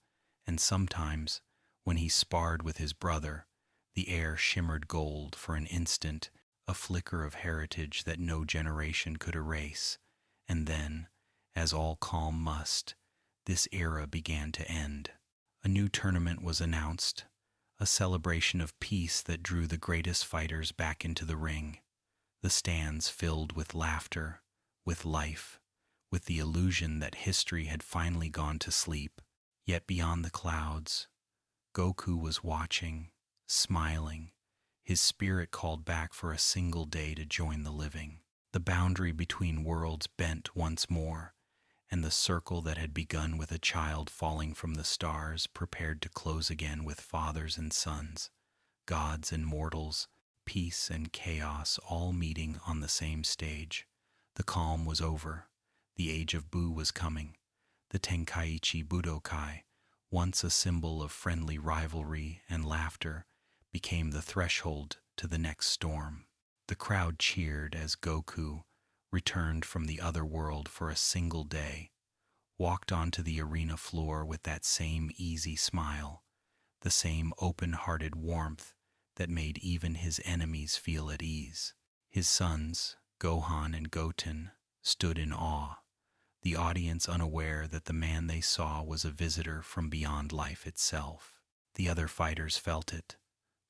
and sometimes, when he sparred with his brother, the air shimmered gold for an instant, a flicker of heritage that no generation could erase, and then, as all calm must, this era began to end. A new tournament was announced, a celebration of peace that drew the greatest fighters back into the ring. The stands filled with laughter, with life, with the illusion that history had finally gone to sleep. Yet beyond the clouds, Goku was watching, smiling, his spirit called back for a single day to join the living. The boundary between worlds bent once more, and the circle that had begun with a child falling from the stars prepared to close again with fathers and sons, gods and mortals, peace and chaos all meeting on the same stage. The calm was over. The age of Buu was coming. The Tenkaichi Budokai, once a symbol of friendly rivalry and laughter, became the threshold to the next storm. The crowd cheered as Goku, returned from the other world for a single day, walked onto the arena floor with that same easy smile, the same open-hearted warmth that made even his enemies feel at ease. His sons, Gohan and Goten, stood in awe, the audience unaware that the man they saw was a visitor from beyond life itself. The other fighters felt it,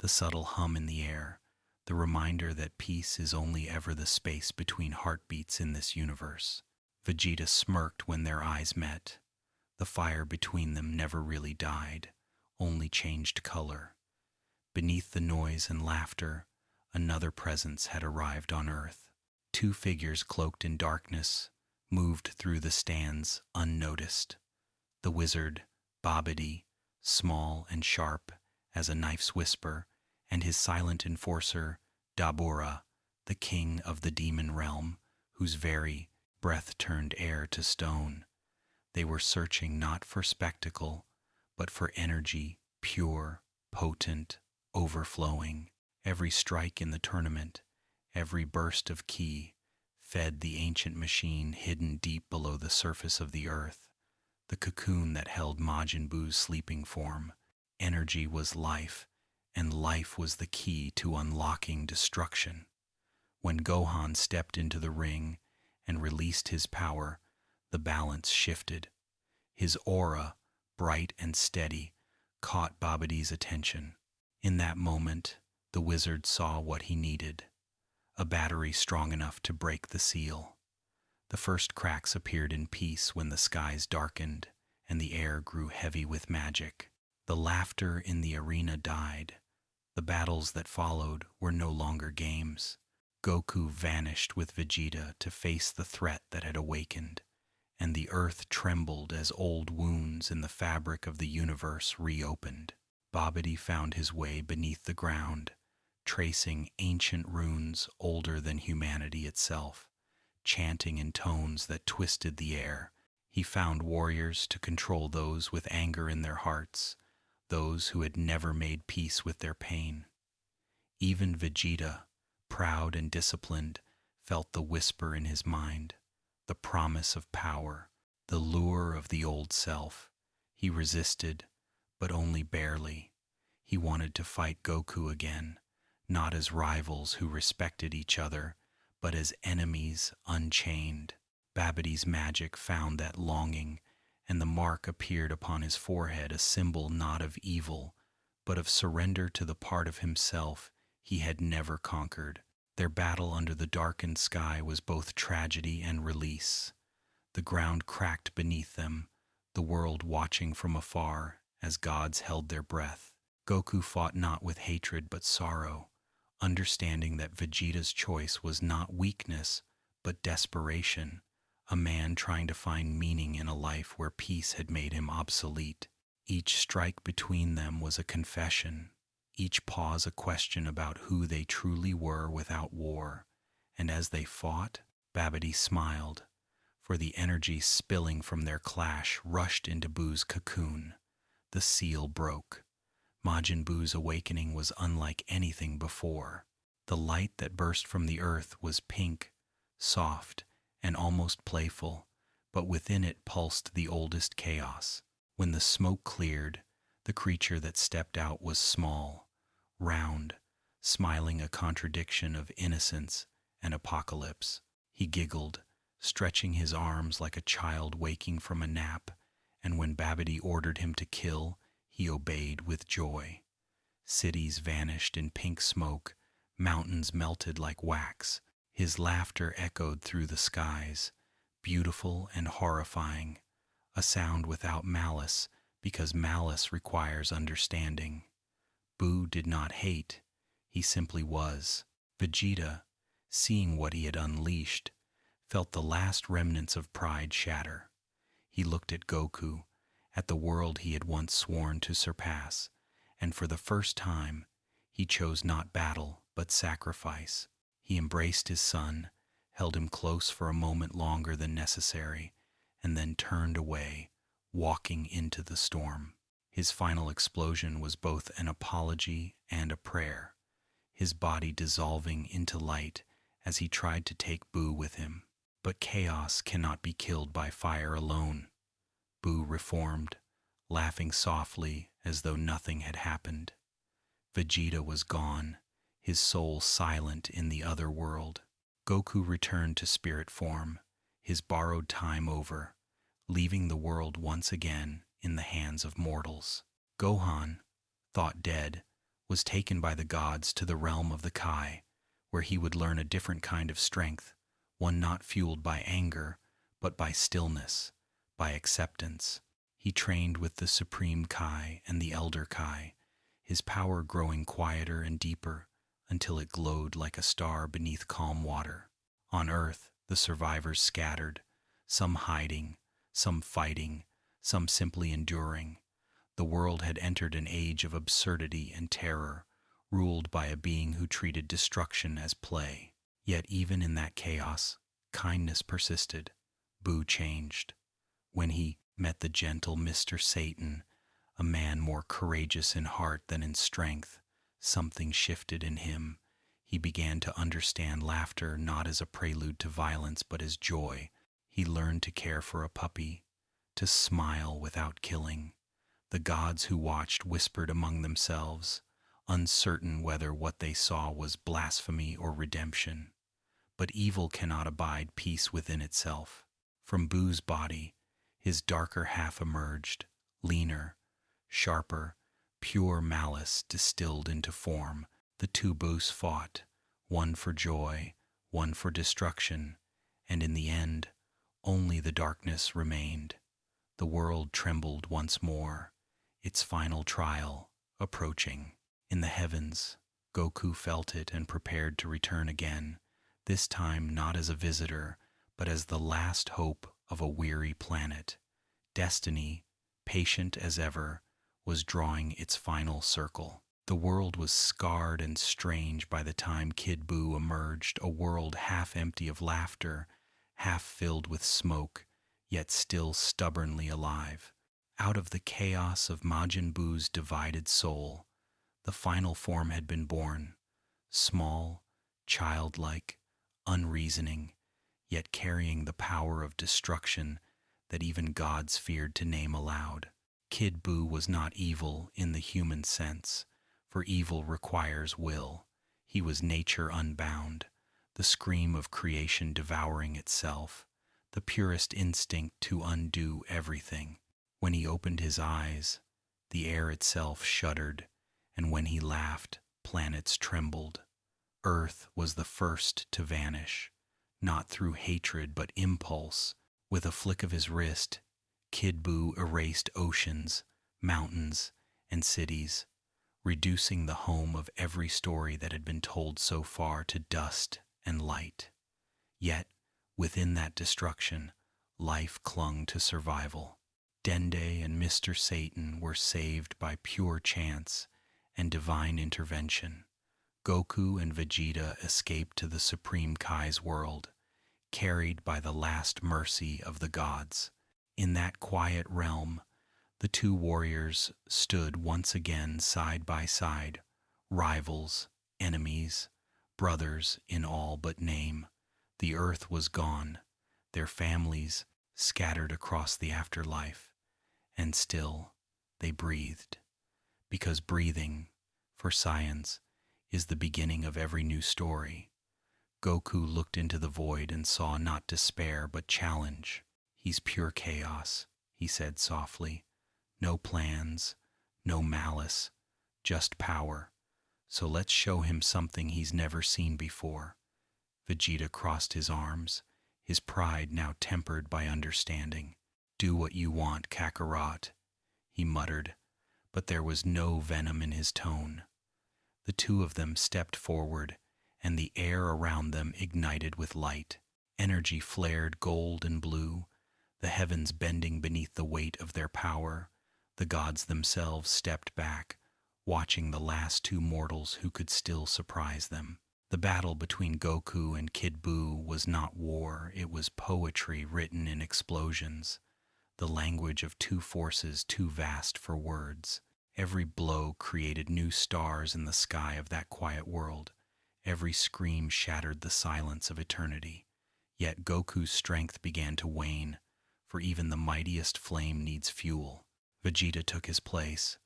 the subtle hum in the air, the reminder that peace is only ever the space between heartbeats in this universe. Vegeta smirked when their eyes met. The fire between them never really died, only changed color. Beneath the noise and laughter, another presence had arrived on Earth. Two figures cloaked in darkness moved through the stands unnoticed. The wizard, Babidi, small and sharp as a knife's whisper, and his silent enforcer, Dabura, the king of the demon realm, whose very breath turned air to stone. They were searching not for spectacle, but for energy, pure, potent, overflowing. Every strike in the tournament, every burst of ki, fed the ancient machine hidden deep below the surface of the earth, the cocoon that held Majin Buu's sleeping form. Energy was life, and life was the key to unlocking destruction. When Gohan stepped into the ring and released his power, the balance shifted. His aura, bright and steady, caught Babidi's attention. In that moment, the wizard saw what he needed: a battery strong enough to break the seal. The first cracks appeared in peace when the skies darkened and the air grew heavy with magic. The laughter in the arena died. The battles that followed were no longer games. Goku vanished with Vegeta to face the threat that had awakened, and the earth trembled as old wounds in the fabric of the universe reopened. Babidi found his way beneath the ground, tracing ancient runes older than humanity itself, chanting in tones that twisted the air. He found warriors to control those with anger in their hearts, those who had never made peace with their pain. Even Vegeta, proud and disciplined, felt the whisper in his mind, the promise of power, the lure of the old self. He resisted, but only barely. He wanted to fight Goku again, not as rivals who respected each other, but as enemies unchained. Babidi's magic found that longing, and the mark appeared upon his forehead, a symbol not of evil, but of surrender to the part of himself he had never conquered. Their battle under the darkened sky was both tragedy and release. The ground cracked beneath them, the world watching from afar as gods held their breath. Goku fought not with hatred but sorrow, understanding that Vegeta's choice was not weakness but desperation, a man trying to find meaning in a life where peace had made him obsolete. Each strike between them was a confession, each pause a question about who they truly were without war. And as they fought, Babidi smiled, for the energy spilling from their clash rushed into Buu's cocoon. The seal broke. Majin Buu's awakening was unlike anything before. The light that burst from the earth was pink, soft, and almost playful, but within it pulsed the oldest chaos. When the smoke cleared, the creature that stepped out was small, round, smiling, a contradiction of innocence and apocalypse. He giggled, stretching his arms like a child waking from a nap, and when Babidi ordered him to kill, he obeyed with joy. Cities vanished in pink smoke, mountains melted like wax. His laughter echoed through the skies, beautiful and horrifying, a sound without malice, because malice requires understanding. Buu did not hate, he simply was. Vegeta, seeing what he had unleashed, felt the last remnants of pride shatter. He looked at Goku, at the world he had once sworn to surpass, and for the first time, he chose not battle but sacrifice. He embraced his son, held him close for a moment longer than necessary, and then turned away, walking into the storm. His final explosion was both an apology and a prayer, his body dissolving into light as he tried to take Buu with him. But chaos cannot be killed by fire alone. Buu reformed, laughing softly as though nothing had happened. Vegeta was gone, his soul silent in the other world. Goku returned to spirit form, his borrowed time over, leaving the world once again in the hands of mortals. Gohan, thought dead, was taken by the gods to the realm of the Kai, where he would learn a different kind of strength, one not fueled by anger, but by stillness, by acceptance. He trained with the Supreme Kai and the Elder Kai, his power growing quieter and deeper until it glowed like a star beneath calm water. On Earth, the survivors scattered, some hiding, some fighting, some simply enduring. The world had entered an age of absurdity and terror, ruled by a being who treated destruction as play. Yet even in that chaos, kindness persisted. Buu changed. When he met the gentle Mr. Satan, a man more courageous in heart than in strength, something shifted in him. He began to understand laughter not as a prelude to violence but as joy. He learned to care for a puppy, to smile without killing. The gods who watched whispered among themselves, uncertain whether what they saw was blasphemy or redemption. But evil cannot abide peace within itself. From Buu's body, his darker half emerged, leaner, sharper, pure malice distilled into form. The two Buus fought, one for joy, one for destruction, and in the end, only the darkness remained. The world trembled once more, its final trial approaching. In the heavens, Goku felt it and prepared to return again, this time not as a visitor, but as the last hope of a weary planet. Destiny, patient as ever, was drawing its final circle. The world was scarred and strange by the time Kid Buu emerged, a world half empty of laughter, half filled with smoke, yet still stubbornly alive. Out of the chaos of Majin Buu's divided soul, the final form had been born, small, childlike, unreasoning, yet carrying the power of destruction that even gods feared to name aloud. Kid Buu was not evil in the human sense, for evil requires will. He was nature unbound, the scream of creation devouring itself, the purest instinct to undo everything. When he opened his eyes, the air itself shuddered, and when he laughed, planets trembled. Earth was the first to vanish, not through hatred but impulse. With a flick of his wrist, Kid Buu erased oceans, mountains, and cities, reducing the home of every story that had been told so far to dust and light. Yet, within that destruction, life clung to survival. Dende and Mr. Satan were saved by pure chance and divine intervention. Goku and Vegeta escaped to the Supreme Kai's world, carried by the last mercy of the gods. In that quiet realm, The two warriors stood once again side by side, rivals, enemies, brothers in all but name. The earth was gone, their families scattered across the afterlife, and still they breathed, because breathing, for Saiyans, is the beginning of every new story. Goku looked into the void and saw not despair but challenge. "He's pure chaos," he said softly. "No plans, no malice, just power. So let's show him something he's never seen before." Vegeta crossed his arms, his pride now tempered by understanding. "Do what you want, Kakarot," he muttered, but there was no venom in his tone. The two of them stepped forward, and the air around them ignited with light. Energy flared gold and blue, the heavens bending beneath the weight of their power. The gods themselves stepped back, watching the last two mortals who could still surprise them. The battle between Goku and Kid Buu was not war, it was poetry written in explosions, the language of two forces too vast for words. Every blow created new stars in the sky of that quiet world. Every scream shattered the silence of eternity. Yet Goku's strength began to wane, for even the mightiest flame needs fuel. Vegeta took his place,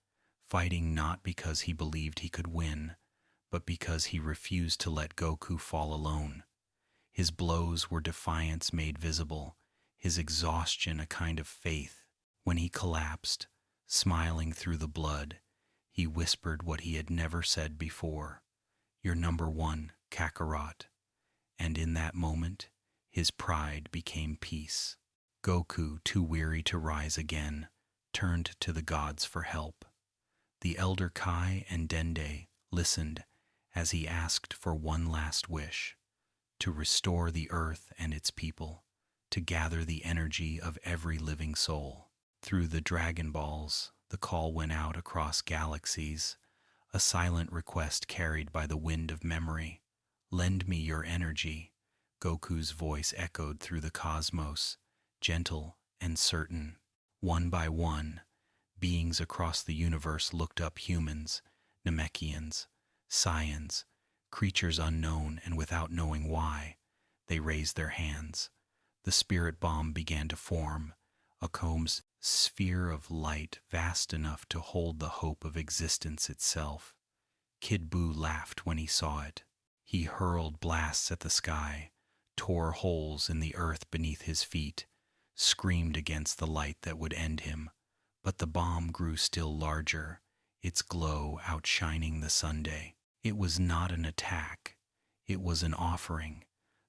fighting not because he believed he could win, but because he refused to let Goku fall alone. His blows were defiance made visible, his exhaustion a kind of faith. When he collapsed, smiling through the blood, he whispered what he had never said before: "You're number one, Kakarot." And in that moment, his pride became peace. Goku, too weary to rise again, turned to the gods for help. The elder Kai and Dende listened as he asked for one last wish: to restore the earth and its people, to gather the energy of every living soul. Through the Dragon Balls, the call went out across galaxies, a silent request carried by the wind of memory. "Lend me your energy." Goku's voice echoed through the cosmos, gentle and certain. One by one, beings across the universe looked up: humans, Namekians, Saiyans, creatures unknown, and without knowing why, they raised their hands. The spirit bomb began to form, a comb's sphere of light vast enough to hold the hope of existence itself. Kid Buu laughed when he saw it. He hurled blasts at the sky, tore holes in the earth beneath his feet, screamed against the light that would end him. But the bomb grew still larger, its glow outshining the Sunday. It was not an attack, it was an offering,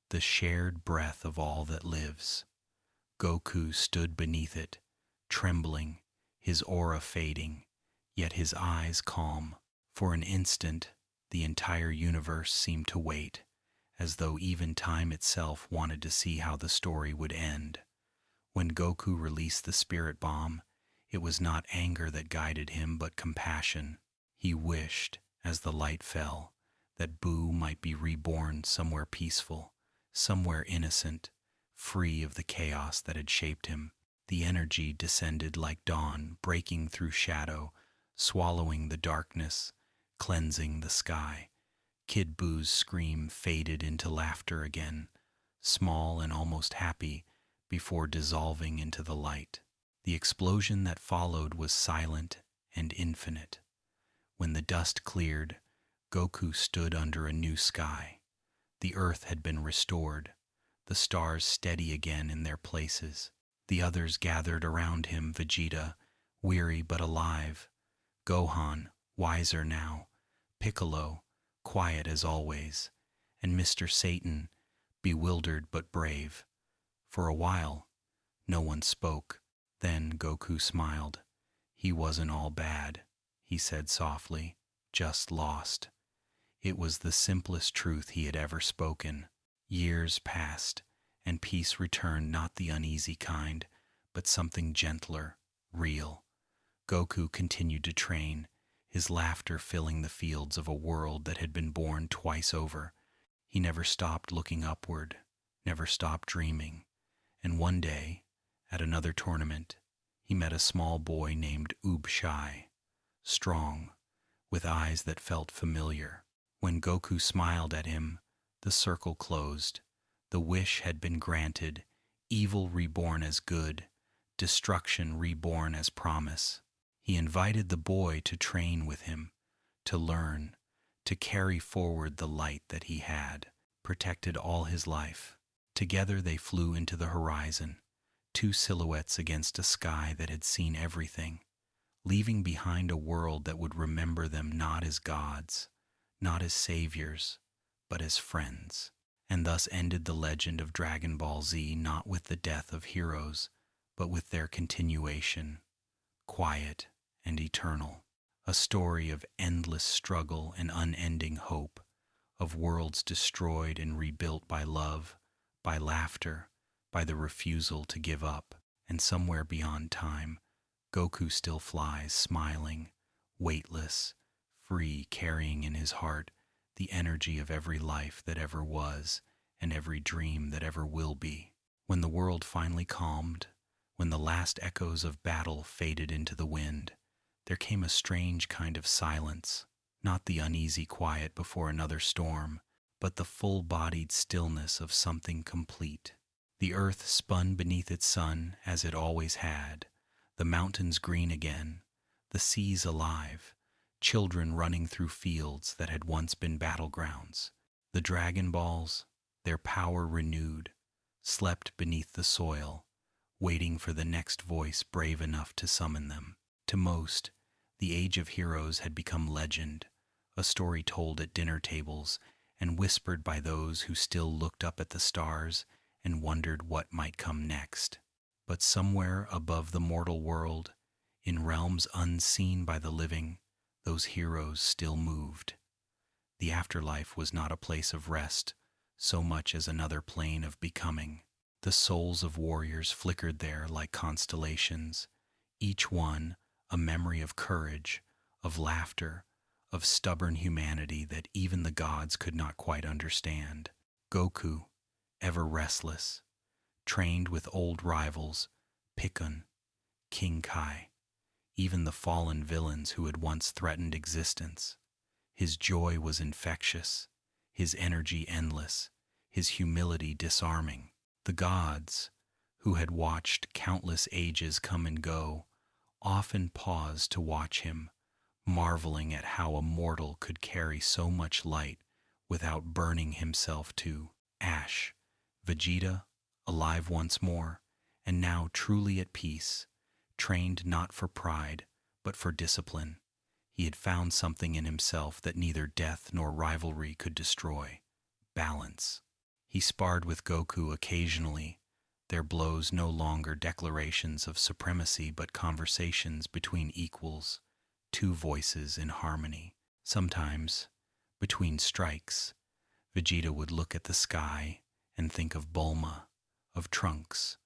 the shared breath of all that lives. Goku stood beneath it, trembling, his aura fading, yet his eyes calm. For an instant, the entire universe seemed to wait, as though even time itself wanted to see how the story would end. When Goku released the spirit bomb, it was not anger that guided him, but compassion. He wished, as the light fell, that Buu might be reborn somewhere peaceful, somewhere innocent, free of the chaos that had shaped him. The energy descended like dawn, breaking through shadow, swallowing the darkness, cleansing the sky. Kid Buu's scream faded into laughter again, small and almost happy, before dissolving into the light. The explosion that followed was silent and infinite. When the dust cleared, Goku stood under a new sky. The earth had been restored, the stars steady again in their places. The others gathered around him: Vegeta, weary but alive; Gohan, wiser now; Piccolo, quiet as always; and Mr. Satan, bewildered but brave. For a while, no one spoke. Then Goku smiled. "He wasn't all bad," he said softly, "just lost." It was the simplest truth he had ever spoken. Years passed, and peace returned, not the uneasy kind, but something gentler, real. Goku continued to train, his laughter filling the fields of a world that had been born twice over. He never stopped looking upward, never stopped dreaming. And one day, at another tournament, he met a small boy named Shai, strong, with eyes that felt familiar. When Goku smiled at him, the circle closed. The wish had been granted, evil reborn as good, destruction reborn as promise. He invited the boy to train with him, to learn, to carry forward the light that he had protected all his life. Together they flew into the horizon, two silhouettes against a sky that had seen everything, leaving behind a world that would remember them not as gods, not as saviors, but as friends. And thus ended the legend of Dragon Ball Z, not with the death of heroes, but with their continuation, quiet and eternal. A story of endless struggle and unending hope, of worlds destroyed and rebuilt by love, by laughter, by the refusal to give up. And somewhere beyond time, Goku still flies, smiling, weightless, free, carrying in his heart the energy of every life that ever was and every dream that ever will be. When the world finally calmed, when the last echoes of battle faded into the wind, there came a strange kind of silence, not the uneasy quiet before another storm, but the full-bodied stillness of something complete. The earth spun beneath its sun as it always had, the mountains green again, the seas alive, children running through fields that had once been battlegrounds. The Dragon Balls, their power renewed, slept beneath the soil, waiting for the next voice brave enough to summon them. To most, the Age of Heroes had become legend, a story told at dinner tables and whispered by those who still looked up at the stars and wondered what might come next. But somewhere above the mortal world, in realms unseen by the living, those heroes still moved. The afterlife was not a place of rest, so much as another plane of becoming. The souls of warriors flickered there like constellations, each one a memory of courage, of laughter, of stubborn humanity that even the gods could not quite understand. Goku, ever restless, trained with old rivals, Pikkun, King Kai, even the fallen villains who had once threatened existence. His joy was infectious, his energy endless, his humility disarming. The gods, who had watched countless ages come and go, often paused to watch him, marveling at how a mortal could carry so much light without burning himself to ash. Vegeta, alive once more, and now truly at peace, trained not for pride, but for discipline. He had found something in himself that neither death nor rivalry could destroy: balance. He sparred with Goku occasionally, their blows no longer declarations of supremacy but conversations between equals, two voices in harmony. Sometimes, between strikes, Vegeta would look at the sky and think of Bulma, of Trunks,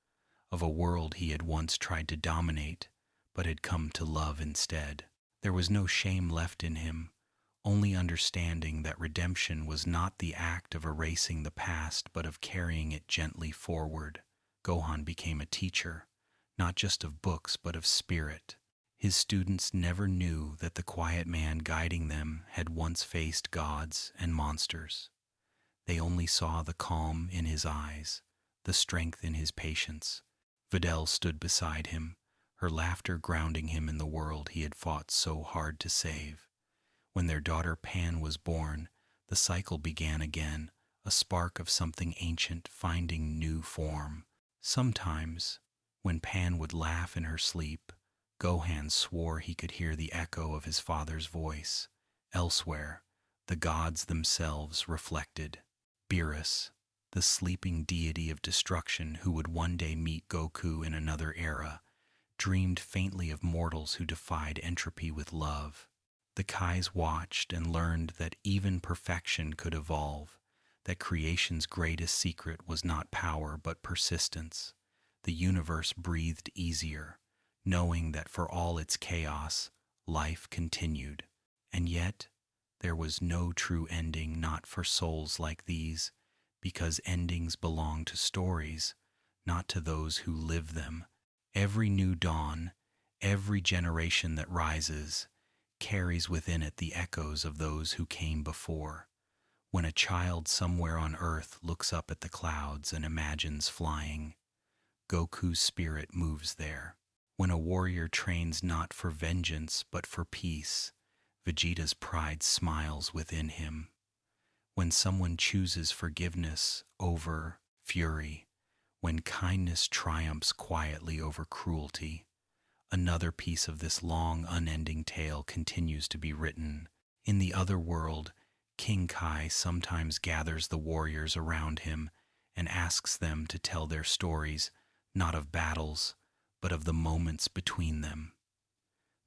of a world he had once tried to dominate but had come to love instead. There was no shame left in him, only understanding that redemption was not the act of erasing the past but of carrying it gently forward. Gohan became a teacher, not just of books but of spirit. His students never knew that the quiet man guiding them had once faced gods and monsters. They only saw the calm in his eyes, the strength in his patience. Videl stood beside him, her laughter grounding him in the world he had fought so hard to save. When their daughter Pan was born, the cycle began again, a spark of something ancient finding new form. Sometimes, when Pan would laugh in her sleep, Gohan swore he could hear the echo of his father's voice. Elsewhere, the gods themselves reflected. Beerus, the sleeping deity of destruction who would one day meet Goku in another era, dreamed faintly of mortals who defied entropy with love. The Kais watched and learned that even perfection could evolve, that creation's greatest secret was not power but persistence. The universe breathed easier, knowing that for all its chaos, life continued. And yet, there was no true ending not for souls like these, because endings belong to stories, not to those who live them. Every new dawn, every generation that rises, carries within it the echoes of those who came before. When a child somewhere on earth looks up at the clouds and imagines flying, Goku's spirit moves there. When a warrior trains not for vengeance but for peace, Vegeta's pride smiles within him. When someone chooses forgiveness over fury, when kindness triumphs quietly over cruelty, another piece of this long, unending tale continues to be written. In the other world, King Kai sometimes gathers the warriors around him and asks them to tell their stories, not of battles, but of the moments between them.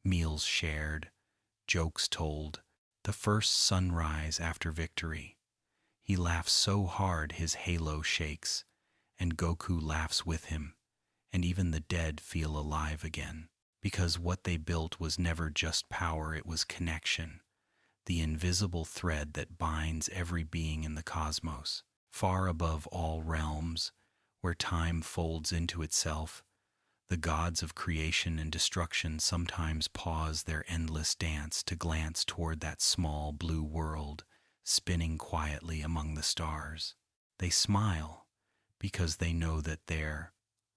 Meals shared, jokes told, the first sunrise after victory. He laughs so hard his halo shakes, and Goku laughs with him, and even the dead feel alive again. Because what they built was never just power, it was connection, the invisible thread that binds every being in the cosmos. Far above all realms, where time folds into itself, the gods of creation and destruction sometimes pause their endless dance to glance toward that small blue world spinning quietly among the stars. They smile because they know that their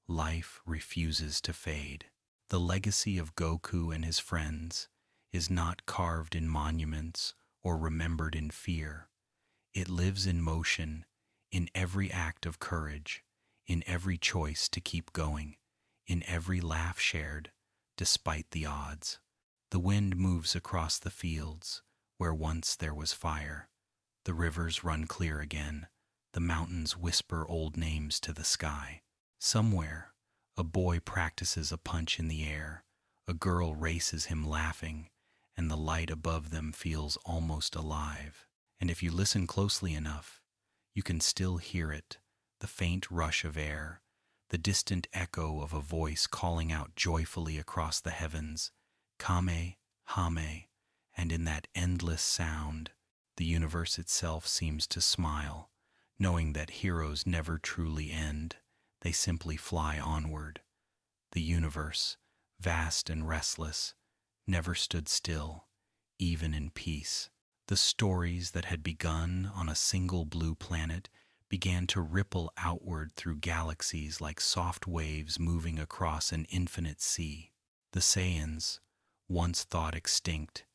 life refuses to fade. The legacy of Goku and his friends is not carved in monuments or remembered in fear. It lives in motion, in every act of courage, in every choice to keep going, in every laugh shared, despite the odds. The wind moves across the fields where once there was fire. The rivers run clear again. The mountains whisper old names to the sky. Somewhere, a boy practices a punch in the air, a girl races him laughing, and the light above them feels almost alive. And if you listen closely enough, you can still hear it, the faint rush of air, the distant echo of a voice calling out joyfully across the heavens, Kame, Hame, and in that endless sound, the universe itself seems to smile, knowing that heroes never truly end. They simply fly onward. The universe, vast and restless, never stood still, even in peace. The stories that had begun on a single blue planet began to ripple outward through galaxies like soft waves moving across an infinite sea. The Saiyans, once thought extinct,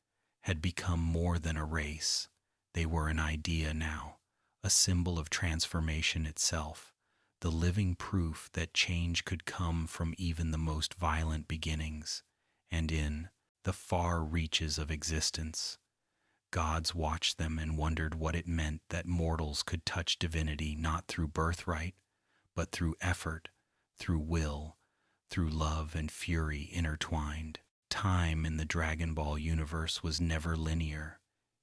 had become more than a race. They were an idea now, a symbol of transformation itself, the living proof that change could come from even the most violent beginnings. And in the far reaches of existence, gods watched them and wondered what it meant that mortals could touch divinity not through birthright, but through effort, through will, through love and fury intertwined. Time in the Dragon Ball universe was never linear.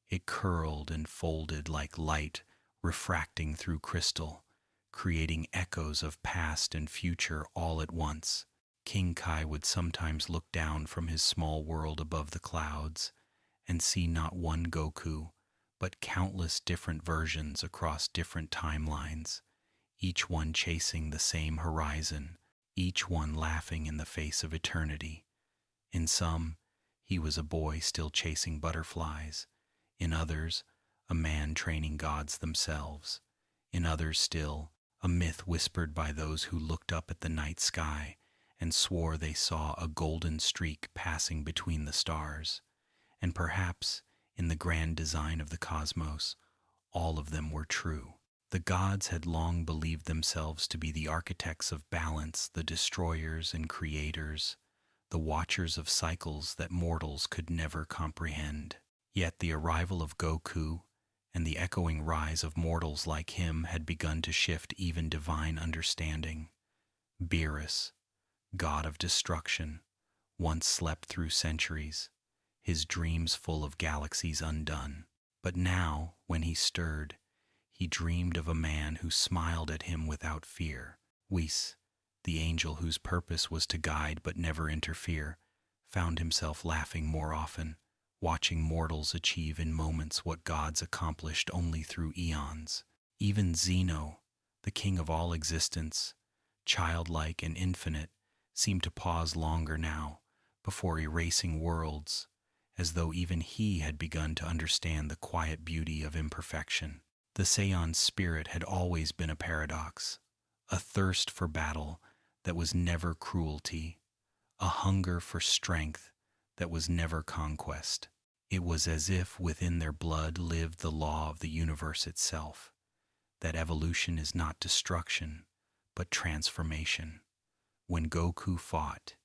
It curled and folded like light refracting through crystal, creating echoes of past and future all at once. King Kai would sometimes look down from his small world above the clouds and see not one Goku, but countless different versions across different timelines, each one chasing the same horizon, each one laughing in the face of eternity. In some, he was a boy still chasing butterflies. In others, a man training gods themselves. In others still, a myth whispered by those who looked up at the night sky and swore they saw a golden streak passing between the stars. And perhaps, in the grand design of the cosmos, all of them were true. The gods had long believed themselves to be the architects of balance, the destroyers and creators, the watchers of cycles that mortals could never comprehend. Yet the arrival of Goku and the echoing rise of mortals like him had begun to shift even divine understanding. Beerus, god of destruction, once slept through centuries, his dreams full of galaxies undone. But now, when he stirred, he dreamed of a man who smiled at him without fear. Whis, the angel whose purpose was to guide but never interfere, found himself laughing more often, watching mortals achieve in moments what gods accomplished only through eons. Even Zeno, the king of all existence, childlike and infinite, seemed to pause longer now, before erasing worlds, as though even he had begun to understand the quiet beauty of imperfection. The Saiyan spirit had always been a paradox, a thirst for battle that was never cruelty, a hunger for strength that was never conquest. It was as if within their blood lived the law of the universe itself, that evolution is not destruction, but transformation. When Goku fought,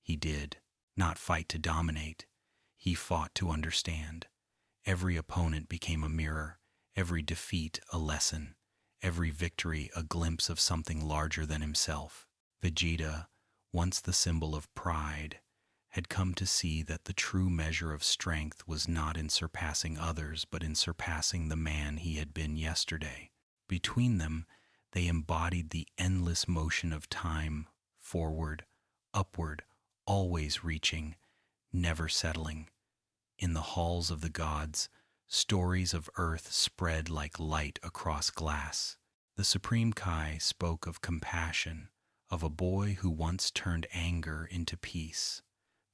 he did not fight to dominate, he fought to understand. Every opponent became a mirror, every defeat a lesson, every victory a glimpse of something larger than himself. Vegeta, once the symbol of pride, had come to see that the true measure of strength was not in surpassing others, but in surpassing the man he had been yesterday. Between them, they embodied the endless motion of time, forward, upward, always reaching, never settling. In the halls of the gods, stories of earth spread like light across glass. The Supreme Kai spoke of compassion, of a boy who once turned anger into peace.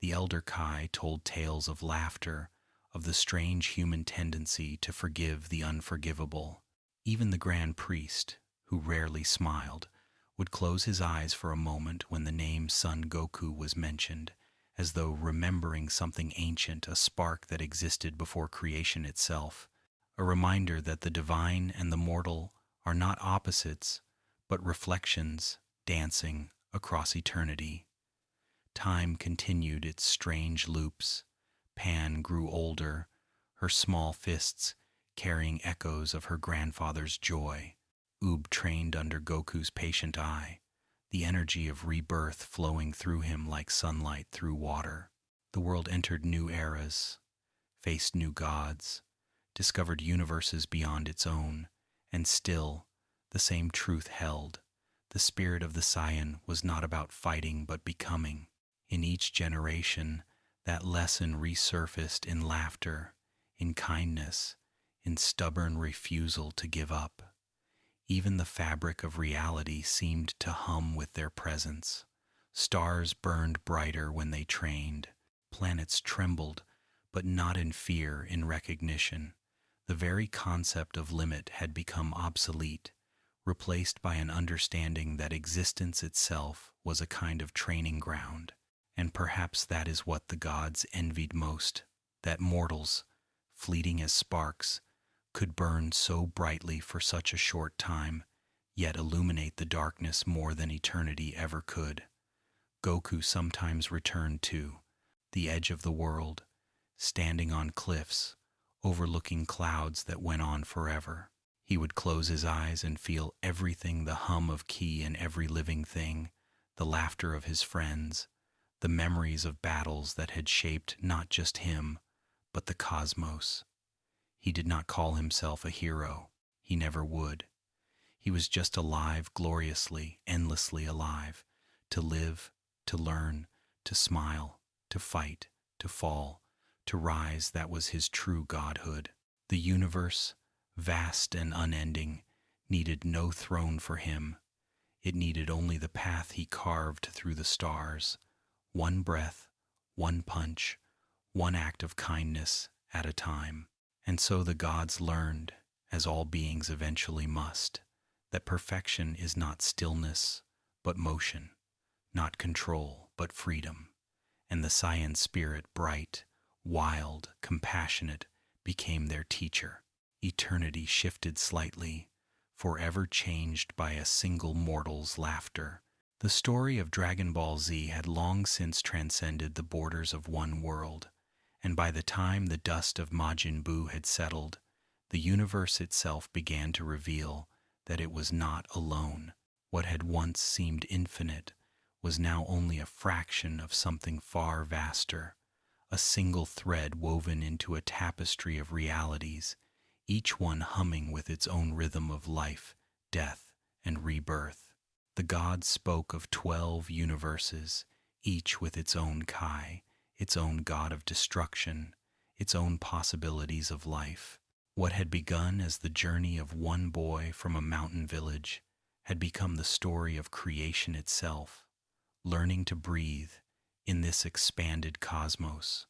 The Elder Kai told tales of laughter, of the strange human tendency to forgive the unforgivable. Even the Grand Priest, who rarely smiled, would close his eyes for a moment when the name Son Goku was mentioned, as though remembering something ancient, a spark that existed before creation itself, a reminder that the divine and the mortal are not opposites, but reflections dancing across eternity. Time continued its strange loops. Pan grew older, her small fists carrying echoes of her grandfather's joy. Oob trained under Goku's patient eye, the energy of rebirth flowing through him like sunlight through water. The world entered new eras, faced new gods, discovered universes beyond its own, and still the same truth held. The spirit of the Saiyan was not about fighting but becoming. In each generation, that lesson resurfaced in laughter, in kindness, in stubborn refusal to give up. Even the fabric of reality seemed to hum with their presence. Stars burned brighter when they trained. Planets trembled, but not in fear, in recognition. The very concept of limit had become obsolete, replaced by an understanding that existence itself was a kind of training ground. And perhaps that is what the gods envied most, that mortals, fleeting as sparks, could burn so brightly for such a short time, yet illuminate the darkness more than eternity ever could. Goku sometimes returned to the edge of the world, standing on cliffs, overlooking clouds that went on forever. He would close his eyes and feel everything, the hum of ki in every living thing, the laughter of his friends, the memories of battles that had shaped not just him, but the cosmos. He did not call himself a hero. He never would. He was just alive, gloriously, endlessly alive. To live, to learn, to smile, to fight, to fall, to rise, that was his true godhood. The universe, vast and unending, needed no throne for him. It needed only the path he carved through the stars. One breath, one punch, one act of kindness at a time. And so the gods learned, as all beings eventually must, that perfection is not stillness, but motion, not control, but freedom. And the Saiyan spirit, bright, wild, compassionate, became their teacher. Eternity shifted slightly, forever changed by a single mortal's laughter. The story of Dragon Ball Z had long since transcended the borders of one world, and by the time the dust of Majin Buu had settled, the universe itself began to reveal that it was not alone. What had once seemed infinite was now only a fraction of something far vaster, a single thread woven into a tapestry of realities, each one humming with its own rhythm of life, death, and rebirth. The gods spoke of 12 universes, each with its own Kai, its own god of destruction, its own possibilities of life. What had begun as the journey of one boy from a mountain village had become the story of creation itself. learning to breathe in this expanded cosmos.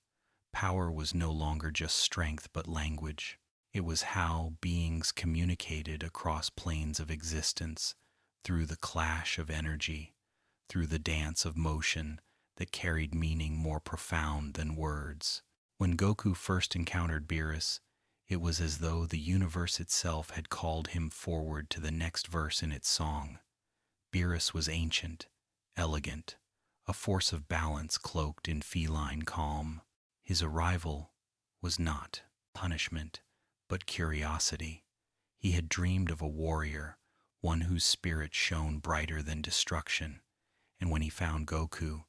Power was no longer just strength but language. It was how beings communicated across planes of existence, through the clash of energy, through the dance of motion that carried meaning more profound than words. When Goku first encountered Beerus, it was as though the universe itself had called him forward to the next verse in its song. Beerus was ancient, elegant, a force of balance cloaked in feline calm. His arrival was not punishment, but curiosity. He had dreamed of a warrior, one whose spirit shone brighter than destruction, and when he found Goku,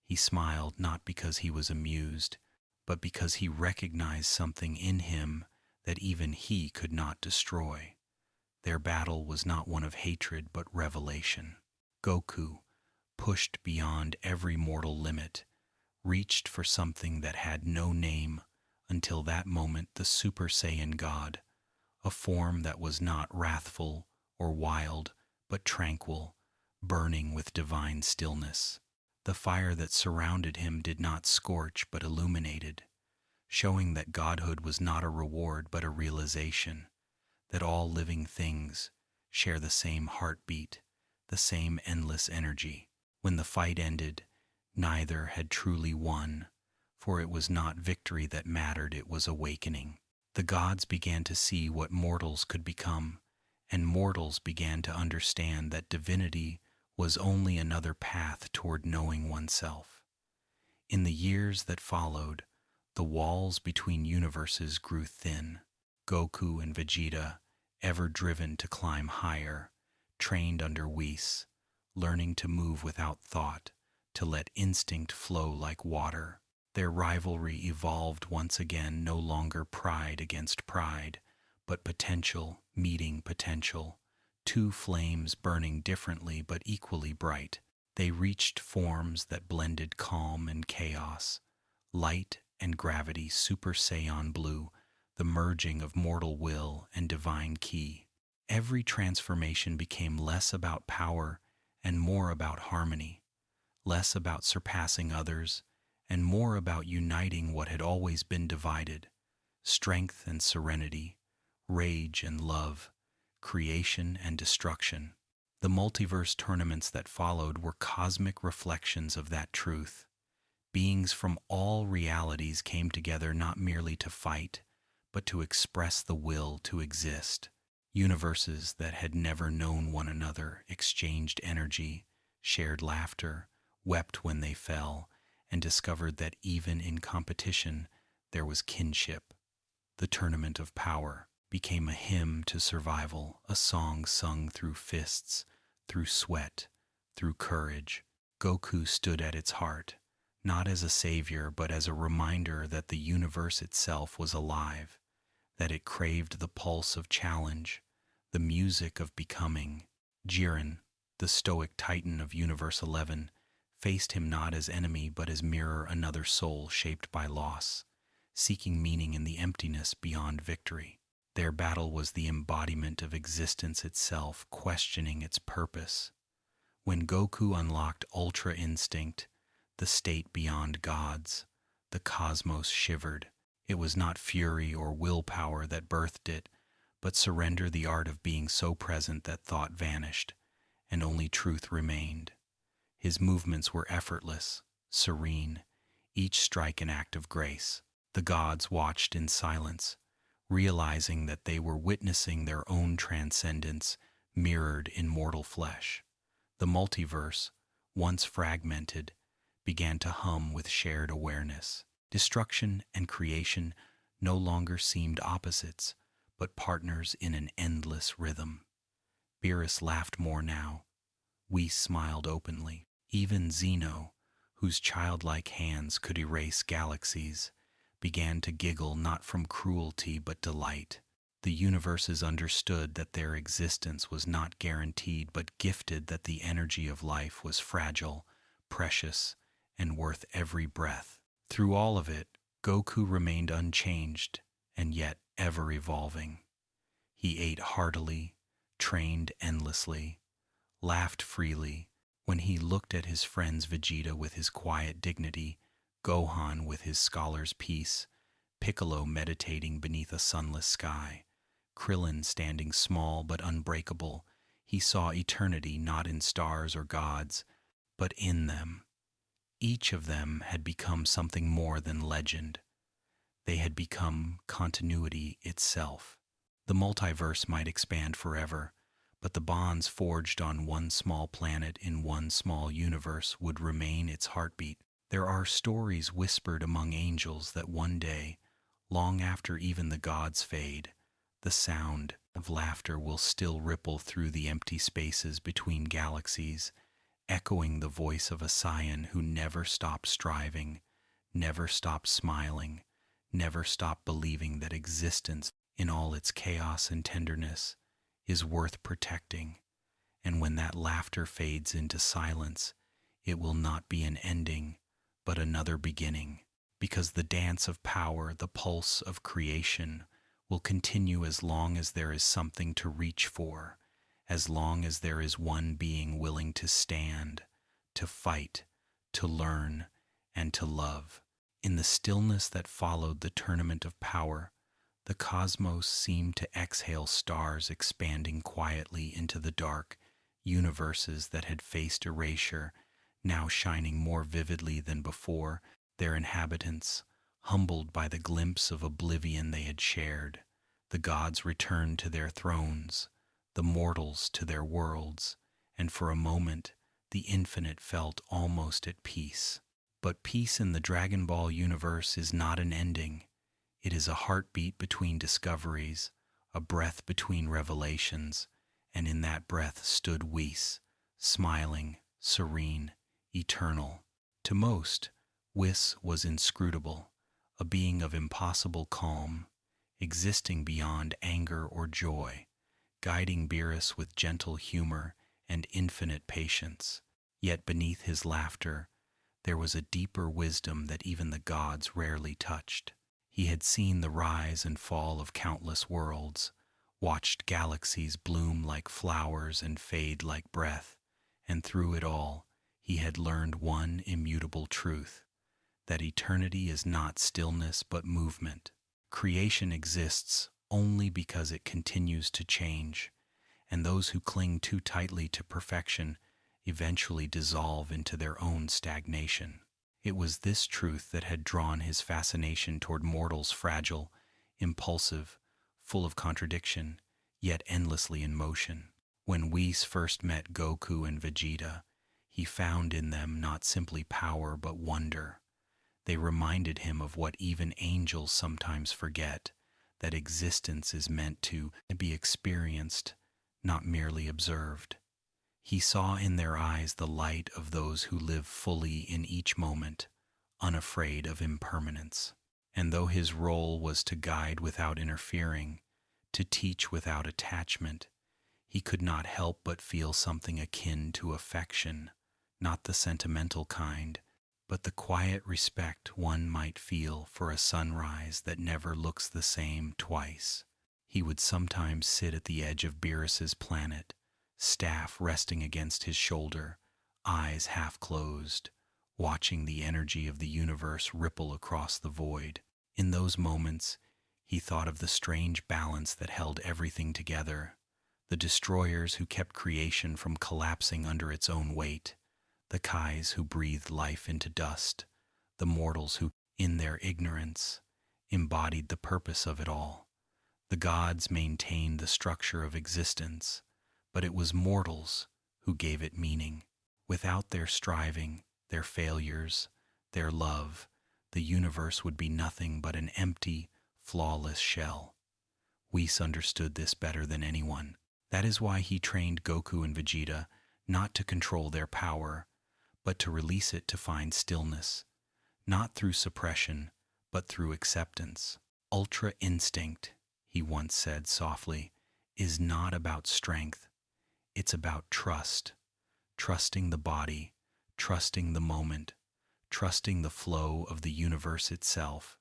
he smiled not because he was amused, but because he recognized something in him that even he could not destroy. Their battle was not one of hatred but revelation. Goku, pushed beyond every mortal limit, reached for something that had no name until that moment the Super Saiyan God, a form that was not wrathful or wild, but tranquil, burning with divine stillness. The fire that surrounded him did not scorch but illuminated, showing that godhood was not a reward but a realization, that all living things share the same heartbeat, the same endless energy. When the fight ended, neither had truly won, for it was not victory that mattered, it was awakening. The gods began to see what mortals could become, and mortals began to understand that divinity was only another path toward knowing oneself. In the years that followed, the walls between universes grew thin. Goku and Vegeta, ever driven to climb higher, trained under Whis, learning to move without thought, to let instinct flow like water. Their rivalry evolved once again, no longer pride against pride, but potential meeting potential, two flames burning differently but equally bright. They reached forms that blended calm and chaos, light and gravity, Super Saiyan Blue, the merging of mortal will and divine ki. Every transformation became less about power and more about harmony, less about surpassing others and more about uniting what had always been divided: strength and serenity, rage and love, creation and destruction. The multiverse tournaments that followed were cosmic reflections of that truth. Beings from all realities came together not merely to fight, but to express the will to exist. Universes that had never known one another exchanged energy, shared laughter, wept when they fell, and discovered that even in competition there was kinship. The tournament of power became a hymn to survival, a song sung through fists, through sweat, through courage. Goku stood at its heart, not as a savior but as a reminder that the universe itself was alive, that it craved the pulse of challenge, the music of becoming. Jiren, the stoic titan of Universe 11, faced him not as enemy but as mirror, another soul shaped by loss, seeking meaning in the emptiness beyond victory. Their battle was the embodiment of existence itself, questioning its purpose. When Goku unlocked Ultra Instinct, the state beyond gods, the cosmos shivered. It was not fury or willpower that birthed it, but surrender, the art of being so present that thought vanished, and only truth remained. His movements were effortless, serene, each strike an act of grace. The gods watched in silence, realizing that they were witnessing their own transcendence mirrored in mortal flesh. The multiverse, once fragmented, began to hum with shared awareness. Destruction and creation no longer seemed opposites, but partners in an endless rhythm. Beerus laughed more now. Whis smiled openly. Even Zeno, whose childlike hands could erase galaxies, began to giggle, not from cruelty but delight. The universes understood that their existence was not guaranteed but gifted, that the energy of life was fragile, precious, and worth every breath. Through all of it, Goku remained unchanged and yet ever evolving. He ate heartily, trained endlessly, laughed freely, When he looked at his friends Vegeta with his quiet dignity, Gohan with his scholar's peace, Piccolo meditating beneath a sunless sky, Krillin standing small but unbreakable, he saw eternity not in stars or gods, but in them. Each of them had become something more than legend. They had become continuity itself. The multiverse might expand forever, but the bonds forged on one small planet in one small universe would remain its heartbeat. There are stories whispered among angels that one day, long after even the gods fade, the sound of laughter will still ripple through the empty spaces between galaxies, echoing the voice of a Saiyan who never stopped striving, never stopped smiling, never stopped believing that existence, in all its chaos and tenderness, is worth protecting. And when that laughter fades into silence, it will not be an ending, but another beginning, because the dance of power, the pulse of creation, will continue as long as there is something to reach for, as long as there is one being willing to stand, to fight, to learn, and to love. In the stillness that followed the tournament of power, the cosmos seemed to exhale, stars expanding quietly into the dark, universes that had faced erasure, now shining more vividly than before, their inhabitants, humbled by the glimpse of oblivion they had shared. The gods returned to their thrones, the mortals to their worlds, and for a moment the infinite felt almost at peace. But peace in the Dragon Ball universe is not an ending. It is a heartbeat between discoveries, a breath between revelations, and in that breath stood Whis, smiling, serene, eternal. To most, Whis was inscrutable, a being of impossible calm, existing beyond anger or joy, guiding Beerus with gentle humor and infinite patience. Yet beneath his laughter, there was a deeper wisdom that even the gods rarely touched. He had seen the rise and fall of countless worlds, watched galaxies bloom like flowers and fade like breath, and through it all, he had learned one immutable truth, that eternity is not stillness but movement. Creation exists only because it continues to change, and those who cling too tightly to perfection eventually dissolve into their own stagnation. It was this truth that had drawn his fascination toward mortals fragile, impulsive, full of contradiction, yet endlessly in motion. When Whis first met Goku and Vegeta, he found in them not simply power but wonder. They reminded him of what even angels sometimes forget, that existence is meant to be experienced, not merely observed. He saw in their eyes the light of those who live fully in each moment, unafraid of impermanence. And though his role was to guide without interfering, to teach without attachment, he could not help but feel something akin to affection, not the sentimental kind, but the quiet respect one might feel for a sunrise that never looks the same twice. He would sometimes sit at the edge of Beerus's planet, staff resting against his shoulder, eyes half closed, watching the energy of the universe ripple across the void. In those moments, he thought of the strange balance that held everything together, the destroyers who kept creation from collapsing under its own weight, the Kais who breathed life into dust, the mortals who, in their ignorance, embodied the purpose of it all. The gods maintained the structure of existence, but it was mortals who gave it meaning. Without their striving, their failures, their love, the universe would be nothing but an empty, flawless shell. Whis understood this better than anyone. That is why he trained Goku and Vegeta not to control their power, but to release it to find stillness, not through suppression, but through acceptance. Ultra instinct, he once said softly, is not about strength. It's about trust. Trusting the body, trusting the moment, trusting the flow of the universe itself.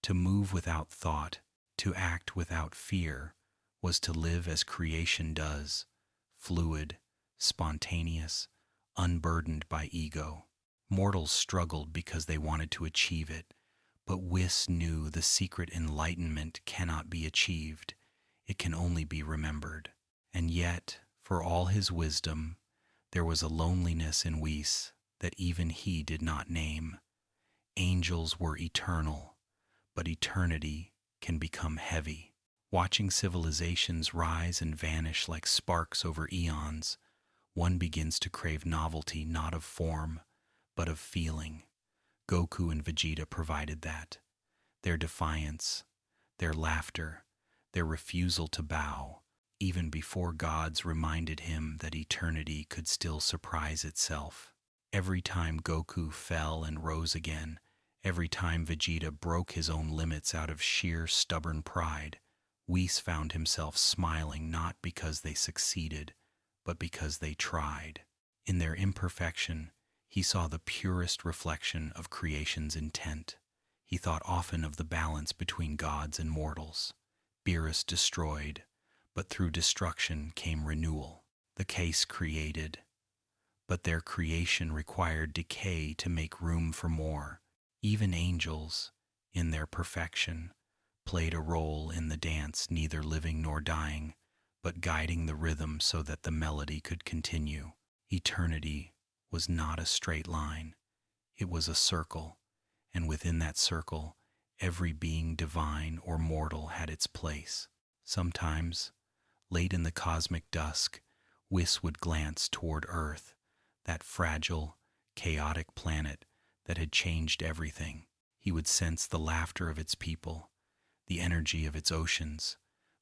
To move without thought, to act without fear, was to live as creation does, fluid, spontaneous, unburdened by ego. Mortals struggled because they wanted to achieve it, but Whis knew the secret: enlightenment cannot be achieved, it can only be remembered. And yet, for all his wisdom, there was a loneliness in Whis that even he did not name. Angels were eternal, but eternity can become heavy. Watching civilizations rise and vanish like sparks over eons, one begins to crave novelty not of form, but of feeling. Goku and Vegeta provided that. Their defiance, their laughter, their refusal to bow, even before gods reminded him that eternity could still surprise itself. Every time Goku fell and rose again, every time Vegeta broke his own limits out of sheer stubborn pride, Whis found himself smiling not because they succeeded, but because they tried. In their imperfection, he saw the purest reflection of creation's intent. He thought often of the balance between gods and mortals. Beerus destroyed, but through destruction came renewal. The case created, but their creation required decay to make room for more. Even angels, in their perfection, played a role in the dance, neither living nor dying, but guiding the rhythm so that the melody could continue. Eternity was not a straight line. It was a circle, and within that circle, every being divine or mortal had its place. Sometimes, late in the cosmic dusk, Whis would glance toward Earth, that fragile, chaotic planet that had changed everything. He would sense the laughter of its people, the energy of its oceans,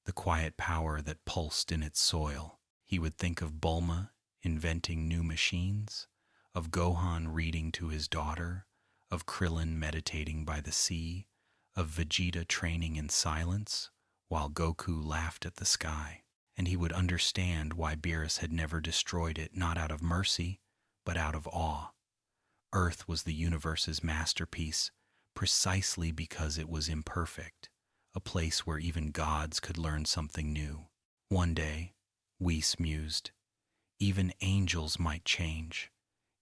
the quiet power that pulsed in its soil. He would think of Bulma inventing new machines, of Gohan reading to his daughter, of Krillin meditating by the sea, of Vegeta training in silence, while Goku laughed at the sky. And he would understand why Beerus had never destroyed it, not out of mercy, but out of awe. Earth was the universe's masterpiece, precisely because it was imperfect, a place where even gods could learn something new. One day, Whis mused, even angels might change,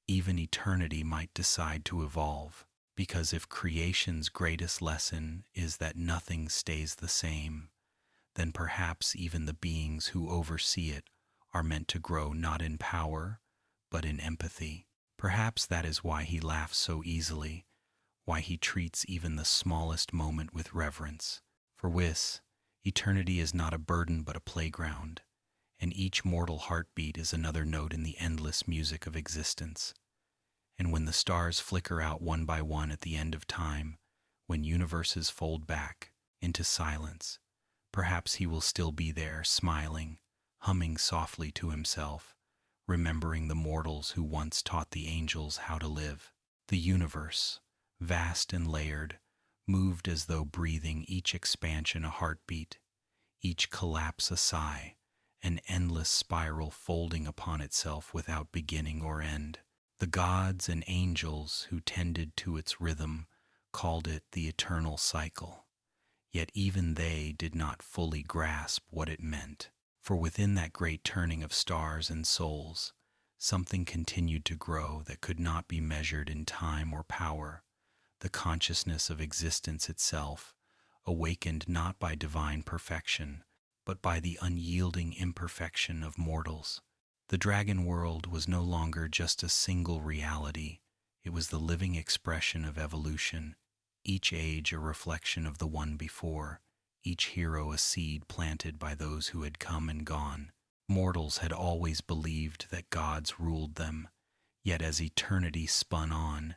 even eternity might decide to evolve, because if creation's greatest lesson is that nothing stays the same, then perhaps even the beings who oversee it are meant to grow not in power, but in empathy. Perhaps that is why he laughs so easily, why he treats even the smallest moment with reverence. For Whis, eternity is not a burden but a playground, and each mortal heartbeat is another note in the endless music of existence. And when the stars flicker out one by one at the end of time, when universes fold back into silence, perhaps he will still be there, smiling, humming softly to himself, remembering the mortals who once taught the angels how to live. The universe, vast and layered, moved as though breathing, each expansion a heartbeat, each collapse a sigh, an endless spiral folding upon itself without beginning or end. The gods and angels who tended to its rhythm called it the eternal cycle. Yet even they did not fully grasp what it meant. For within that great turning of stars and souls, something continued to grow that could not be measured in time or power, the consciousness of existence itself, awakened not by divine perfection, but by the unyielding imperfection of mortals. The dragon world was no longer just a single reality, it was the living expression of evolution, each age a reflection of the one before, each hero a seed planted by those who had come and gone. Mortals had always believed that gods ruled them, yet as eternity spun on,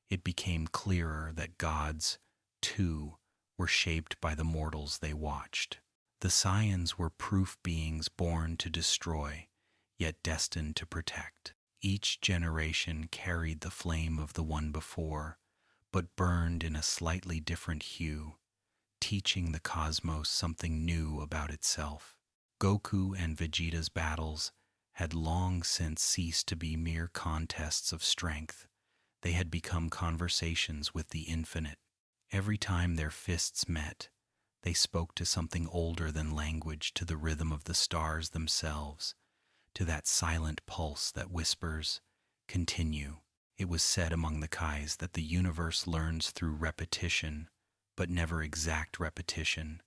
it became clearer that gods, too, were shaped by the mortals they watched. The Saiyans were proof beings born to destroy, yet destined to protect. Each generation carried the flame of the one before, but burned in a slightly different hue, teaching the cosmos something new about itself. Goku and Vegeta's battles had long since ceased to be mere contests of strength. They had become conversations with the infinite. Every time their fists met, they spoke to something older than language, to the rhythm of the stars themselves, to that silent pulse that whispers, continue. It was said among the Kais that the universe learns through repetition, but never exact repetition.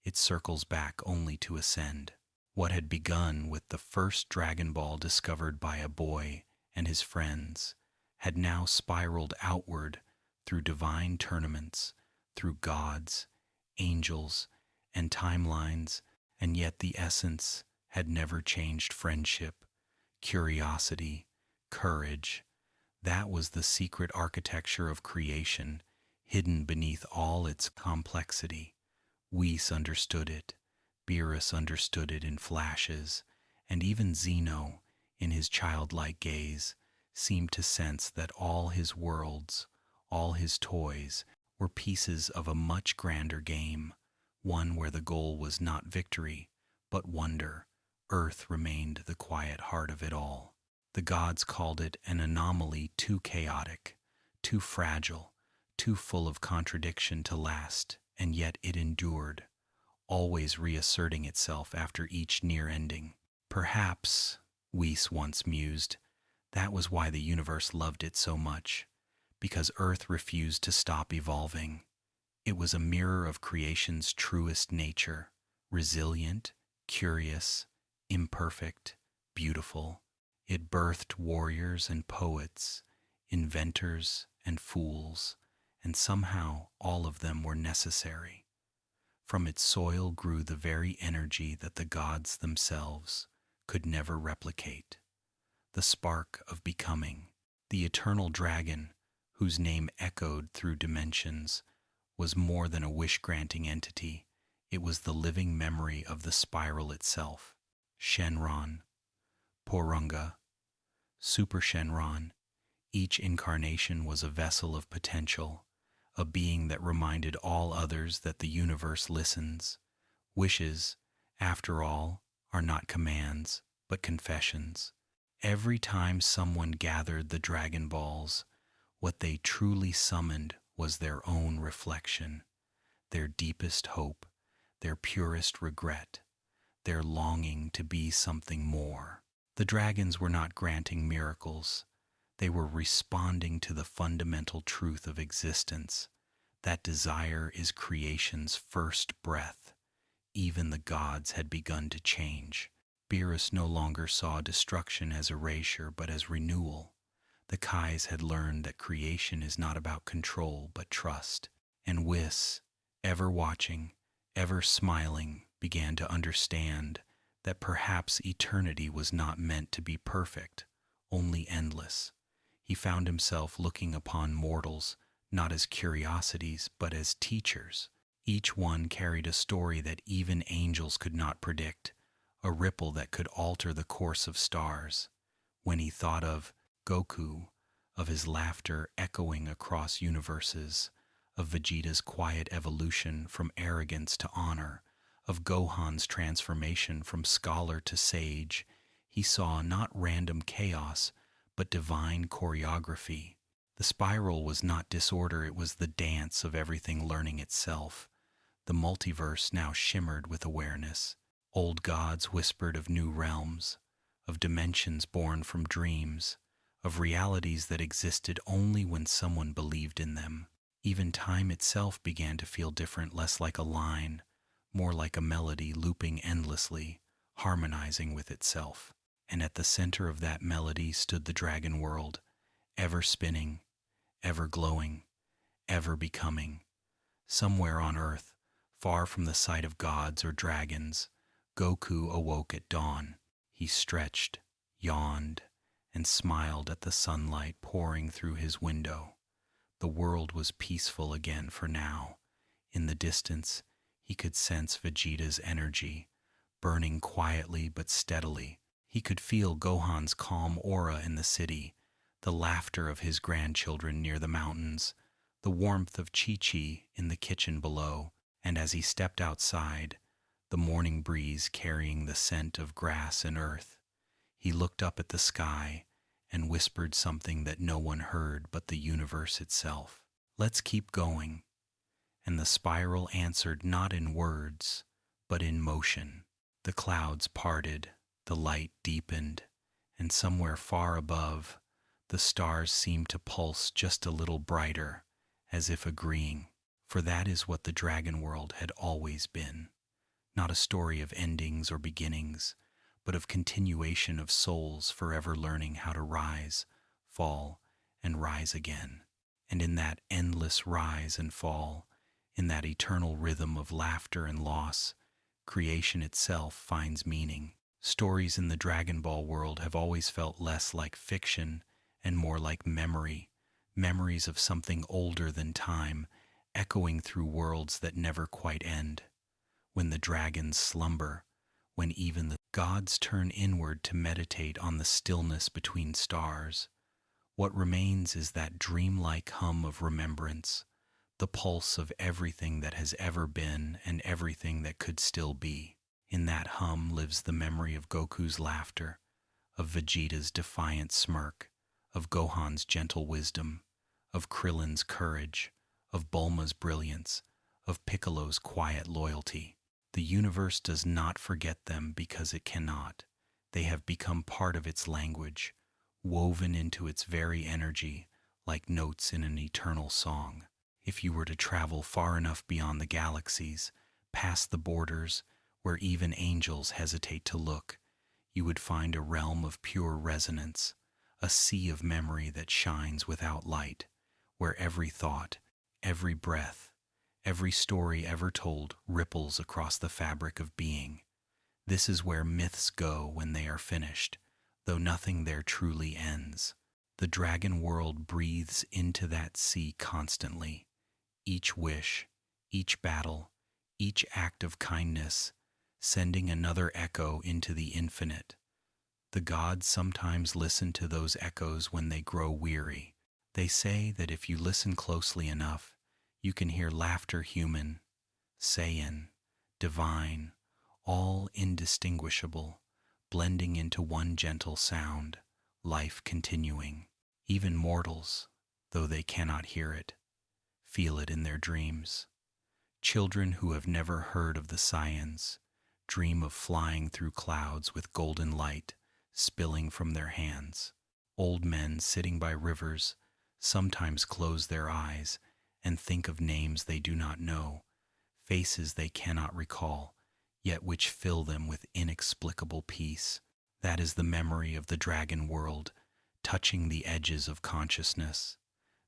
It circles back only to ascend. What had begun with the first Dragon Ball discovered by a boy and his friends had now spiraled outward through divine tournaments, through gods, angels, and timelines, and yet the essence had never changed: friendship, curiosity, courage. That was the secret architecture of creation, hidden beneath all its complexity. Whis understood it, Beerus understood it in flashes, and even Zeno, in his childlike gaze, seemed to sense that all his worlds, all his toys, were pieces of a much grander game, one where the goal was not victory, but wonder. Earth remained the quiet heart of it all. The gods called it an anomaly too chaotic, too fragile, too full of contradiction to last, and yet it endured, always reasserting itself after each near ending. Perhaps, Whis once mused, that was why the universe loved it so much, because Earth refused to stop evolving. It was a mirror of creation's truest nature, resilient, curious, imperfect, beautiful. It birthed warriors and poets, inventors and fools, and somehow all of them were necessary. From its soil grew the very energy that the gods themselves could never replicate. The spark of becoming, the eternal dragon, whose name echoed through dimensions, was more than a wish-granting entity. It was the living memory of the spiral itself. Shenron, Porunga, Super Shenron. Each incarnation was a vessel of potential, a being that reminded all others that the universe listens. Wishes, after all, are not commands, but confessions. Every time someone gathered the Dragon Balls, what they truly summoned was their own reflection, their deepest hope, their purest regret, their longing to be something more. The dragons were not granting miracles. They were responding to the fundamental truth of existence. That desire is creation's first breath. Even the gods had begun to change. Beerus no longer saw destruction as erasure, but as renewal. The Kais had learned that creation is not about control, but trust. And Whis, ever watching, ever smiling, began to understand that perhaps eternity was not meant to be perfect, only endless. He found himself looking upon mortals not as curiosities, but as teachers. Each one carried a story that even angels could not predict, a ripple that could alter the course of stars. When he thought of Goku, of his laughter echoing across universes, of Vegeta's quiet evolution from arrogance to honor, of Gohan's transformation from scholar to sage, he saw not random chaos, but divine choreography. The spiral was not disorder, it was the dance of everything learning itself. The multiverse now shimmered with awareness. Old gods whispered of new realms, of dimensions born from dreams, of realities that existed only when someone believed in them. Even time itself began to feel different, less like a line, more like a melody looping endlessly, harmonizing with itself. And at the center of that melody stood the dragon world, ever spinning, ever glowing, ever becoming. Somewhere on Earth, far from the sight of gods or dragons, Goku awoke at dawn. He stretched, yawned, and smiled at the sunlight pouring through his window. The world was peaceful again for now. In the distance, he could sense Vegeta's energy, burning quietly but steadily. He could feel Gohan's calm aura in the city, the laughter of his grandchildren near the mountains, the warmth of Chi-Chi in the kitchen below, and as he stepped outside, the morning breeze carrying the scent of grass and earth, he looked up at the sky and whispered something that no one heard but the universe itself. "Let's keep going." And the spiral answered not in words, but in motion. The clouds parted, the light deepened, and somewhere far above, The stars seem to pulse just a little brighter, as if agreeing, for that is what the dragon world had always been. Not a story of endings or beginnings, but of continuation of souls forever learning how to rise, fall, and rise again. And in that endless rise and fall, in that eternal rhythm of laughter and loss, creation itself finds meaning. Stories in the Dragon Ball world have always felt less like fiction and more like memory, memories of something older than time, echoing through worlds that never quite end. When the dragons slumber, when even the gods turn inward to meditate on the stillness between stars, what remains is that dreamlike hum of remembrance, the pulse of everything that has ever been and everything that could still be. In that hum lives the memory of Goku's laughter, of Vegeta's defiant smirk, of Gohan's gentle wisdom, of Krillin's courage, of Bulma's brilliance, of Piccolo's quiet loyalty. The universe does not forget them because it cannot. They have become part of its language, woven into its very energy, like notes in an eternal song. If you were to travel far enough beyond the galaxies, past the borders, where even angels hesitate to look, you would find a realm of pure resonance, a sea of memory that shines without light, where every thought, every breath, every story ever told ripples across the fabric of being. This is where myths go when they are finished, though nothing there truly ends. The dragon world breathes into that sea constantly. Each wish, each battle, each act of kindness, sending another echo into the infinite. The gods sometimes listen to those echoes when they grow weary. They say that if you listen closely enough, you can hear laughter human, Saiyan, divine, all indistinguishable, blending into one gentle sound, life continuing. Even mortals, though they cannot hear it, feel it in their dreams. Children who have never heard of the Saiyans dream of flying through clouds with golden light spilling from their hands. Old men sitting by rivers sometimes close their eyes and think of names they do not know, faces they cannot recall, yet which fill them with inexplicable peace. That is the memory of the dragon world, touching the edges of consciousness,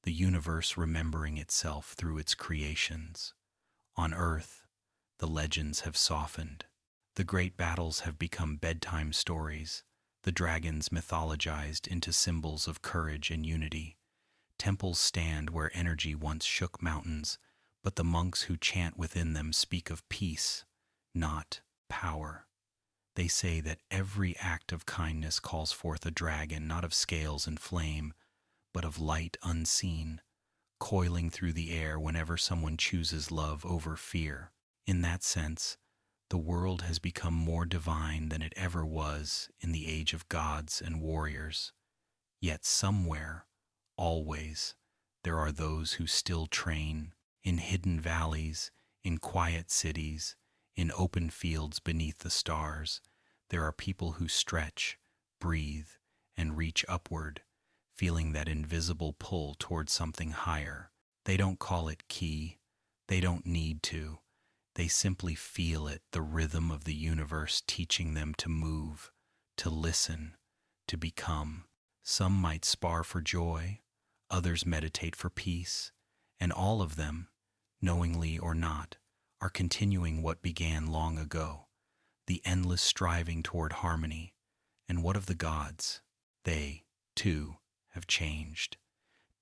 the universe remembering itself through its creations. On Earth, the legends have softened. The great battles have become bedtime stories, the dragons mythologized into symbols of courage and unity. Temples stand where energy once shook mountains, but the monks who chant within them speak of peace, not power. They say that every act of kindness calls forth a dragon, not of scales and flame, but of light unseen, coiling through the air whenever someone chooses love over fear. In that sense, the world has become more divine than it ever was in the age of gods and warriors. Yet somewhere, always, there are those who still train, in hidden valleys, in quiet cities, in open fields beneath the stars. There are people who stretch, breathe, and reach upward, feeling that invisible pull toward something higher. They don't call it ki. They don't need to. They simply feel it, the rhythm of the universe teaching them to move, to listen, to become. Some might spar for joy, others meditate for peace, and all of them, knowingly or not, are continuing what began long ago, the endless striving toward harmony. And what of the gods? They, too, have changed.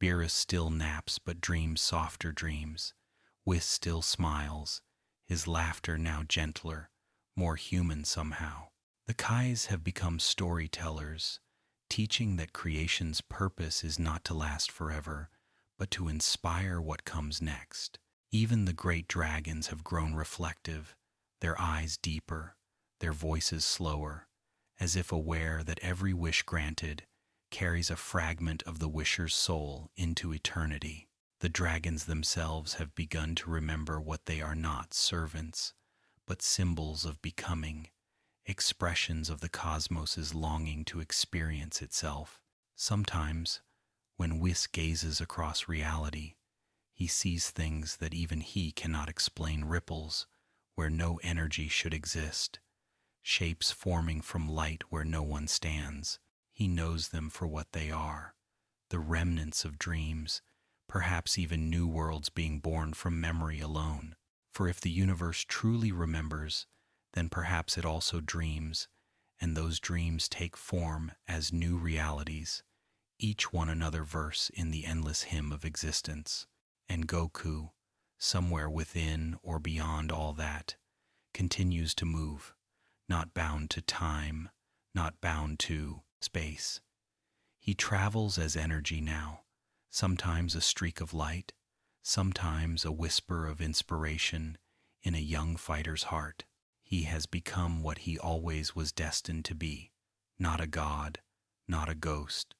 Beerus still naps but dreams softer dreams. Whis still smiles, his laughter now gentler, more human somehow. The Kais have become storytellers, teaching that creation's purpose is not to last forever, but to inspire what comes next. Even the great dragons have grown reflective, their eyes deeper, their voices slower, as if aware that every wish granted carries a fragment of the wisher's soul into eternity. The dragons themselves have begun to remember what they are not, servants, but symbols of becoming, expressions of the cosmos's longing to experience itself. Sometimes, When Whis gazes across reality, he sees things that even he cannot explain, ripples where no energy should exist, shapes forming from light where no one stands. He knows them for what they are, the remnants of dreams, perhaps even new worlds being born from memory alone. For if the universe truly remembers, then perhaps it also dreams, and those dreams take form as new realities, each one another verse in the endless hymn of existence. And Goku, somewhere within or beyond all that, continues to move, not bound to time, not bound to space. He travels as energy now, sometimes a streak of light, sometimes a whisper of inspiration in a young fighter's heart. He has become what he always was destined to be, not a god, not a ghost,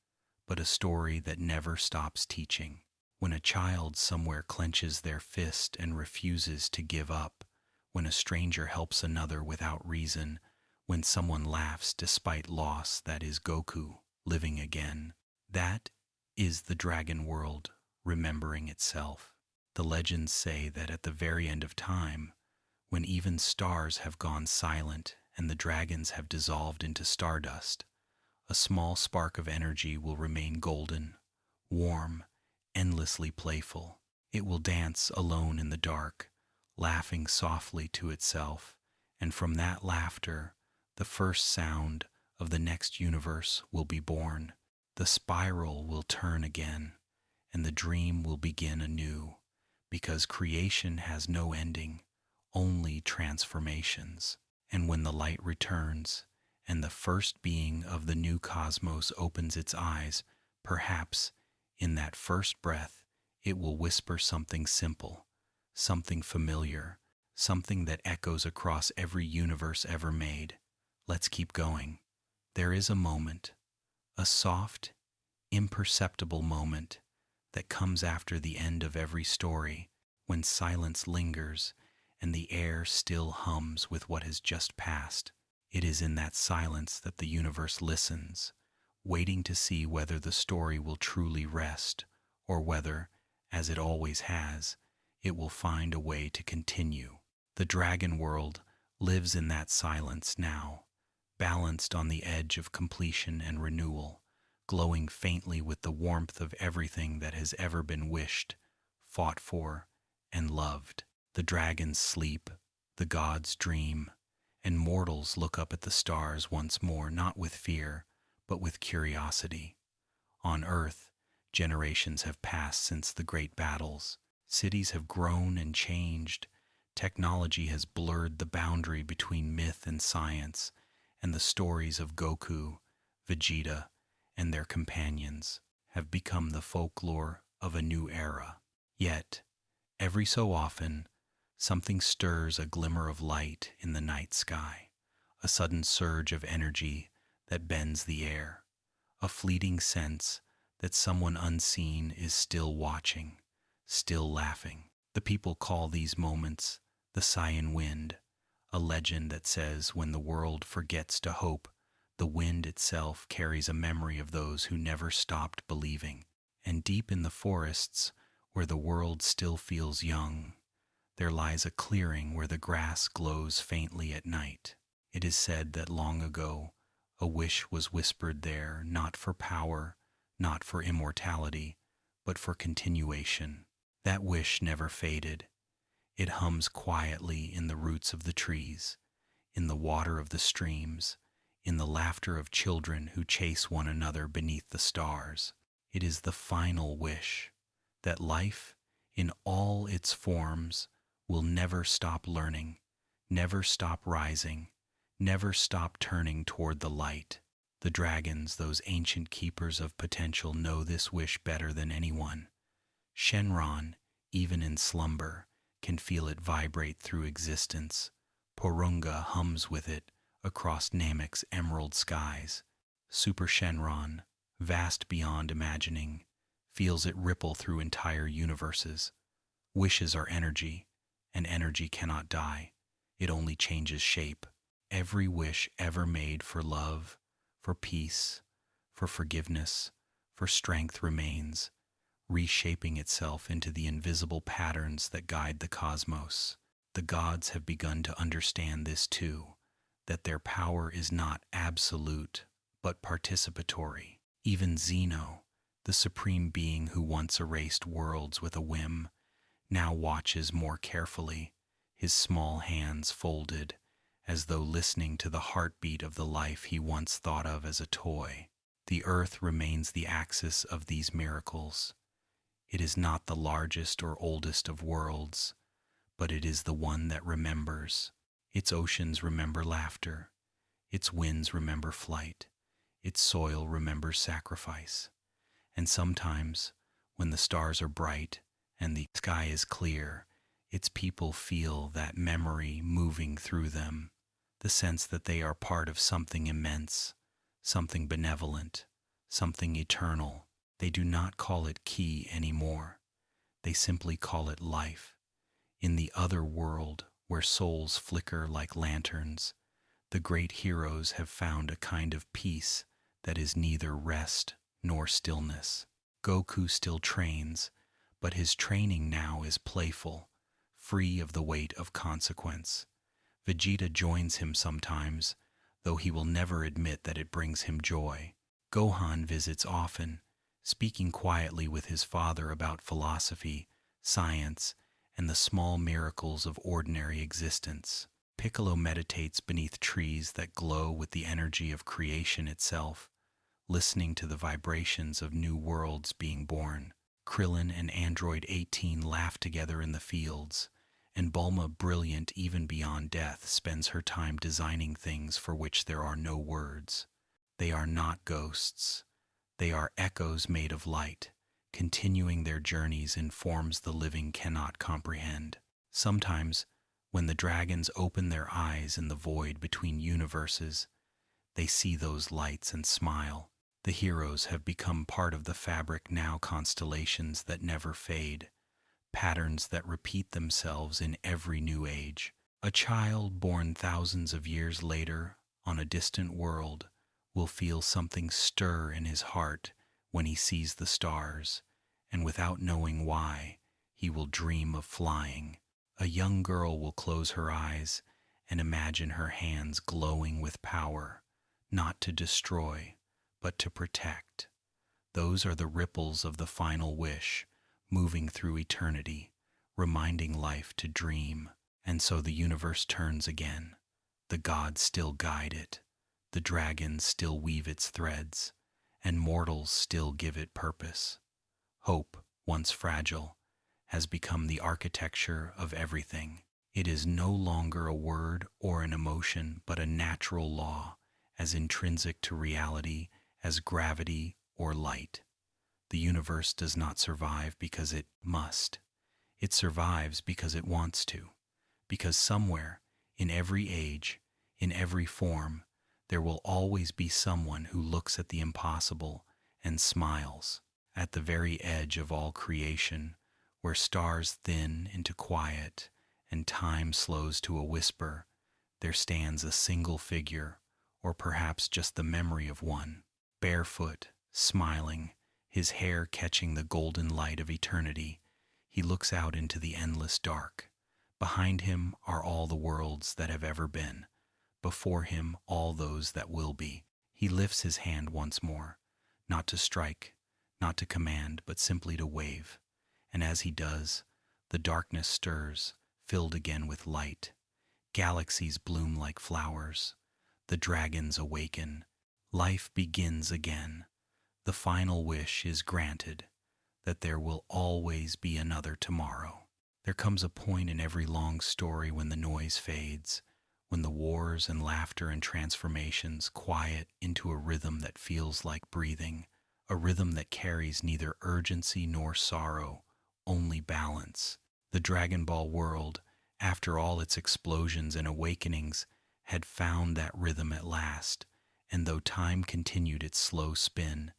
but a story that never stops teaching. When a child somewhere clenches their fist and refuses to give up, when a stranger helps another without reason, when someone laughs despite loss, that is Goku living again. That is the dragon world remembering itself. The legends say that at the very end of time, when even stars have gone silent and the dragons have dissolved into stardust, a small spark of energy will remain golden, warm, endlessly playful. It will dance alone in the dark, laughing softly to itself, and from that laughter, the first sound of the next universe will be born. The spiral will turn again, and the dream will begin anew, because creation has no ending, only transformations. And when the light returns, and the first being of the new cosmos opens its eyes, perhaps, in that first breath, it will whisper something simple, something familiar, something that echoes across every universe ever made. Let's keep going. There is a moment, a soft, imperceptible moment that comes after the end of every story, when silence lingers and the air still hums with what has just passed. It is in that silence that the universe listens, waiting to see whether the story will truly rest, or whether, as it always has, it will find a way to continue. The dragon world lives in that silence now, balanced on the edge of completion and renewal, glowing faintly with the warmth of everything that has ever been wished, fought for, and loved. The dragons sleep, the gods dream, and mortals look up at the stars once more, not with fear, but with curiosity. On Earth, generations have passed since the great battles. Cities have grown and changed. Technology has blurred the boundary between myth and science, and the stories of Goku, Vegeta, and their companions have become the folklore of a new era. Yet, every so often, something stirs a glimmer of light in the night sky, a sudden surge of energy that bends the air, a fleeting sense that someone unseen is still watching, still laughing. The people call these moments the Saiyan wind, a legend that says when the world forgets to hope, the wind itself carries a memory of those who never stopped believing. And deep in the forests, where the world still feels young, there lies a clearing where the grass glows faintly at night. It is said that long ago, a wish was whispered there, not for power, not for immortality, but for continuation. That wish never faded. It hums quietly in the roots of the trees, in the water of the streams, in the laughter of children who chase one another beneath the stars. It is the final wish, that life, in all its forms, will never stop learning, never stop rising, never stop turning toward the light. The dragons, those ancient keepers of potential, know this wish better than anyone. Shenron, even in slumber, can feel it vibrate through existence. Porunga hums with it across Namek's emerald skies. Super Shenron, vast beyond imagining, feels it ripple through entire universes. Wishes are energy, and energy cannot die. It only changes shape. Every wish ever made for love, for peace, for forgiveness, for strength remains, reshaping itself into the invisible patterns that guide the cosmos. The gods have begun to understand this too, that their power is not absolute, but participatory. Even Zeno, the supreme being who once erased worlds with a whim, now watches more carefully, his small hands folded, as though listening to the heartbeat of the life he once thought of as a toy. The earth remains the axis of these miracles. It is not the largest or oldest of worlds, but it is the one that remembers. Its oceans remember laughter, its winds remember flight, its soil remembers sacrifice. And sometimes, when the stars are bright and the sky is clear, its people feel that memory moving through them, the sense that they are part of something immense, something benevolent, something eternal. They do not call it ki anymore. They simply call it life. In the other world, where souls flicker like lanterns, the great heroes have found a kind of peace that is neither rest nor stillness. Goku still trains, but his training now is playful, free of the weight of consequence. Vegeta joins him sometimes, though he will never admit that it brings him joy. Gohan visits often, speaking quietly with his father about philosophy, science, and the small miracles of ordinary existence. Piccolo meditates beneath trees that glow with the energy of creation itself, listening to the vibrations of new worlds being born. Krillin and Android 18 laugh together in the fields, and Bulma, brilliant even beyond death, spends her time designing things for which there are no words. They are not ghosts. They are echoes made of light, continuing their journeys in forms the living cannot comprehend. Sometimes, when the dragons open their eyes in the void between universes, they see those lights and smile. The heroes have become part of the fabric now, constellations that never fade, patterns that repeat themselves in every new age. A child born thousands of years later on a distant world will feel something stir in his heart when he sees the stars, and without knowing why, he will dream of flying. A young girl will close her eyes and imagine her hands glowing with power, not to destroy, but to protect. Those are the ripples of the final wish, moving through eternity, reminding life to dream. And so the universe turns again. The gods still guide it, the dragons still weave its threads, and mortals still give it purpose. Hope, once fragile, has become the architecture of everything. It is no longer a word or an emotion, but a natural law, as intrinsic to reality as gravity or light. The universe does not survive because it must. It survives because it wants to. Because somewhere, in every age, in every form, there will always be someone who looks at the impossible and smiles. At the very edge of all creation, where stars thin into quiet and time slows to a whisper, there stands a single figure, or perhaps just the memory of one, barefoot, smiling, his hair catching the golden light of eternity. He looks out into the endless dark. Behind him are all the worlds that have ever been. Before him all those that will be. He lifts his hand once more, not to strike, not to command, but simply to wave. And as he does, the darkness stirs, filled again with light. Galaxies bloom like flowers. The dragons awaken. Life begins again. The final wish is granted, that there will always be another tomorrow. There comes a point in every long story when the noise fades, when the wars and laughter and transformations quiet into a rhythm that feels like breathing, a rhythm that carries neither urgency nor sorrow, only balance. The Dragon Ball world, after all its explosions and awakenings, had found that rhythm at last, and though time continued its slow spin,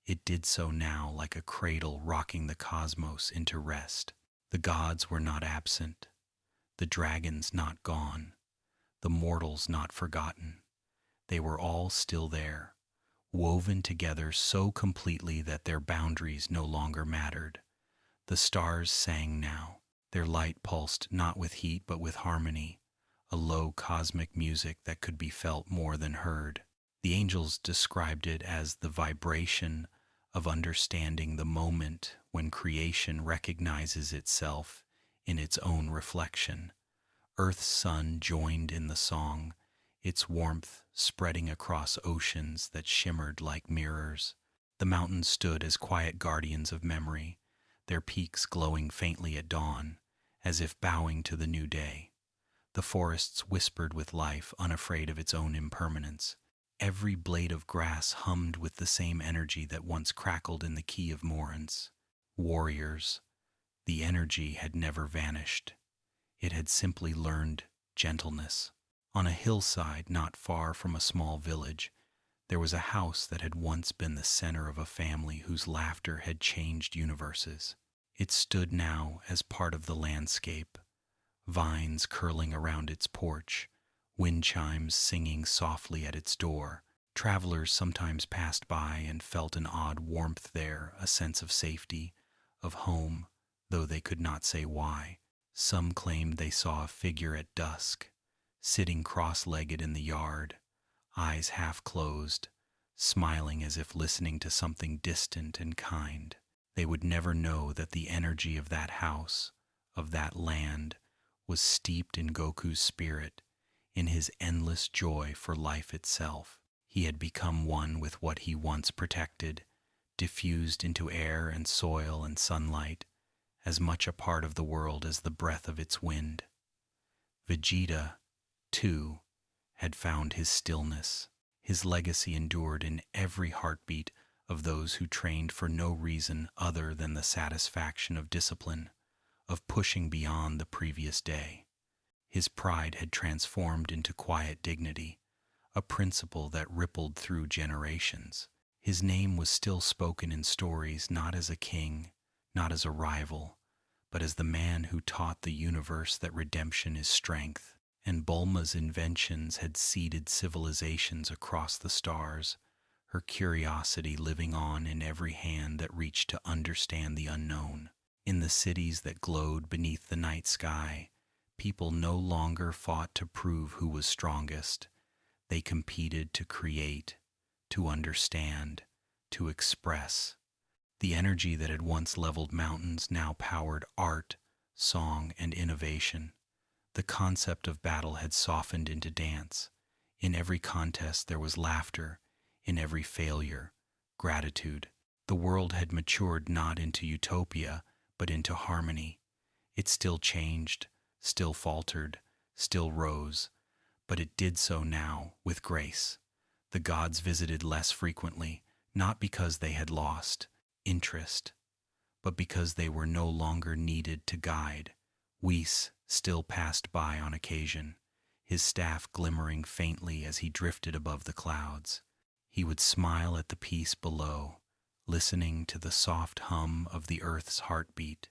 it did so now like a cradle rocking the cosmos into rest. The gods were not absent, the dragons not gone, the mortals not forgotten. They were all still there, woven together so completely that their boundaries no longer mattered. The stars sang now. Their light pulsed not with heat but with harmony, a low cosmic music that could be felt more than heard. The angels described it as the vibration of understanding, the moment when creation recognizes itself in its own reflection. Earth's sun joined in the song, its warmth spreading across oceans that shimmered like mirrors. The mountains stood as quiet guardians of memory, their peaks glowing faintly at dawn, as if bowing to the new day. The forests whispered with life, unafraid of its own impermanence. Every blade of grass hummed with the same energy that once crackled in the key of Morans. Warriors, the energy had never vanished. It had simply learned gentleness. On a hillside not far from a small village, there was a house that had once been the center of a family whose laughter had changed universes. It stood now as part of the landscape, vines curling around its porch, wind chimes singing softly at its door. Travelers sometimes passed by and felt an odd warmth there, a sense of safety, of home, though they could not say why. Some claimed they saw a figure at dusk, sitting cross-legged in the yard, eyes half closed, smiling as if listening to something distant and kind. They would never know that the energy of that house, of that land, was steeped in Goku's spirit, in his endless joy for life itself. He had become one with what he once protected, diffused into air and soil and sunlight, as much a part of the world as the breath of its wind. Vegeta, too, had found his stillness. His legacy endured in every heartbeat of those who trained for no reason other than the satisfaction of discipline, of pushing beyond the previous day. His pride had transformed into quiet dignity, a principle that rippled through generations. His name was still spoken in stories, not as a king, not as a rival, but as the man who taught the universe that redemption is strength. And Bulma's inventions had seeded civilizations across the stars, her curiosity living on in every hand that reached to understand the unknown. In the cities that glowed beneath the night sky, people no longer fought to prove who was strongest. They competed to create, to understand, to express. The energy that had once leveled mountains now powered art, song, and innovation. The concept of battle had softened into dance. In every contest there was laughter, in every failure, gratitude. The world had matured not into utopia, but into harmony. It still changed, still faltered, still rose, but it did so now with grace. The gods visited less frequently, not because they had lost interest, but because they were no longer needed to guide. Whis still passed by on occasion, his staff glimmering faintly as he drifted above the clouds. He would smile at the peace below, listening to the soft hum of the earth's heartbeat,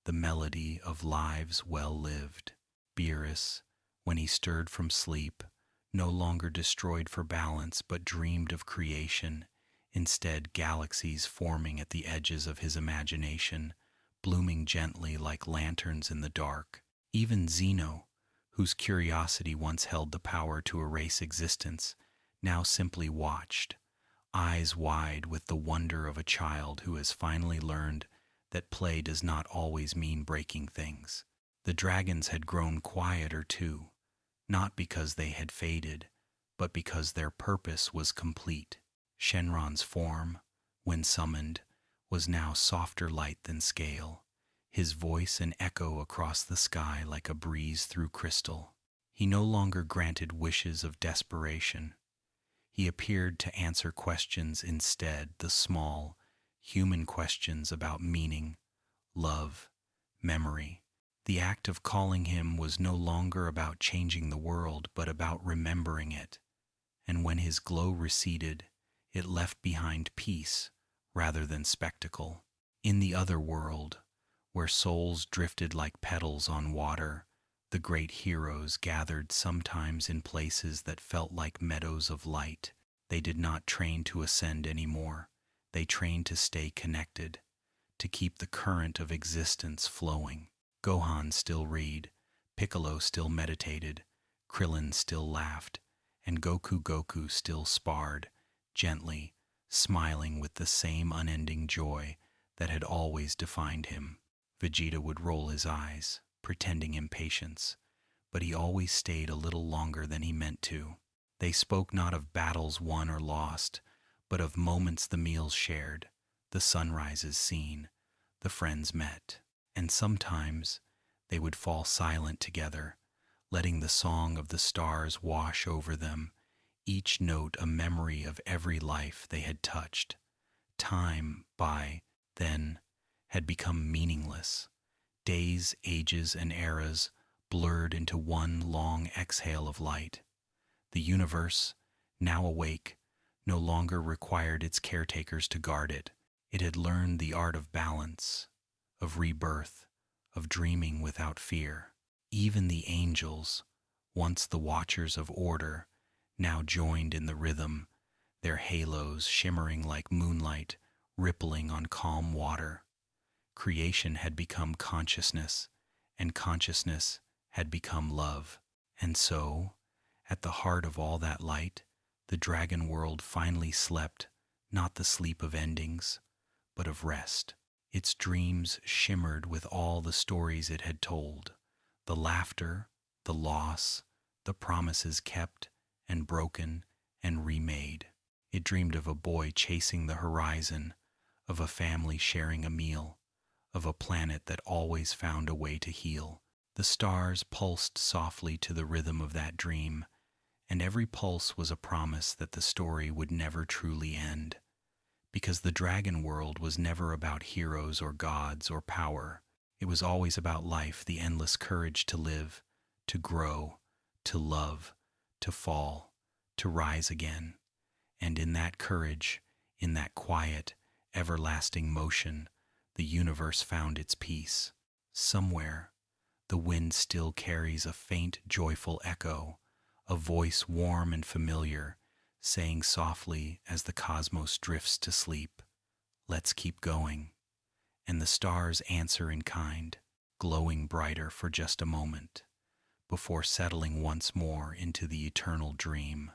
the melody of lives well lived. Beerus, when he stirred from sleep, no longer destroyed for balance but dreamed of creation, instead galaxies forming at the edges of his imagination, blooming gently like lanterns in the dark. Even Zeno, whose curiosity once held the power to erase existence, now simply watched, eyes wide with the wonder of a child who has finally learned that play does not always mean breaking things. The dragons had grown quieter too, not because they had faded, but because their purpose was complete. Shenron's form, when summoned, was now softer light than scale, his voice an echo across the sky like a breeze through crystal. He no longer granted wishes of desperation. He appeared to answer questions instead, the small, human questions about meaning, love, memory. The act of calling him was no longer about changing the world, but about remembering it. And when his glow receded, it left behind peace rather than spectacle. In the other world, where souls drifted like petals on water, the great heroes gathered sometimes in places that felt like meadows of light. They did not train to ascend anymore. They trained to stay connected, to keep the current of existence flowing. Gohan still read, Piccolo still meditated, Krillin still laughed, and Goku still sparred, gently, smiling with the same unending joy that had always defined him. Vegeta would roll his eyes, pretending impatience, but he always stayed a little longer than he meant to. They spoke not of battles won or lost, but of moments the meals shared, the sunrises seen, the friends met. And sometimes they would fall silent together, letting the song of the stars wash over them, each note a memory of every life they had touched. Time, by then, had become meaningless. Days, ages, and eras blurred into one long exhale of light. The universe, now awake, no longer required its caretakers to guard it. It had learned the art of balance, of rebirth, of dreaming without fear. Even the angels, once the watchers of order, now joined in the rhythm, their halos shimmering like moonlight, rippling on calm water. Creation had become consciousness, and consciousness had become love. And so, at the heart of all that light, the dragon world finally slept, not the sleep of endings, but of rest. Its dreams shimmered with all the stories it had told, the laughter, the loss, the promises kept and broken and remade. It dreamed of a boy chasing the horizon, of a family sharing a meal, of a planet that always found a way to heal. The stars pulsed softly to the rhythm of that dream, and every pulse was a promise that the story would never truly end. Because the dragon world was never about heroes or gods or power. It was always about life, the endless courage to live, to grow, to love, to fall, to rise again. And in that courage, in that quiet, everlasting motion, the universe found its peace. Somewhere, the wind still carries a faint, joyful echo, a voice warm and familiar, saying softly as the cosmos drifts to sleep, "Let's keep going." And the stars answer in kind, glowing brighter for just a moment, before settling once more into the eternal dream.